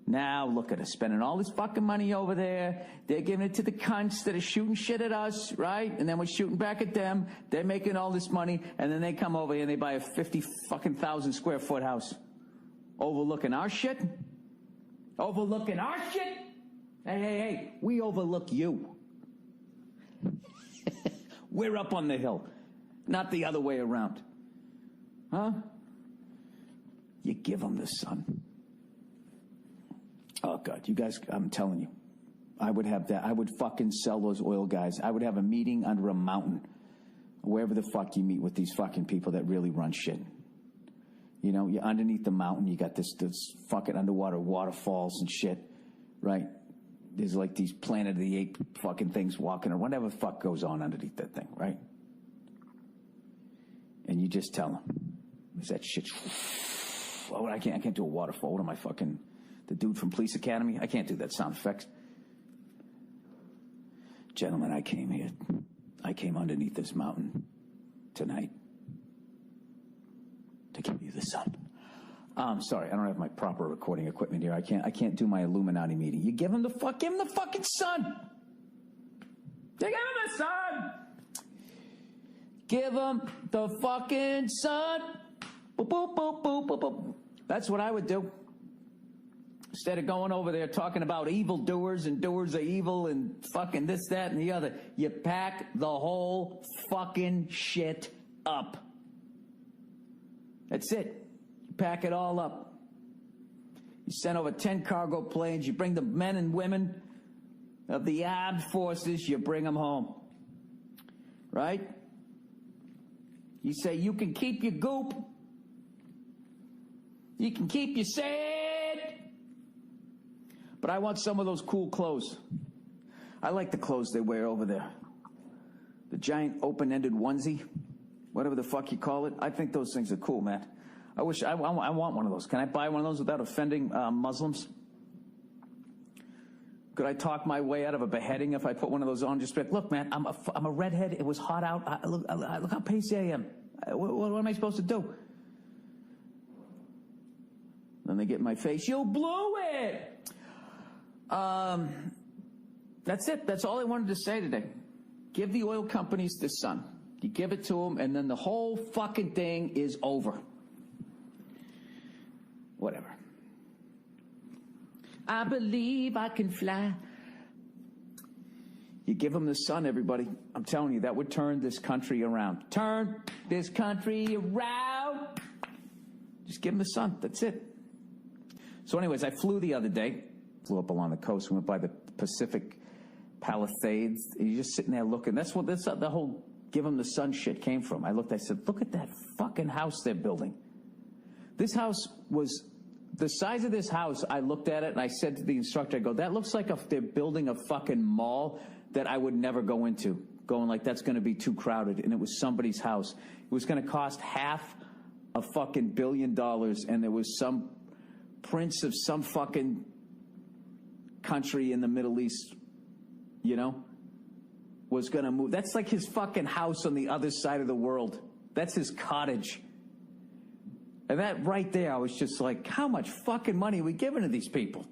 Now look at us spending all this fucking money over there. They're giving it to the cunts that are shooting shit at us, right? And then we're shooting back at them. They're making all this money. And then they come over here and they buy a 50,000 square foot house. Overlooking our shit? Overlooking our shit? Hey, we overlook you. We're up on the hill, not the other way around. Huh? You give them the sun. Oh, God, you guys, I'm telling you, I would have that. I would fucking sell those oil guys. I would have a meeting under a mountain, wherever the fuck you meet with these fucking people that really run shit. You know, you're underneath the mountain, you got this fucking underwater waterfalls and shit, right? There's like these Planet of the Apes fucking things walking or whatever the fuck goes on underneath that thing, right? And you just tell them, is that shit? Oh, I can't do a waterfall. What am I fucking, the dude from Police Academy? I can't do that sound effects. Gentlemen, I came underneath this mountain tonight to give you the sun. Sorry, I don't have my proper recording equipment here. I can't do my Illuminati meeting. You give him the fucking sun. You give him the sun. Give him the fucking sun. Boop, boop, boop, boop, boop, boop. That's what I would do. Instead of going over there talking about evildoers and doers of evil and fucking this, that, and the other, you pack the whole fucking shit up. That's it. Pack it all up. You send over 10 cargo planes. You bring the men and women of the armed forces. You bring them home. Right? You say you can keep your goop. You can keep your sand. But I want some of those cool clothes. I like the clothes they wear over there. The giant open-ended onesie. Whatever the fuck you call it. I think those things are cool, man. I want one of those. Can I buy one of those without offending Muslims? Could I talk my way out of a beheading if I put one of those on? Just be like, look, man, I'm a redhead. It was hot out. Look how pasty I am. What am I supposed to do? Then they get in my face. You blew it. That's it. That's all I wanted to say today. Give the oil companies the sun. You give it to them, and then the whole fucking thing is over. Whatever. I believe I can fly. You give them the sun, everybody. I'm telling you, that would turn this country around. Turn this country around. Just give them the sun. That's it. So anyways, I flew the other day. Flew up along the coast. We went by the Pacific Palisades. And you're just sitting there looking. That's what the whole give them the sun shit came from. I looked, I said, look at that fucking house they're building. This house was, the size of this house, I looked at it and I said to the instructor, I go, that looks like they're building a fucking mall that I would never go into. Going like, that's going to be too crowded. And it was somebody's house. It was going to cost $500 million. And there was some prince of some fucking country in the Middle East, you know, was going to move. That's like his fucking house on the other side of the world. That's his cottage. And that right there, I was just like, how much fucking money are we giving to these people?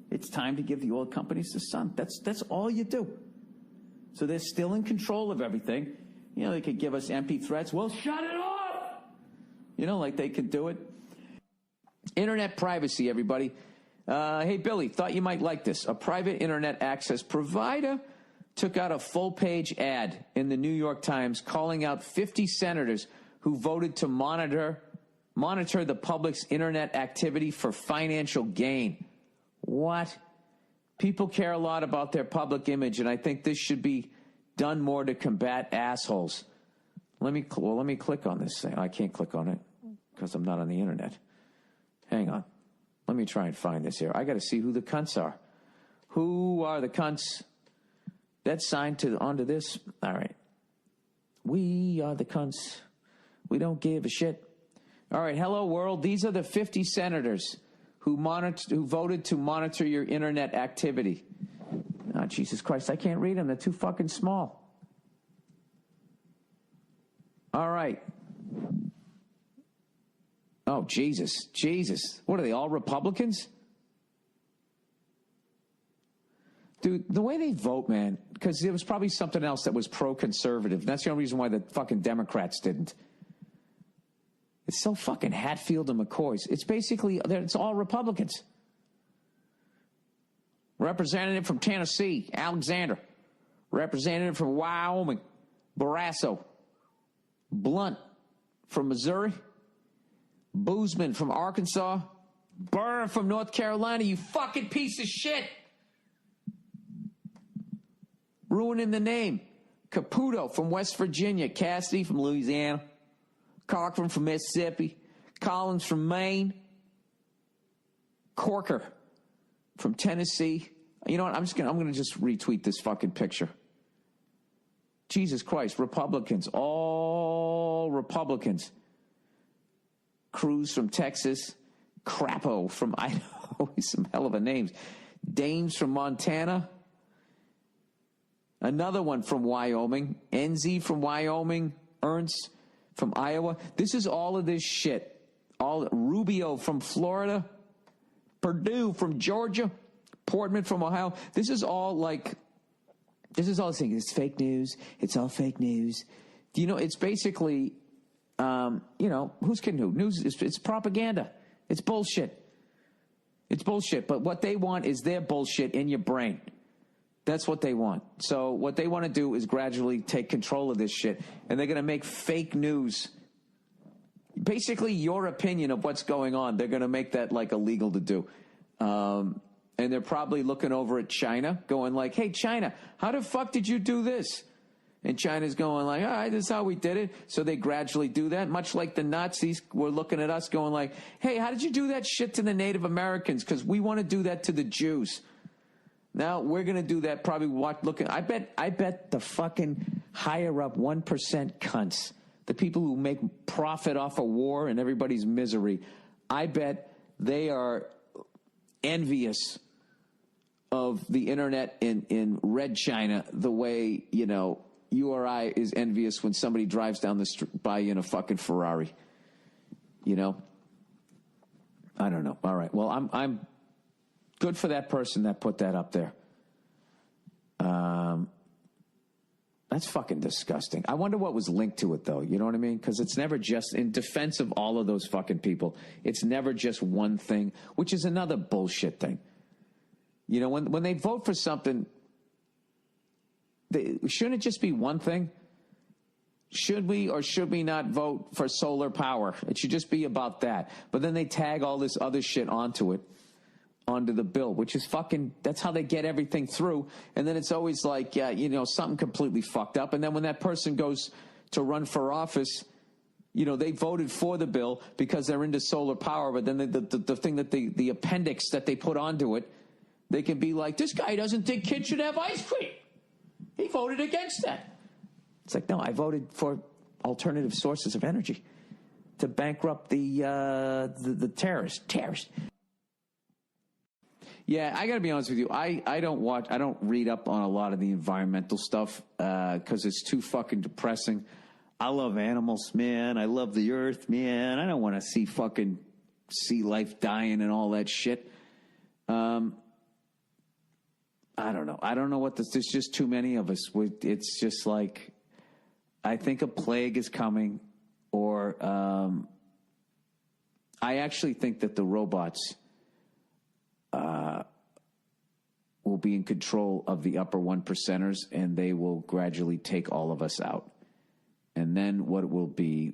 It's time to give the oil companies the sun. That's all you do. So they're still in control of everything. You know, they could give us empty threats. Well, shut it off! You know, like they could do it. Internet privacy, everybody. Hey, Billy, thought you might like this. A private internet access provider took out a full-page ad in the New York Times calling out 50 senators who voted to monitor the public's internet activity for financial gain. What? People care a lot about their public image, and I think this should be done more to combat assholes. Let me click on this thing. I can't click on it because I'm not on the internet. Hang on. Let me try and find this here. I got to see who the cunts are. Who are the cunts that signed onto this? All right. We are the cunts. We don't give a shit. All right. Hello, world. These are the 50 senators who voted to monitor your internet activity. Oh, Jesus Christ. I can't read them. They're too fucking small. All right. Oh, Jesus. What are they, all Republicans? Dude, the way they vote, man, because there was probably something else that was pro-conservative. That's the only reason why the fucking Democrats didn't. It's so fucking Hatfield and McCoy's. It's basically, it's all Republicans. Representative from Tennessee, Alexander. Representative from Wyoming, Barrasso. Blunt from Missouri. Boozman from Arkansas. Burr from North Carolina, you fucking piece of shit. Ruining the name. Caputo from West Virginia. Cassidy from Louisiana. Cochran from Mississippi. Collins from Maine. Corker from Tennessee. You know what? I'm gonna just retweet this fucking picture. Jesus Christ, Republicans, all Republicans. Cruz from Texas. Crapo from Idaho. Some hell of a names. Dames from Montana. Another one from Wyoming. Enzi from Wyoming. Ernst from Iowa. This is all of this shit. All Rubio from Florida. Perdue from Georgia. Portman from Ohio. This is all saying it's fake news. It's all fake news. You know, it's basically, who's kidding who? News, it's propaganda. It's bullshit. It's bullshit. But what they want is their bullshit in your brain. That's what they want. So what they want to do is gradually take control of this shit. And they're going to make fake news. Basically, your opinion of what's going on, they're going to make that like illegal to do. And they're probably looking over at China going like, hey, China, how the fuck did you do this? And China's going like, all right, this is how we did it. So they gradually do that, much like the Nazis were looking at us going like, hey, how did you do that shit to the Native Americans? Because we want to do that to the Jews. Now we're going to do that probably looking. I bet the fucking higher up 1% cunts, the people who make profit off of war and everybody's misery, I bet they are envious of the internet in Red China the way, you or I is envious when somebody drives down the street by in a fucking Ferrari. I don't know. All right. Well, I'm good for that person that put that up there. That's fucking disgusting. I wonder what was linked to it, though. You know what I mean? Because it's never just, in defense of all of those fucking people, it's never just one thing, which is another bullshit thing. When they vote for something, shouldn't it just be one thing? Should we or should we not vote for solar power? It should just be about that. But then they tag all this other shit onto the bill, which is fucking, that's how they get everything through. And then it's always like, something completely fucked up. And then when that person goes to run for office, they voted for the bill because they're into solar power. But then the thing that the appendix that they put onto it, they can be like, this guy doesn't think kids should have ice cream. He voted against that. It's like, no, I voted for alternative sources of energy to bankrupt the terrorists. Yeah, I got to be honest with you. I don't read up on a lot of the environmental stuff because it's too fucking depressing. I love animals, man. I love the earth, man. I don't want to see fucking sea life dying and all that shit. I don't know. I don't know what this. There's just too many of us. It's just like, I think a plague is coming, or I actually think that the robots will be in control of the upper 1%ers, and they will gradually take all of us out. And then what it will be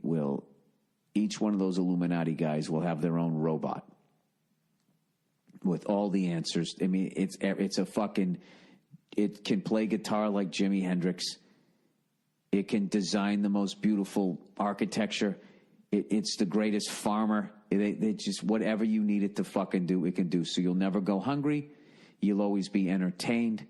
each one of those Illuminati guys will have their own robot with all the answers. I mean, it's a fucking, it can play guitar like Jimi Hendrix. It can design the most beautiful architecture. It's the greatest farmer. They just, whatever you need it to fucking do, it can do. So you'll never go hungry. You'll always be entertained.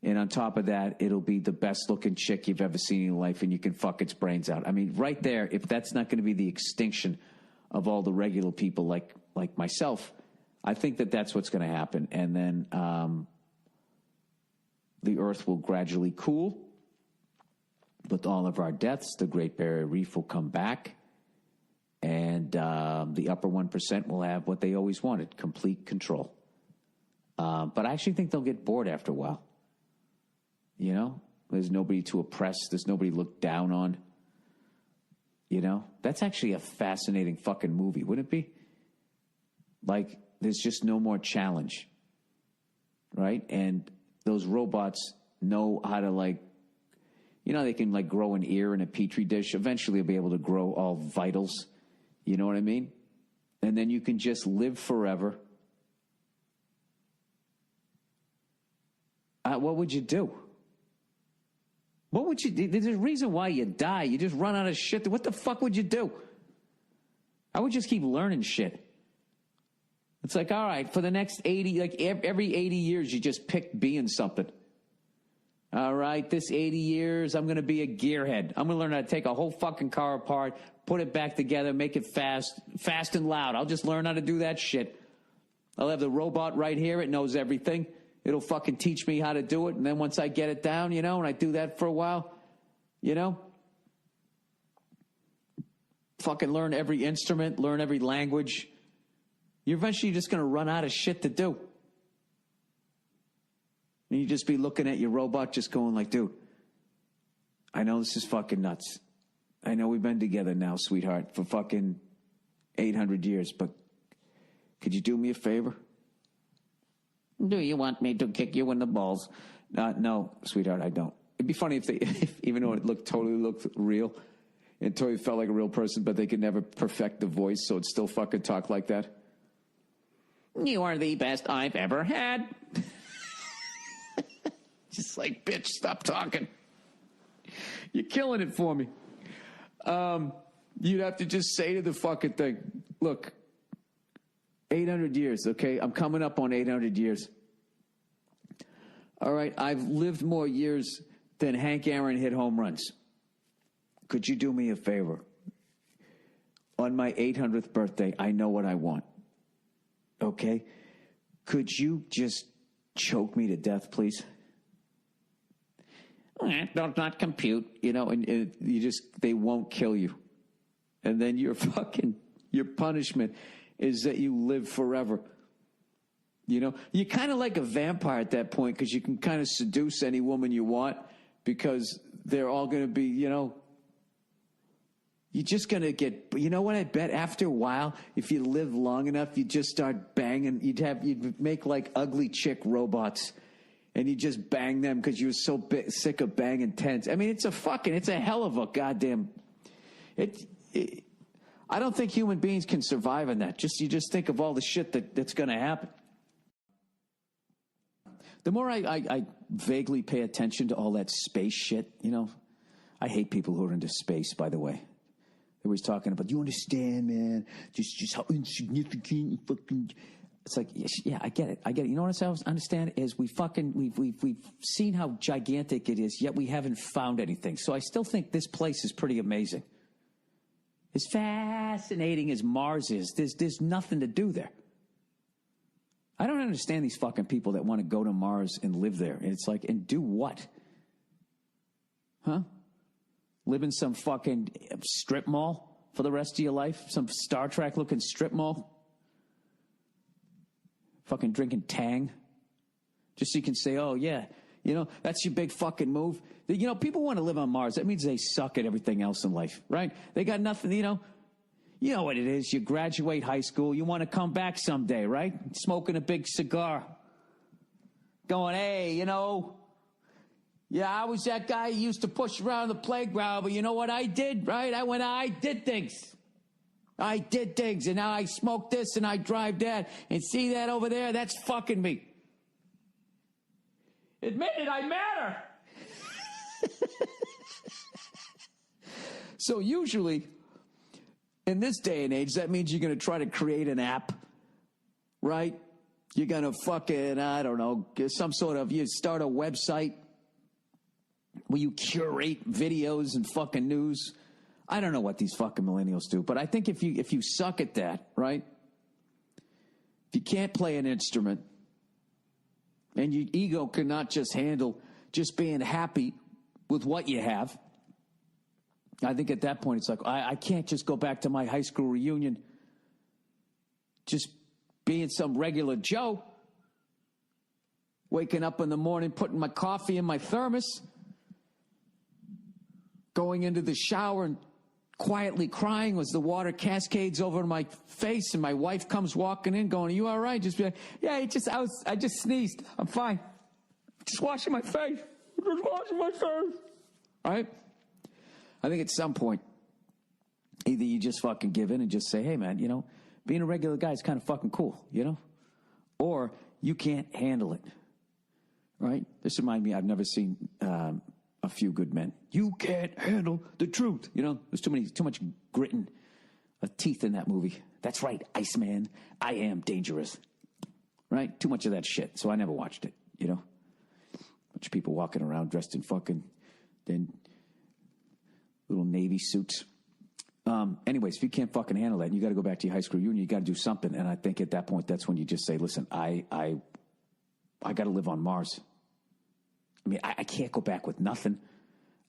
And on top of that, it'll be the best looking chick you've ever seen in your life, and you can fuck its brains out. I mean, right there, if that's not going to be the extinction of all the regular people like myself, I think that that's what's going to happen. And then the earth will gradually cool. With all of our deaths, the Great Barrier Reef will come back. And the upper 1% will have what they always wanted, complete control. But I actually think they'll get bored after a while. You know? There's nobody to oppress. There's nobody to look down on. You know? That's actually a fascinating fucking movie, wouldn't it be? Like, there's just no more challenge. Right? And those robots know how to, like, you know, they can, like, grow an ear in a petri dish. Eventually they'll be able to grow all vitals. You know what I mean? And then you can just live forever. What would you do? What would you do? There's a reason why you die. You just run out of shit. What the fuck would you do? I would just keep learning shit. It's like, all right, for the next 80, like every 80 years, you just pick being something. All right, this 80 years, I'm going to be a gearhead. I'm going to learn how to take a whole fucking car apart, put it back together, make it fast and loud. I'll just learn how to do that shit. I'll have the robot right here. It knows everything. It'll fucking teach me how to do it. And then once I get it down, you know, and I do that for a while, you know, fucking learn every instrument, learn every language. You're eventually just going to run out of shit to do. And you just be looking at your robot just going like, dude, I know this is fucking nuts. I know we've been together now, sweetheart, for fucking 800 years, but could you do me a favor? Do you want me to kick you in the balls? No, sweetheart, I don't. It'd be funny if even though it totally looked real, it totally felt like a real person, but they could never perfect the voice, so it still fucking talk like that. You are the best I've ever had. Just like, bitch, stop talking. You're killing it for me. You'd have to just say to the fucking thing, look, 800 years, okay? I'm coming up on 800 years. All right, I've lived more years than Hank Aaron hit home runs. Could you do me a favor? On my 800th birthday, I know what I want. Okay? Could you just choke me to death, please? Don't not compute, you know, and they won't kill you. And then your punishment is that you live forever. You know, you're kind of like a vampire at that point because you can kind of seduce any woman you want because they're all going to be, you know, you're just going to get, you know what I bet after a while, if you live long enough, you'd just start banging, you'd make like ugly chick robots and you just bang them because you were so sick of banging tens. I mean, it's a hell of a goddamn, I don't think human beings can survive in that. You just think of all the shit that's going to happen. The more I vaguely pay attention to all that space shit, you know, I hate people who are into space, by the way. They're always talking about, you understand, man, just how insignificant fucking. It's like, yeah, I get it. You know what I understand is we've seen how gigantic it is, yet we haven't found anything. So I still think this place is pretty amazing. As fascinating as Mars is, there's nothing to do there. I don't understand these fucking people that want to go to Mars and live there. And it's like, and do what? Huh? Live in some fucking strip mall for the rest of your life? Some Star Trek looking strip mall? Fucking drinking Tang? Just so you can say, oh, yeah, you know, that's your big fucking move. You know, people want to live on Mars. That means they suck at everything else in life, right? They got nothing, you know. You know what it is. You graduate high school. You want to come back someday, right? Smoking a big cigar. Going, hey, you know, yeah, I was that guy who used to push around the playground, but you know what I did, right? I did things. I did things, and now I smoke this, and I drive that, and see that over there? That's fucking me. Admit it, I matter. So usually, in this day and age, that means you're going to try to create an app, right? You're going to fucking, I don't know, some sort of, you start a website where you curate videos and fucking news. I don't know what these fucking millennials do, but I think if you suck at that, right? If you can't play an instrument and your ego cannot just handle just being happy with what you have, I think at that point it's like, I can't just go back to my high school reunion just being some regular Joe, waking up in the morning, putting my coffee in my thermos, going into the shower and quietly crying as the water cascades over my face, and my wife comes walking in going, are you all right? Just be like, yeah, I just sneezed. I'm fine. Just washing my face. Just washing my face. All right? I think at some point, either you just fucking give in and just say, hey, man, you know, being a regular guy is kind of fucking cool, you know? Or you can't handle it, right? This reminds me, I've never seen A Few Good Men. You can't handle the truth. You know, there's too much gritting of teeth in that movie. That's right, Iceman. I am dangerous. Right? Too much of that shit. So I never watched it, you know? Bunch of people walking around dressed in fucking then little Navy suits. Anyways, if you can't fucking handle that, you got to go back to your high school reunion. You got to do something. And I think at that point, that's when you just say, listen, I got to live on Mars. I mean, I can't go back with nothing.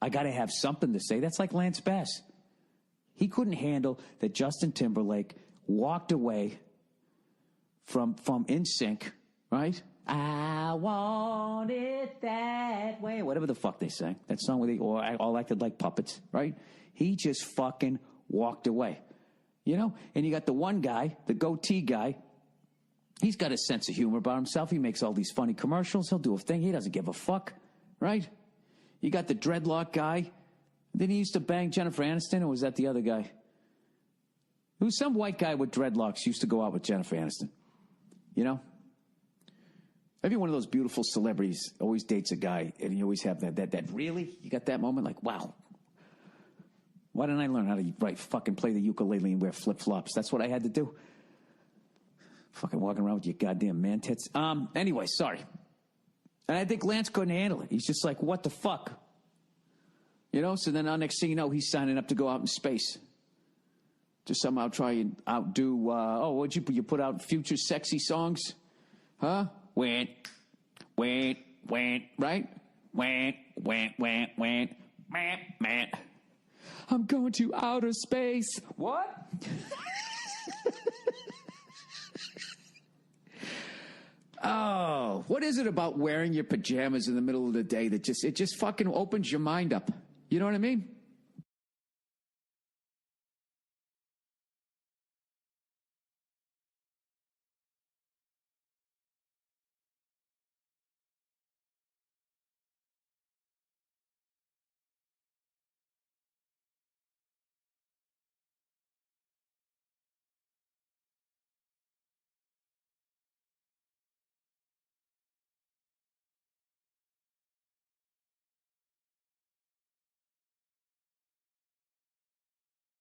I got to have something to say. That's like Lance Bass. He couldn't handle that Justin Timberlake walked away from NSYNC, right? I want it that way. Whatever the fuck they sang. That song where they all acted like puppets, right? He just fucking walked away. You know? And you got the one guy, the goatee guy. He's got a sense of humor about himself. He makes all these funny commercials. He'll do a thing. He doesn't give a fuck, right? You got the dreadlock guy. Then he used to bang Jennifer Aniston, or was that the other guy? It was some white guy with dreadlocks used to go out with Jennifer Aniston. You know? Every one of those beautiful celebrities always dates a guy, and you always have that really? You got that moment like, wow. Why didn't I learn how to fucking play the ukulele and wear flip-flops? That's what I had to do. Fucking walking around with your goddamn man tits. Anyway, sorry. And I think Lance couldn't handle it. He's just like, what the fuck? You know, so then next thing you know, he's signing up to go out in space. To somehow try and outdo, what'd you put out Future sexy songs? Huh? Went, right? Went, man. I'm going to outer space. What? Oh, what is it about wearing your pajamas in the middle of the day that just fucking opens your mind up? You know what I mean?